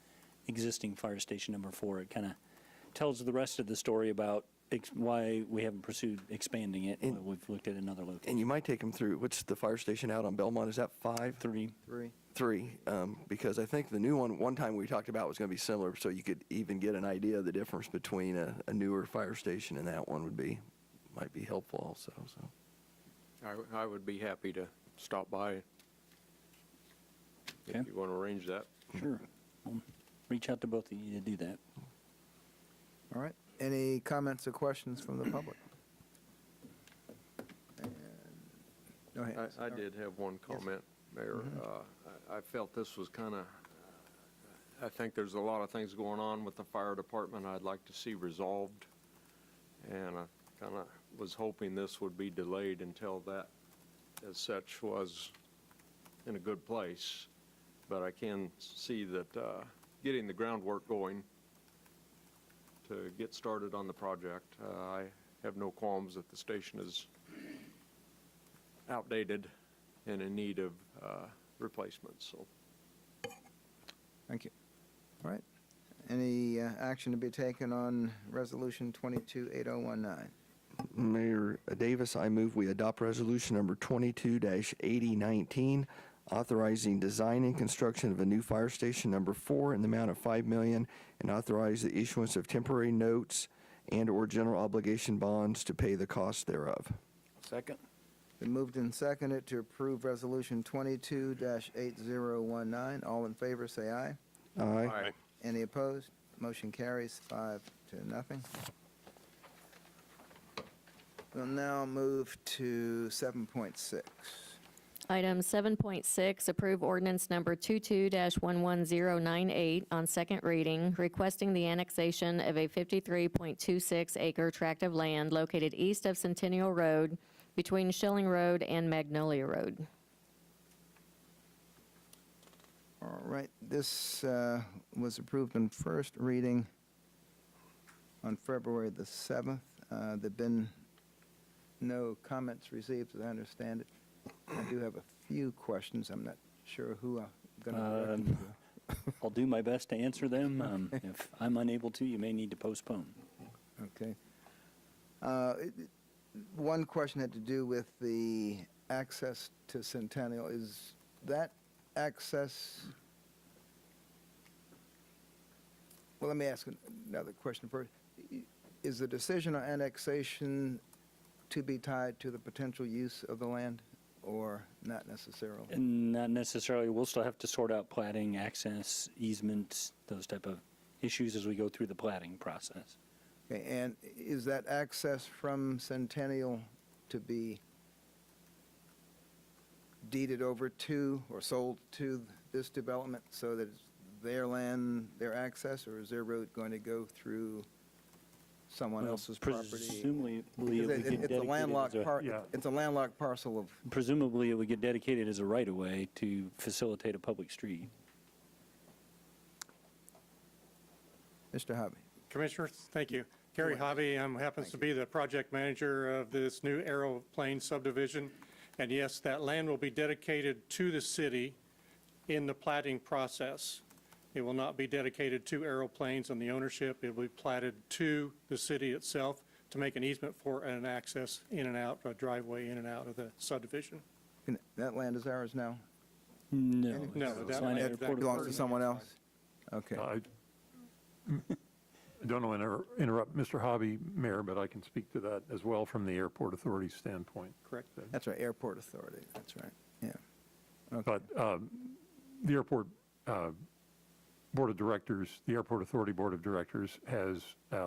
existing Fire Station Number 4. It kind of tells the rest of the story about why we haven't pursued expanding it. We've looked at another location. And you might take them through, what's the fire station out on Belmont? Is that 5? 3. 3, because I think the new one time we talked about was going to be similar, so you could even get an idea of the difference between a newer fire station and that one might be helpful also. So I would be happy to stop by Okay. if you want to arrange that. Sure. I'll reach out to both of you to do that. All right. Any comments or questions from the public? Go ahead. I did have one comment, Mayor. I felt this was kind of, I think there's a lot of things going on with the fire department I'd like to see resolved. And I kind of was hoping this would be delayed until that, as such, was in a good place. But I can see that getting the groundwork going to get started on the project, I have no qualms that the station is outdated and in need of replacement, so. Thank you. All right. Any action to be taken on Resolution 22-8019? Mayor Davis, I move we adopt resolution number 22-8019, authorizing design and construction of a new fire station number 4 in the amount of $5 million, and authorize the issuance of temporary notes and/or general obligation bonds to pay the cost thereof. Second. Been moved and seconded to approve Resolution 22-8019. All in favor, say aye. Aye. Any opposed? Motion carries 5-0. We'll now move to 7.6. Item 7.6, approve ordinance number 22-11098 on second reading, requesting the annexation of a 53.26 acre tract of land located east of Centennial Road between Schilling Road and Magnolia Road. All right, this was approved on first reading on February the 7th. There've been no comments received, as I understand it. I do have a few questions. I'm not sure who I'm going to. I'll do my best to answer them. If I'm unable to, you may need to postpone. Okay. One question had to do with the access to Centennial. Is that access, well, let me ask another question first. Is the decision on annexation to be tied to the potential use of the land, or not necessarily? And not necessarily. We'll still have to sort out plating, access, easements, those type of issues as we go through the plating process. Okay, and is that access from Centennial to be deeded over to or sold to this development so that it's their land, their access, or is their road going to go through someone Well, else's property? presumably, Because it would get it's a dedicated landlocked as a- it's a landlocked parcel of, Presumably, it would get dedicated as a right-of-way to facilitate a public street. Mr. Hobby. Commissioner, thank you. Gary Hobby happens to be the project manager of this new Aeroplane subdivision. And yes, that land will be dedicated to the city in the plating process. It will not be dedicated to Aeroplanes and the ownership. It will be platted to the city itself to make an easement for an access in and out, a driveway in and out of the subdivision. And that land is ours now? No. No, It belongs to someone else? Okay. I don't want to interrupt Mr. Hobby, Mayor, but I can speak to that as well from the Airport Authority standpoint. Correct. That's right, Airport Authority, that's right, yeah. But the Airport Board of Directors, the Airport Authority Board of Directors has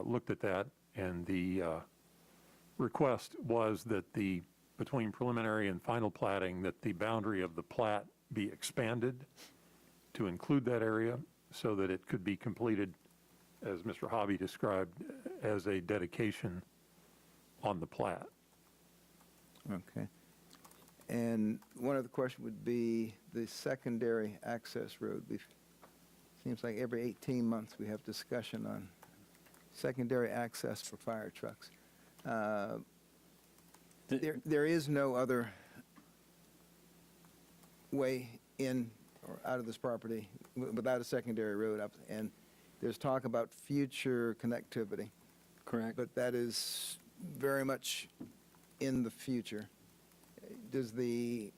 looked at that, and the request was that between preliminary and final plating, that the boundary of the plat be expanded to include that area so that it could be completed, as Mr. Hobby described, as a dedication on the plat. Okay. And one other question would be the secondary access road. Seems like every 18 months we have discussion on secondary access for fire trucks. There is no other way in or out of this property without a secondary road up, and there's talk about future connectivity. Correct. But that is very much in the future. Does the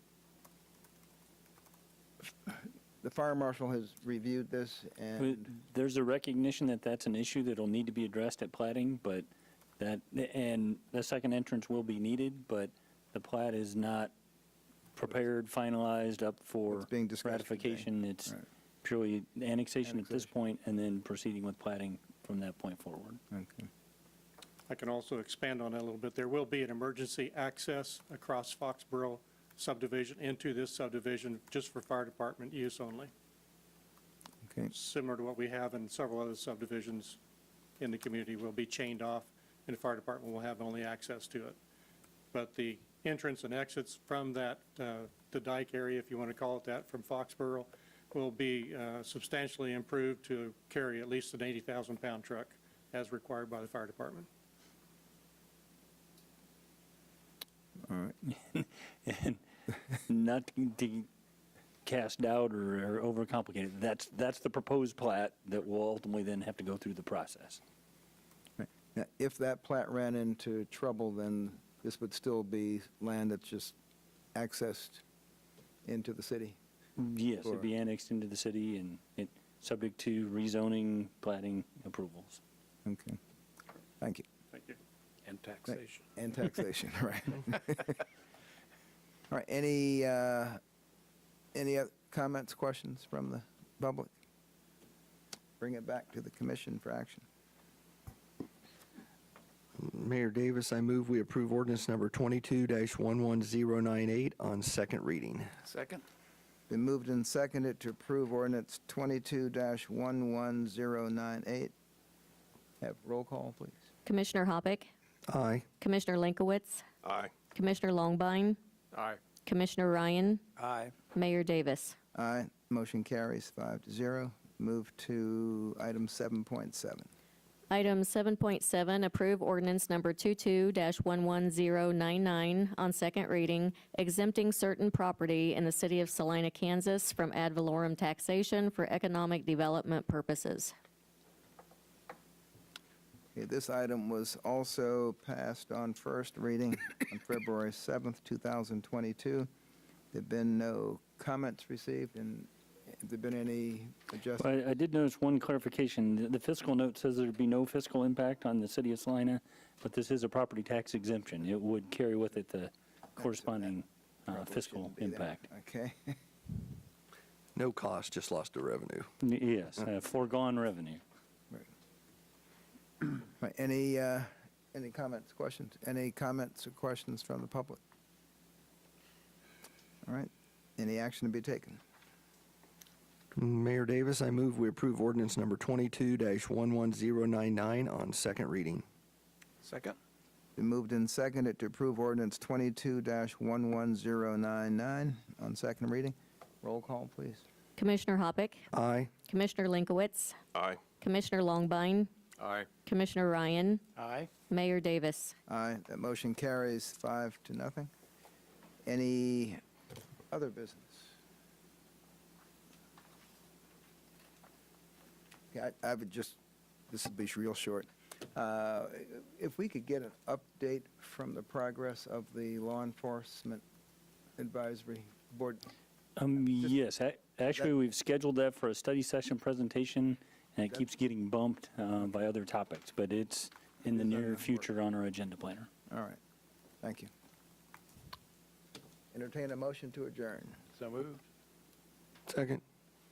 fire marshal has reviewed this, and There's a recognition that that's an issue that'll need to be addressed at plating, but and the second entrance will be needed, but the plat is not prepared, finalized, up for It's being discussed ratification. today. It's Right. purely annexation at this point, and then proceeding with plating from that point forward. Okay. I can also expand on that a little bit. There will be an emergency access across Foxborough subdivision into this subdivision just for fire department use only. Okay. Similar to what we have in several other subdivisions in the community, will be chained off, and the fire department will have only access to it. But the entrance and exits from that, the dike area, if you want to call it that, from Foxborough, will be substantially improved to carry at least an 80,000-pound truck as required by the fire department. All right. And not to cast doubt or overcomplicate it, that's the proposed plat that will ultimately then have to go through the process. Right. Now, if that plat ran into trouble, then this would still be land that's just accessed into the city? Yes, it'd be annexed into the city and subject to rezoning, plating approvals. Okay. Thank you. Thank you. And taxation. And taxation, right. All right, any other comments, questions from the public? Bring it back to the commission for action. Mayor Davis, I move we approve ordinance number 22-11098 on second reading. Second? Been moved and seconded to approve ordinance 22-11098. Have roll call, please. Commissioner Hoppick, Aye. Commissioner Linkowitz, Aye. Commissioner Longbine, Aye. Commissioner Ryan, Aye. Mayor Davis. Aye. Motion carries 5-0. Move to item 7.7. Item 7.7, approve ordinance number 22-11099 on second reading, exempting certain property in the city of Salina, Kansas from ad valorem taxation for economic development purposes. Okay, this item was also passed on first reading on February 7th, 2022. There've been no comments received, and have there been any adjustments? Well, I did notice one clarification. The fiscal note says there'd be no fiscal impact on the city of Salina, but this is a property tax exemption. It would carry with it the corresponding fiscal Shouldn't be there. impact. Okay. No cost, just lost of revenue. Yes, foregone revenue. Right, any comments, questions? Any comments or questions from the public? All right. Any action to be taken? Mayor Davis, I move we approve ordinance number 22-11099 on second reading. Second? Been moved and seconded to approve ordinance 22-11099 on second reading. Roll call, please. Commissioner Hoppick, Aye. Commissioner Linkowitz, Aye. Commissioner Longbine, Aye. Commissioner Ryan, Aye. Mayor Davis. Aye. That motion carries 5-0. Any other business? Okay, I would just, this will be real short. If we could get an update from the progress of the Law Enforcement Advisory Board. Yes, actually, we've scheduled that for a study session presentation, and it keeps getting bumped by other topics, but it's in the near future on our agenda planner. All right. Thank you. Entertain a motion to adjourn. So moved. Second.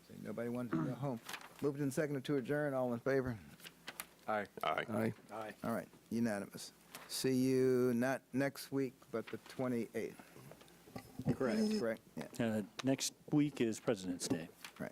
See, nobody wanted to go home. Moved and seconded to adjourn. All in favor? Aye. Aye. Aye. Aye. All right, unanimous. See you not next week, but the 28th. Correct, correct, yeah, Next week is President's Day. right.